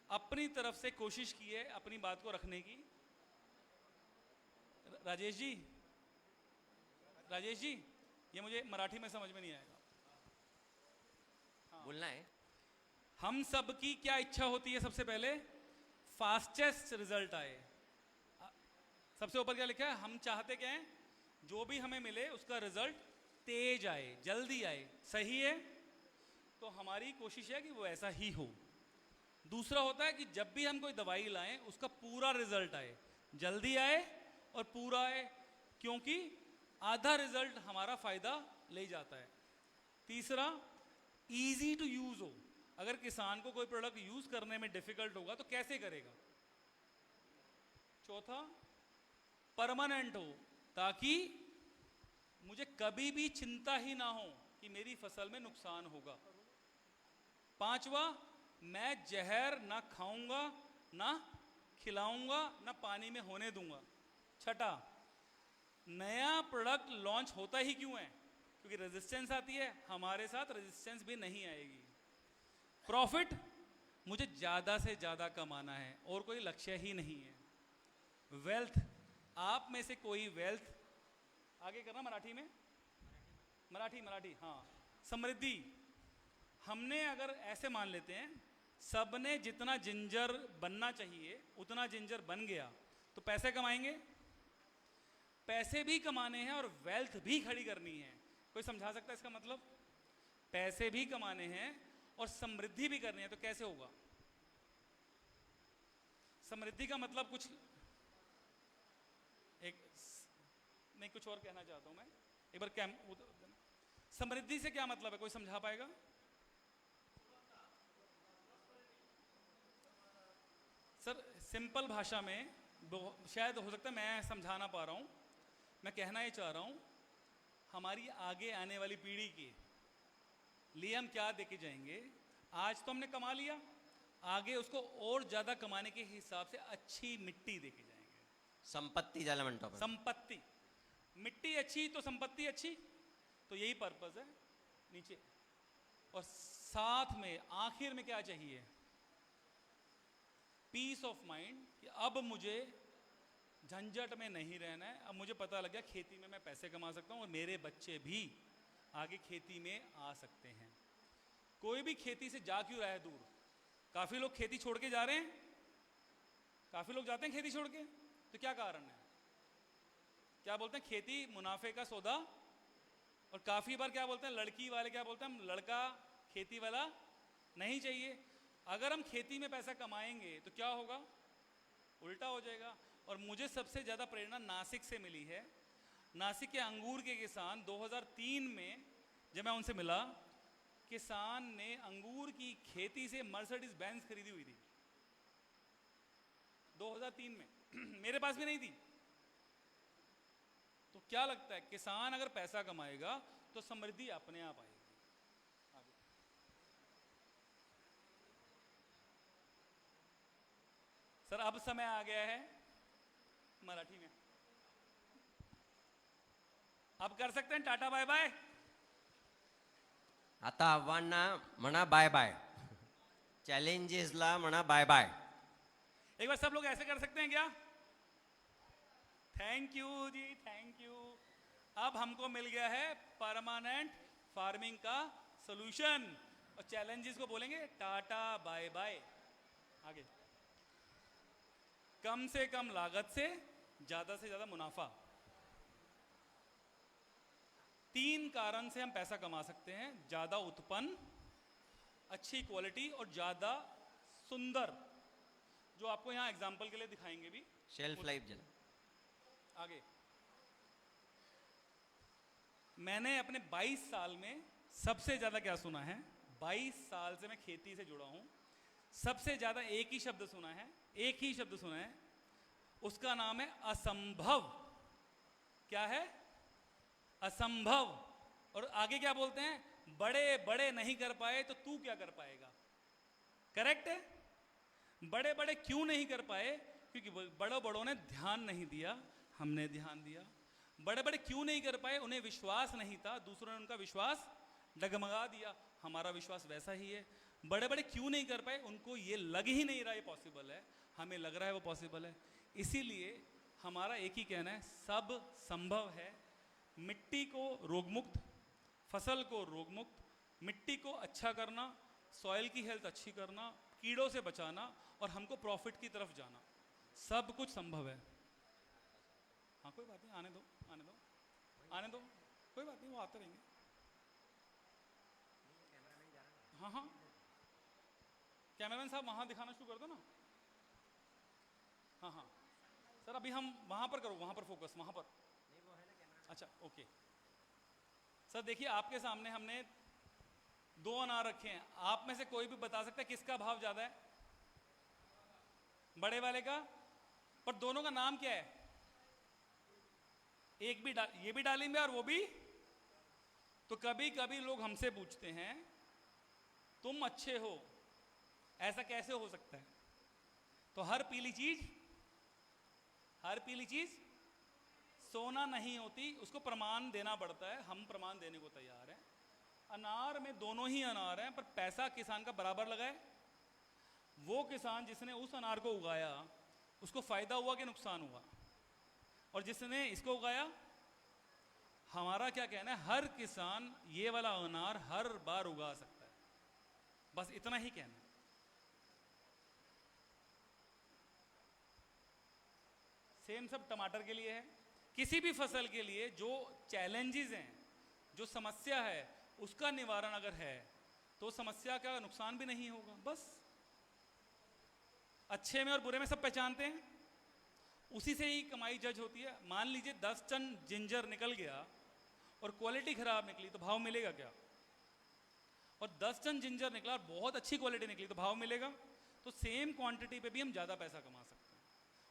अपनी तरफ से कोशिश की है अपनी बात को रखने की। राजेश जी ये मुझे मराठी में समझ में नहीं आएगा, हाँ। बोलना है। हम सब की क्या इच्छा होती है? सबसे पहले फास्टेस्ट रिजल्ट आए। सबसे ऊपर क्या लिखा है? हम चाहते क्या है? जो भी हमें मिले उसका रिजल्ट तेज आए, जल्दी आए। सही है, तो हमारी कोशिश है कि वो ऐसा ही हो। दूसरा होता है कि जब भी हम कोई दवाई लाएं उसका पूरा रिजल्ट आए, जल्दी आए और पूरा आए, क्योंकि आधा रिजल्ट हमारा फायदा ले जाता है। तीसरा, इजी टू यूज हो। अगर किसान को कोई प्रोडक्ट यूज करने में डिफिकल्ट होगा तो कैसे करेगा? चौथा, परमानेंट हो, ताकि मुझे कभी भी चिंता ही ना हो कि मेरी फसल में नुकसान होगा। पांचवा, मैं जहर ना खाऊंगा, ना खिलाऊंगा, ना पानी में होने दूंगा। छठा, नया प्रोडक्ट लॉन्च होता ही क्यों है? क्योंकि रेजिस्टेंस आती है, हमारे साथ रेजिस्टेंस भी नहीं आएगी। प्रॉफिट, मुझे ज़्यादा से ज़्यादा कमाना है और कोई लक्ष्य ही नहीं है। वेल्थ, आप में से कोई वेल्थ, आगे करना मराठी में, मराठी हाँ। समृद्धि, हमने अगर ऐसे मान लेते हैं सबने जितना जिंजर बनना चाहिए उतना जिंजर बन गया तो पैसे कमाएंगे। पैसे भी कमाने हैं और वेल्थ भी खड़ी करनी है। कोई समझा सकता है इसका मतलब? पैसे भी कमाने हैं और समृद्धि भी करनी है, तो कैसे होगा? समृद्धि का मतलब कुछ नहीं, कुछ और कहना चाहता हूं मैं। एक बार समृद्धि से क्या मतलब है, कोई समझा पाएगा? सर सिंपल भाषा में, शायद हो सकता है मैं समझा ना पा रहा हूं, मैं कहना ये चाह रहा हूं, हमारी आगे आने वाली पीढ़ी के लिए हम क्या देके जाएंगे? आज तो हमने कमा लिया, आगे उसको और ज्यादा कमाने के हिसाब से अच्छी मिट्टी देके जाएंगे। संपत्ति ज्यादा म्हणतो आपण। संपत्ति, मिट्टी अच्छी तो संपत्ति अच्छी, तो यही पर्पस है नीचे। और साथ में आखिर में क्या चाहिए? पीस ऑफ माइंड, कि अब मुझे झंझट में नहीं रहना है। अब मुझे पता लग गया खेती में मैं पैसे कमा सकता हूं और मेरे बच्चे भी आगे खेती में आ सकते हैं। कोई भी खेती से जा क्यों रहा है दूर? काफी लोग खेती छोड़ के जा रहे हैं, काफी लोग जाते हैं खेती छोड़ के, तो क्या कारण है? क्या बोलते हैं? खेती मुनाफे का सौदा। और काफी बार क्या बोलते हैं लड़की वाले, क्या बोलते हैं? हम लड़का खेती वाला नहीं चाहिए। अगर हम खेती में पैसा कमाएंगे तो क्या होगा? उल्टा हो जाएगा। और मुझे सबसे ज्यादा प्रेरणा नासिक से मिली है। नासिक के अंगूर के किसान 2003 में जब मैं उनसे मिला, किसान ने अंगूर की खेती से मर्सिडीज बेंज खरीदी हुई थी 2003 में। मेरे पास भी नहीं थी। तो क्या लगता है, किसान अगर पैसा कमाएगा तो समृद्धि अपने आप आएगी। सर अब समय आ गया है मराठी में, अब कर सकते हैं टाटा बाय बाय। आता आव्हानांना म्हणा बाय बाय, चॅलेंजेसला म्हणा बाय बाय। एक बार सब लोग ऐसे कर सकते हैं क्या? Thank you ji, thank you. अब हमको मिल गया है परमानेंट फार्मिंग का सॉल्यूशन, और चैलेंजेस को बोलेंगे टाटा बाय बाय। आगे, कम से कम लागत से ज्यादा मुनाफा। 3 कारण से हम पैसा कमा सकते हैं: ज्यादा उत्पन्न, अच्छी क्वालिटी और ज्यादा सुंदर, जो आपको यहां एग्जाम्पल के लिए दिखाएंगे भी। शेल्फ लाइफ जला। आगे, मैंने अपने 22 साल में सबसे ज्यादा क्या सुना है? 22 साल से मैं खेती से जुड़ा हूं, सबसे ज्यादा एक ही शब्द सुना है, एक ही शब्द सुना है, उसका नाम है असंभव। क्या है? असंभव। और आगे क्या बोलते हैं? बड़े बड़े नहीं कर पाए तो तू क्या कर पाएगा? करेक्ट है? बड़े बड़े क्यों नहीं कर पाए? क्योंकि बड़ों बड़ों ने ध्यान नहीं दिया, हमने ध्यान दिया। बड़े बड़े क्यों नहीं कर पाए? उन्हें विश्वास नहीं था, दूसरों ने उनका विश्वास डगमगा दिया। हमारा विश्वास वैसा ही है। बड़े बड़े क्यों नहीं कर पाए? उनको ये लग ही नहीं रहा ये पॉसिबल है, हमें लग रहा है वो पॉसिबल है। इसीलिए हमारा एक ही कहना है, सब संभव है। मिट्टी को रोगमुक्त, फसल को रोगमुक्त, मिट्टी को अच्छा करना, सॉइल की हेल्थ अच्छी करना, कीड़ों से बचाना और हमको प्रॉफिट की तरफ जाना, सब कुछ संभव है। हाँ कोई बात नहीं, आने दो आने दो आने दो, कोई बात नहीं, वो आते रहेंगे। हाँ हाँ, कैमरामैन साहब वहाँ दिखाना शुरू कर दो ना। हाँ हाँ सर, अभी हम वहाँ पर करो, वहाँ पर फोकस, वहाँ पर। अच्छा ओके सर, देखिए आपके सामने हमने 2 अनार रखे हैं। आप में से कोई भी बता सकता है किसका भाव ज़्यादा है? बड़े वाले का। पर दोनों का नाम क्या है? एक भी ये भी डाली में और वो भी। तो कभी कभी लोग हमसे पूछते हैं तुम अच्छे हो, ऐसा कैसे हो सकता है? तो हर पीली चीज सोना नहीं होती, उसको प्रमाण देना पड़ता है। हम प्रमाण देने को तैयार हैं। अनार में दोनों ही अनार हैं, पर पैसा किसान का बराबर लगा है। वो किसान जिसने उस अनार को उगाया उसको फायदा हुआ कि नुकसान हुआ? और जिसने इसको उगाया, हमारा क्या कहना है, हर किसान ये वाला अनार हर बार उगा सकता है। बस इतना ही कहना है। सेम सब टमाटर के लिए है। किसी भी फसल के लिए जो चैलेंजेस हैं, जो समस्या है, उसका निवारण अगर है तो समस्या का नुकसान भी नहीं होगा। बस अच्छे में और बुरे में सब पहचानते हैं, उसी से ही कमाई जज होती है। मान लीजिए 10 टन जिंजर निकल गया और क्वालिटी खराब निकली तो भाव मिलेगा क्या? और 10 टन जिंजर निकला और बहुत अच्छी क्वालिटी निकली तो भाव मिलेगा? तो सेम क्वांटिटी पे भी हम ज़्यादा पैसा कमा सकते हैं,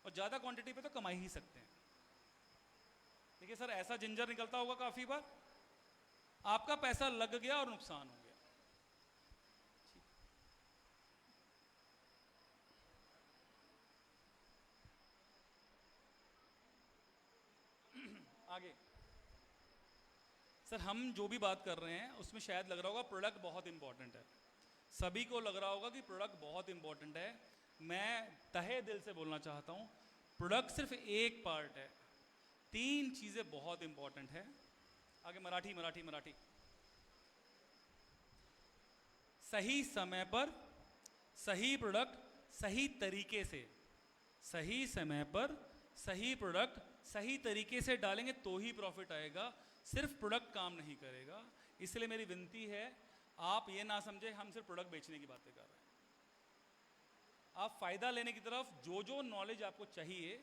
और ज़्यादा क्वांटिटी पे तो कमा ही सकते हैं। देखिए सर, ऐसा जिंजर निकलता होगा काफ़ी बार, आपका पैसा लग गया और नुकसान हो गया। आगे सर, हम जो भी बात कर रहे हैं उसमें शायद लग रहा होगा प्रोडक्ट बहुत इंपॉर्टेंट है। सभी को लग रहा होगा कि प्रोडक्ट बहुत इंपॉर्टेंट है। मैं तहे दिल से बोलना चाहता हूँ, प्रोडक्ट सिर्फ एक पार्ट है। 3 चीज़ें बहुत इंपॉर्टेंट है। आगे मराठी मराठी मराठी। सही समय पर सही प्रोडक्ट सही तरीके से, सही समय पर सही प्रोडक्ट सही तरीके से डालेंगे तो ही प्रॉफिट आएगा। सिर्फ प्रोडक्ट काम नहीं करेगा। इसलिए मेरी विनती है, आप ये ना समझे हम सिर्फ प्रोडक्ट बेचने की बातें कर रहे हैं। आप फायदा लेने की तरफ जो नॉलेज आपको चाहिए,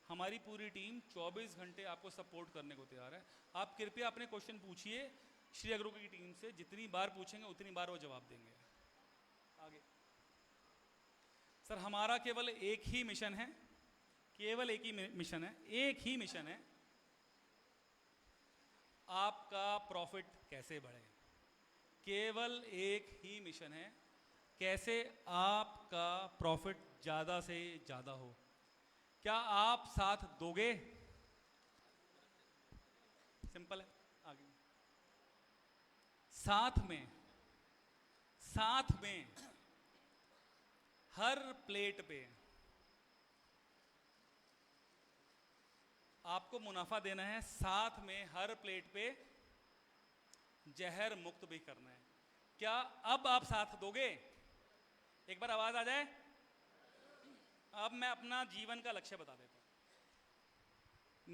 हमारी पूरी टीम 24 घंटे आपको सपोर्ट करने को तैयार है। आप कृपया अपने क्वेश्चन पूछिए श्री एग्रो की टीम से। जितनी बार पूछेंगे उतनी बार वो जवाब देंगे। आगे सर, हमारा केवल एक ही मिशन है, केवल एक ही मिशन है, एक ही मिशन है, आपका प्रॉफिट कैसे बढ़े। केवल एक ही मिशन है, कैसे आपका प्रॉफिट ज़्यादा से ज़्यादा हो। क्या आप साथ दोगे? सिंपल है। आगे साथ में हर प्लेट पे आपको मुनाफा देना है, साथ में हर प्लेट पे जहर मुक्त भी करना है। क्या अब आप साथ दोगे? एक बार आवाज आ जाए। अब मैं अपना जीवन का लक्ष्य बता देता हूं।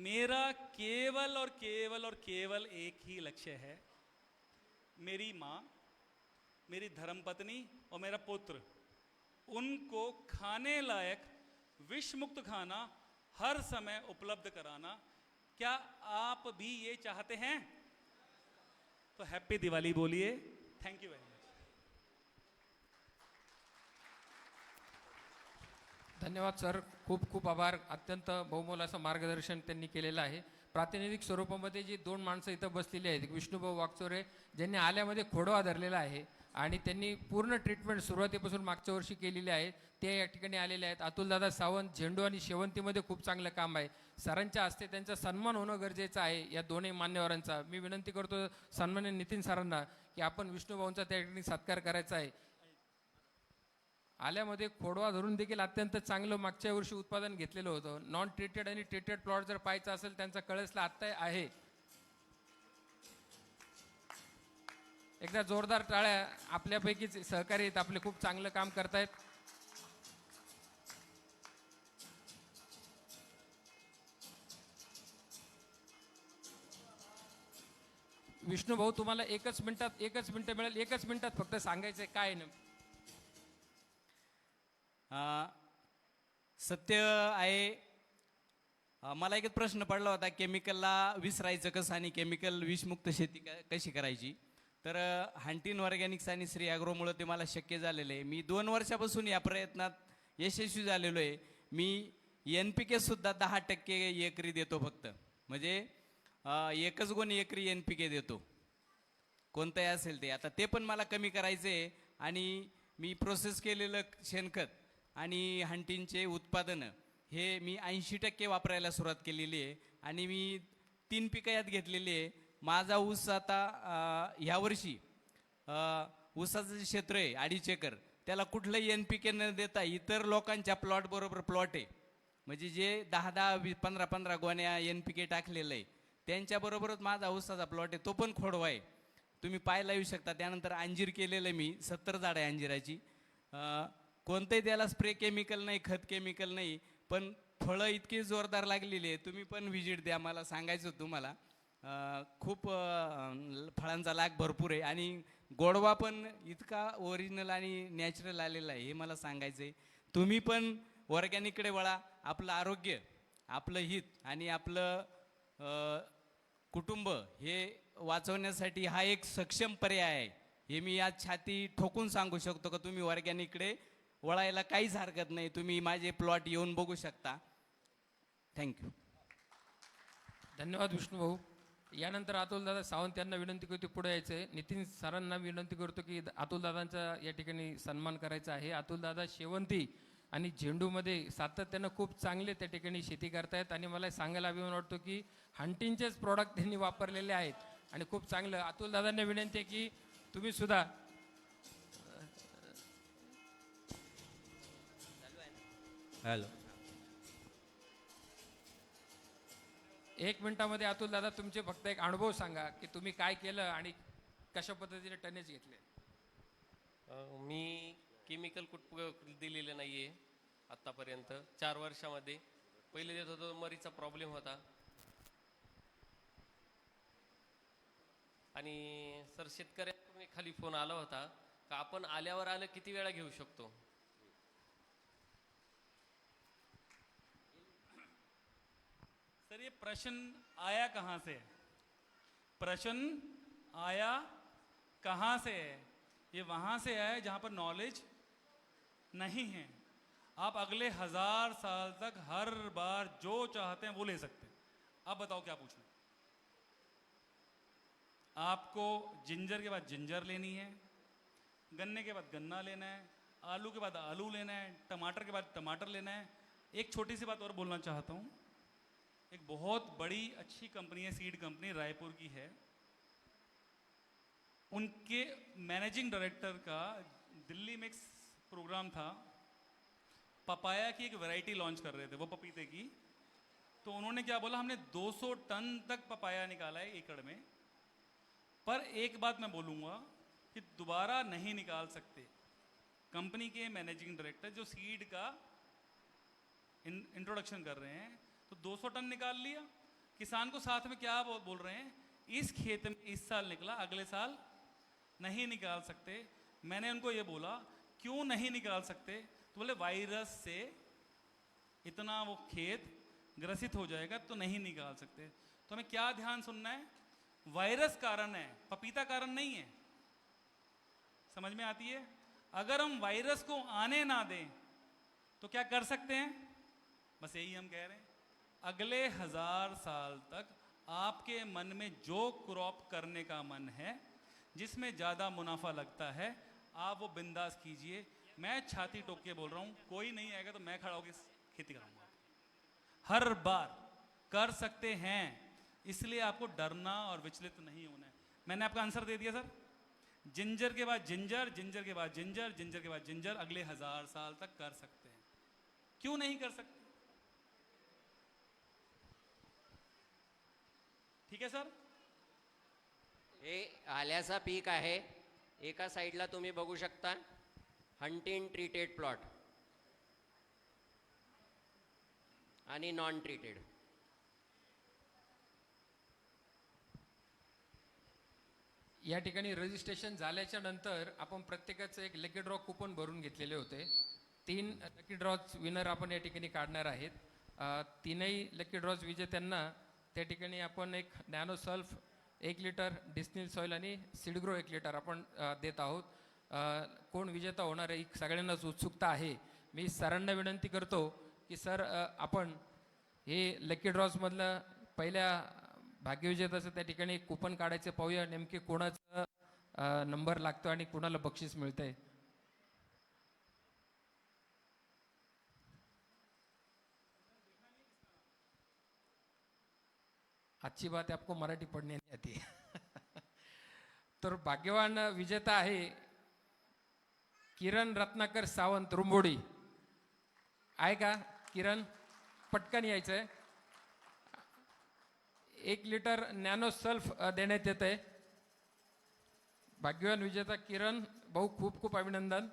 मेरा केवल और केवल और केवल एक ही लक्ष्य है, मेरी माँ, मेरी धर्मपत्नी और मेरा पुत्र, उनको खाने लायक विष मुक्त खाना हर समय उपलब्ध कराना। क्या आप भी ये चाहते हैं? तो हैप्पी दिवाली बोलिए। Thank you very much. धन्यवाद सर, खूप खूप आभार. अत्यंत बहुमोल असं मार्गदर्शन त्यांनी केलेलं आहे. प्रातिनिधिक स्वरूपामध्ये जी दोन माणसं इथं बसलेली आहेत, एक विष्णुभाऊ वागचोरे ज्यांनी आल्यामध्ये खोडवा धरलेला आहे आणि त्यांनी पूर्ण ट्रीटमेंट सुरुवातीपासून मागच्या वर्षी केलेली आहे, ते या ठिकाणी आलेले आहेत. अतुलदादा सावंत झेंडू आणि शेवंतीमध्ये खूप चांगलं काम आहे. सरांच्या हस्ते त्यांचा सन्मान होणं गरजेचं आहे या दोन्ही मान्यवरांचा. मी विनंती करतो सन्मान्य नितीन सरांना की आपण विष्णुभाऊंचा त्या ठिकाणी सत्कार करायचा आहे. आल्यामध्ये खोडवा धरून देखील अत्यंत चांगलं मागच्या वर्षी उत्पादन घेतलेलं होतं. नॉन ट्रीटेड आणि ट्रीटेड प्लॉट जर पाहायचं असेल त्यांचा कळसला आत्ता आहे. एकदा जोरदार टाळ्या. आपल्यापैकीच सहकारी आहेत, आपले खूप चांगलं काम करतायत. विष्णू भाऊ तुम्हाला एकच मिनिट मिळेल. एकच मिनिटात फक्त सांगायचंय काय नाही. सत्य आहे. मला एक प्रश्न पडला होता, केमिकलला विसरायचं कसं आणि केमिकल विषमुक्त शेती कशी करायची. तर हंटिन ऑर्गॅनिक्स आणि श्री ॲग्रोमुळं ते मला शक्य झालेलं आहे. मी 2 वर्षापासून या प्रयत्नात यशस्वी झालेलो आहे. मी NPK सुद्धा 10% एकरी देतो फक्त. म्हणजे एकच गुण एकरी NPK देतो, कोणतंही असेल ते. आता ते पण मला कमी करायचं आहे आणि मी प्रोसेस केलेलं शेणखत आणि हंटिनचे उत्पादनं हे मी 80% वापरायला सुरुवात केलेली आहे. आणि मी 3 पिकं यात घेतलेली आहे. माझा ऊस आता ह्यावर्षी ऊसाचं जे क्षेत्र आहे 2.5 एकर, त्याला कुठलंही NPK न देता इतर लोकांच्या प्लॉट बरोबर प्लॉट आहे. म्हणजे जे 10-10, 15-15 गोण्या NPK टाकलेलं आहे त्यांच्याबरोबरच माझा ऊसाचा प्लॉट आहे, तो पण खोडवा आहे. तुम्ही पाहायला येऊ शकता. त्यानंतर अंजीर केलेलं मी 70 झाड आहे अंजिराची. कोणतंही त्याला स्प्रे केमिकल नाही, खत केमिकल नाही, पण फळं इतकी जोरदार लागलेली आहे. तुम्ही पण व्हिजिट द्या. मला सांगायचं होतं तुम्हाला, खूप फळांचा लाग भरपूर आहे आणि गोडवा पण इतका ओरिजिनल आणि नॅचरल आलेला आहे, हे मला सांगायचं आहे. तुम्ही पण ऑर्गॅनिककडे वळा. आपलं आरोग्य, आपलं हित आणि आपलं कुटुंब हे वाचवण्यासाठी हा एक सक्षम पर्याय आहे. हे मी आज छाती ठोकून सांगू शकतो का तुम्ही ऑर्गॅनिककडे वळायला काहीच हरकत नाही. तुम्ही माझे प्लॉट येऊन बघू शकता. थँक्यू. धन्यवाद विष्णू भाऊ. यानंतर अतुलदादा सावंत यांना विनंती करतो पुढे यायचं आहे. नितीन सरांना विनंती करतो की अतुलदादांचा या ठिकाणी सन्मान करायचा आहे. अतुलदादा शेवंती आणि झेंडूमध्ये सातत्यानं खूप चांगले त्या ठिकाणी शेती करतायत आणि मला सांगायला अभिमान वाटतो की हंटिंगचेच प्रॉडक्ट त्यांनी वापरलेले आहेत आणि खूप चांगलं. अतुलदादांना विनंती आहे की तुम्ही सुद्धा हॅलो 1 मिनिटामध्ये अतुलदादा तुमचे फक्त एक अनुभव सांगा की तुम्ही काय केलं आणि कशा पद्धतीने टनेज घेतले. मी केमिकल कुठं दिलेलं नाही आहे आत्तापर्यंत. 4 वर्षामध्ये पहिले देत होतो, मरीचा प्रॉब्लेम होता. आणि सर शेतकऱ्यांकडून खाली फोन आला होता का आपण आल्यावर आलं किती वेळा घेऊ शकतो. सर ये प्रश्न आया कहाँ से? प्रश्न आया कहाँ से है? ये वहाँ से है जहाँ पर नॉलेज नहीं है. आप अगले 1000 साल तक हर बार जो चाहते हैं वो ले सकते हैं. अब बताओ क्या पूछना. आपको जिंजर के बाद जिंजर लेनी है, गन्ने के बाद गन्ना लेना है, आलू के बाद आलू लेना है, टमाटर के बाद टमाटर लेना है. एक छोटी सी बात और बोलना चाहता हूँ. एक बहुत बड़ी अच्छी कंपनी है, सीड कंपनी रायपुर की है. उनके मैनेजिंग डायरेक्टर का दिल्ली में एक प्रोग्राम था. पपाया की एक वैरायटी लॉन्च कर रहे थे वो, पपीते की. तो उन्होंने क्या बोला, हमने 200 टन तक पपाया निकाला है एकड़ में. पर एक बात मैं बोलूँगा कि दोबारा नहीं निकाल सकते. कंपनी के मैनेजिंग डायरेक्टर जो सीड का इंट्रोडक्शन कर रहे हैं, तो 200 टन निकाल लिया. किसान को साथ में क्या बोल रहे हैं, इस खेत में इस साल निकला, अगले साल नहीं निकाल सकते. मैंने उनको ये बोला क्यों नहीं निकाल सकते, तो बोले वायरस से इतना वो खेत ग्रसित हो जाएगा तो नहीं निकाल सकते. तो हमें क्या ध्यान सुनना है, वायरस कारण है, पपीता कारण नहीं है. समझ में आती है. अगर हम वायरस को आने ना दें तो क्या कर सकते हैं? बस यही हम कह रहे हैं, अगले 1000 साल तक आपके मन में जो क्रॉप करने का मन है, जिसमें ज़्यादा मुनाफा लगता है, आप वो बिंदास कीजिए। मैं छाती ठोक के बोल रहा हूँ, कोई नहीं आएगा तो मैं खड़ा होकर खेती कराऊंगा। हर बार कर सकते हैं, इसलिए आपको डरना और विचलित नहीं होना है। मैंने आपका आंसर दे दिया सर। जिंजर के बाद जिंजर, जिंजर के बाद जिंजर, जिंजर के बाद जिंजर, अगले 1000 साल तक कर सकते हैं। क्यों नहीं कर सकते? ठीक है सर। हे आल्याचा पीक आहे, एका साईडला तुम्ही बघू शकता हंटिंग ट्रीटेड प्लॉट आणि नॉन ट्रीटेड. या ठिकाणी रजिस्ट्रेशन झाल्याच्या नंतर आपण प्रत्येकाचं एक लकी ड्रॉ कुपन भरून घेतलेले होते. 3 लकी ड्रॉज विनर आपण या ठिकाणी काढणार आहेत. तीनही लकी ड्रॉज विजेत्यांना त्या ठिकाणी आपण एक नॅनो सल्फ 1 लिटर, डिस्निल सॉईल आणि सीडग्रो 1 लिटर आपण देत आहोत. कोण विजेता होणार आहे सगळ्यांनाच उत्सुकता आहे. मी सरांना विनंती करतो की सर आपण हे लकी ड्रॉजमधलं पहिल्या भाग्यविजेताचं त्या ठिकाणी कुपन काढायचं पाहूया, नेमके कोणाचा नंबर लागतो आणि कोणाला बक्षीस मिळतंय. अच्छी बात है, आपको मराठी पढ़ने नहीं आती तर भाग्यवान विजेता आहे किरण रत्नाकर सावंत, रुंबोडी. आहे का किरण? पटकन यायचं आहे. 1 लिटर नॅनो सल्फ देण्यात येत आहे. भाग्यवान विजेता किरण भाऊ, खूप खूप अभिनंदन.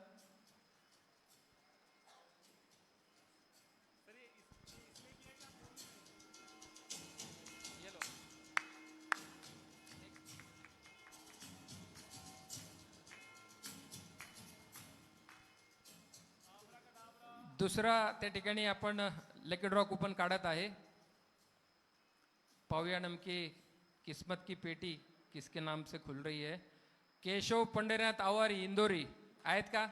दुसरा त्या ठिकाणी आपण लकी ड्रॉ कुपन काढत आहे. पाऊया नेमकी किस्मत की पेटी किसके नाम से खुल रही है. केशव पंढरीनाथ आवारी, इंदोरी आहेत का?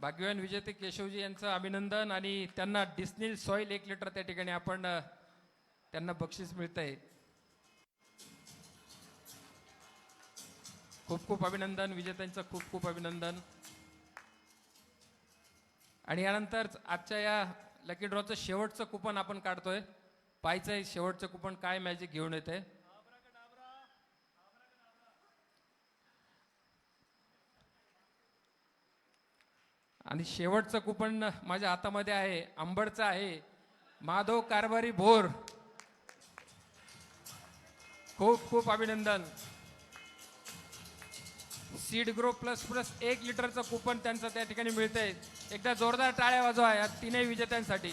भाग्यवान विजेते केशवजी यांचं अभिनंदन आणि त्यांना डिस्निल सॉईल 1 लिटर त्या ठिकाणी आपण त्यांना बक्षीस मिळतंय. खूप खूप अभिनंदन विजेत्यांचं, खूप खूप अभिनंदन. आणि यानंतर आजच्या या लकी ड्रॉचं शेवटचं कुपन आपण काढतोय. पाहायचं आहे शेवटचं कुपन काय मॅजिक घेऊन येते. आणि शेवटचं कुपन माझ्या हातामध्ये आहे, अंबडचं आहे, माधव कारभारी भोर. खूप खूप अभिनंदन. सीड ग्रो प्लस 1 लिटरचं कुपन त्यांचं त्या ठिकाणी मिळतंय. एकदा जोरदार टाळ्या वाजवा या तीनही विजेत्यांसाठी.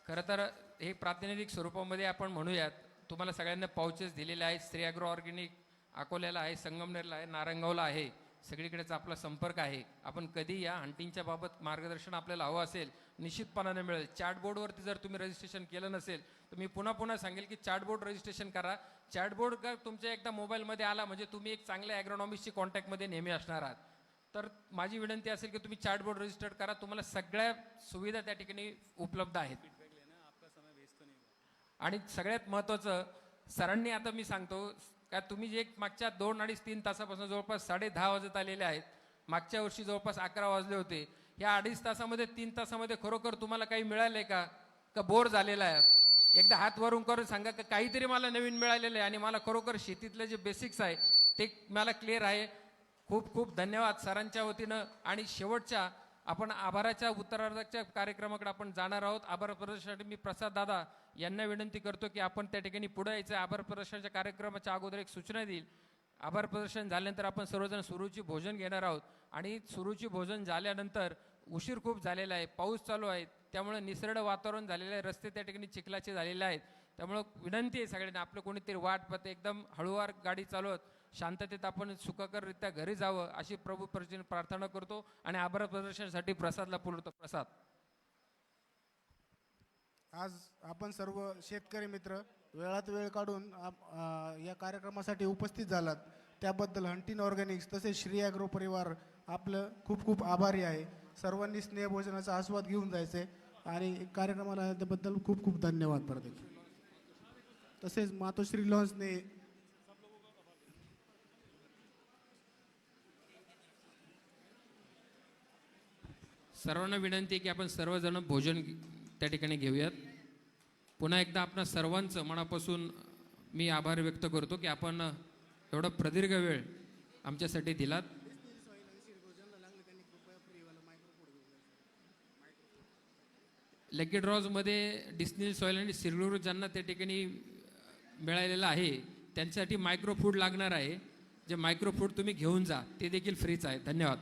खरं तर हे प्रातिनिधिक स्वरूपामध्ये आपण म्हणूयात. तुम्हाला सगळ्यांना पाउचेस दिलेले आहेत. श्री ॲग्रो ऑर्गॅनिक अकोल्याला आहे, संगमनेरला आहे, नारंगावला आहे, सगळीकडेच आपला संपर्क आहे. आपण कधी या हंटिंगच्या बाबत मार्गदर्शन आपल्याला हवं असेल निश्चितपणाने मिळेल. चॅटबोर्डवरती जर तुम्ही रजिस्ट्रेशन केलं नसेल तर मी पुन्हा सांगेल की चॅटबोर्ड रजिस्ट्रेशन करा. चॅटबोर्ड का तुमच्या एकदा मोबाईलमध्ये आला म्हणजे तुम्ही एक चांगल्या ॲग्रोनॉमिस्टची कॉन्टॅक्टमध्ये नेहमी असणार आहात. तर माझी विनंती असेल की तुम्ही चॅटबोर्ड रजिस्टर करा. तुम्हाला सगळ्या सुविधा त्या ठिकाणी उपलब्ध आहेत. आणि सगळ्यात महत्त्वाचं सरांनी आता मी सांगतो का तुम्ही जे मागच्या 2-2.5-3 तासापासून जवळपास 10:30 वाजत आलेले आहेत. मागच्या वर्षी जवळपास 11 वाजले होते. या 2.5 तासामध्ये 3 तासामध्ये खरोखर तुम्हाला काही मिळालंय का बोर झालेला आहे? एकदा हात वरून करून सांगा की काहीतरी मला नवीन मिळालेलं आहे आणि मला खरोखर शेतीतले जे बेसिक्स आहे ते मला क्लिअर आहे. खूप खूप धन्यवाद सरांच्या वतीनं. आणि शेवटच्या आपण आभाराच्या उत्तरार्धाच्या कार्यक्रमाकडे आपण जाणार आहोत. आभार प्रदर्शनासाठी मी प्रसाद दादा यांना विनंती करतो की आपण त्या ठिकाणी पुढे यायचं. आभार प्रदर्शनाच्या कार्यक्रमाच्या अगोदर एक सूचना देईल. आभार प्रदर्शन झाल्यानंतर आपण सर्वजण सुरुची भोजन घेणार आहोत. आणि सुरुची भोजन झाल्यानंतर उशीर खूप झालेला आहे, पाऊस चालू आहे, त्यामुळे निसरडं वातावरण झालेलं आहे, रस्ते त्या ठिकाणी चिखलाचे झालेले आहेत. त्यामुळं विनंती आहे सगळ्यांना, आपलं कोणीतरी वाट पाहते, एकदम हळूवार गाडी चालवत शांततेत आपण सुखकररित्या घरी जावं अशी प्रभू प्रार्थना करतो आणि आभार प्रदर्शनासाठी प्रसादला बोलवतो. प्रसाद. आज आपण सर्व शेतकरी मित्र वेळात वेळ काढून या कार्यक्रमासाठी उपस्थित झालात त्याबद्दल हंटिन ऑर्गॅनिक्स तसेच श्री ॲग्रो परिवार आपलं खूप खूप आभारी आहे. सर्वांनी स्नेहभोजनाचा आस्वाद घेऊन जायचे आणि कार्यक्रमाला त्याबद्दल खूप खूप धन्यवाद. परत तसेच मातोश्री लॉन्सने सर्वांना विनंती आहे की आपण सर्वजण भोजन त्या ठिकाणी घेऊयात. पुन्हा एकदा आपणा सर्वांचं मनापासून मी आभार व्यक्त करतो की आपण एवढा प्रदीर्घ वेळ आमच्यासाठी दिलात. लकी ड्रॉजमध्ये डिस्नी सॉईल आणि सिरगुरू ज्यांना त्या ठिकाणी मिळालेलं आहे त्यांच्यासाठी मायक्रो फूड लागणार आहे. जे मायक्रो फूड तुम्ही घेऊन जा ते देखील फ्रीच आहे. धन्यवाद.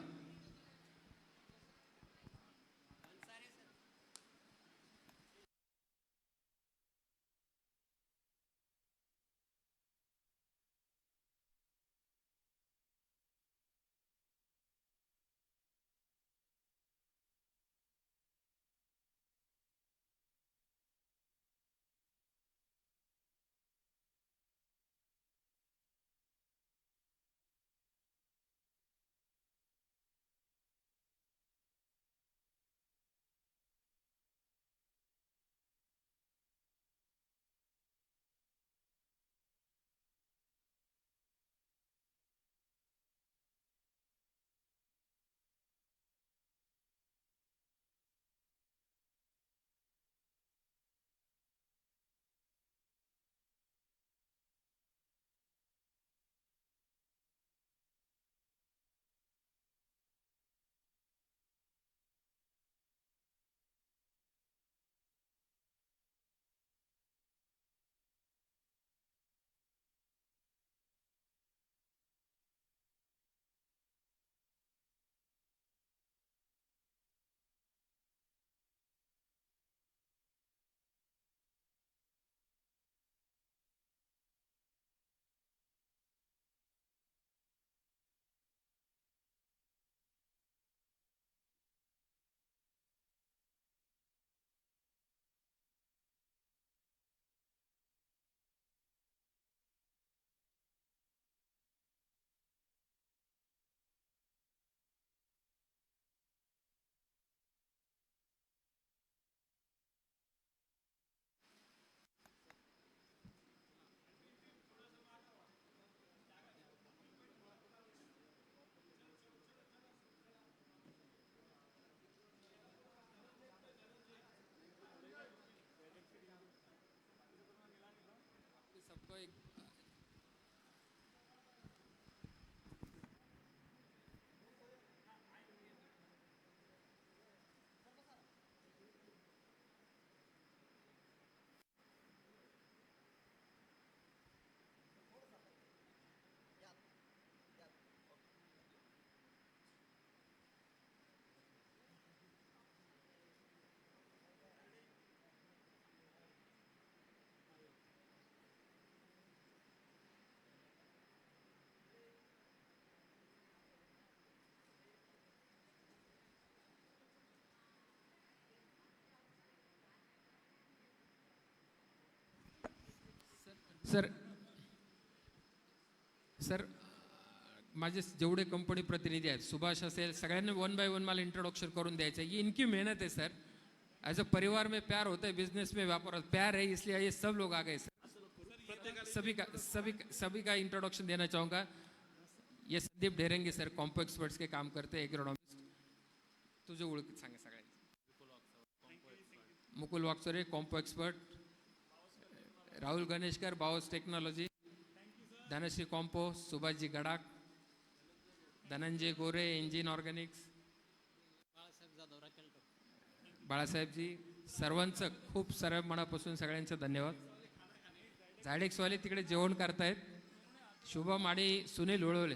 सर सर माझे जेवढे कंपनी प्रतिनिधी आहेत सुभाष असेल सगळ्यांनी 1 बाय 1 मला इंट्रोडक्शन करून द्यायचं है. ये इनकी मेहनत है सर. एज अ परिवार में प्यार होता है, बिजनेस में व्यापार प्यार है, इसलिए ये सब लोग आ गए सर. सभी का इंट्रोडक्शन देना चाहूँगा. ये Sandeep Dherenge sir Compo experts के काम करते हैं एग्रोनॉमिस्ट. तुझे ओळख सांगा सगळ्यांनी. Mukul Wakchore Compo expert. राहुल गणेशकर बाओस technology. Dhanashree Compo. Subhashji Gadak. Dhananjay Gore engine Organics. Balasahebji सर्वांचं खूप साऱ्या मनापासून सगळ्यांचं धन्यवाद. झाडेक्सवाले तिकडे जेवण करतायत. शुभम आणि सुनील उळवले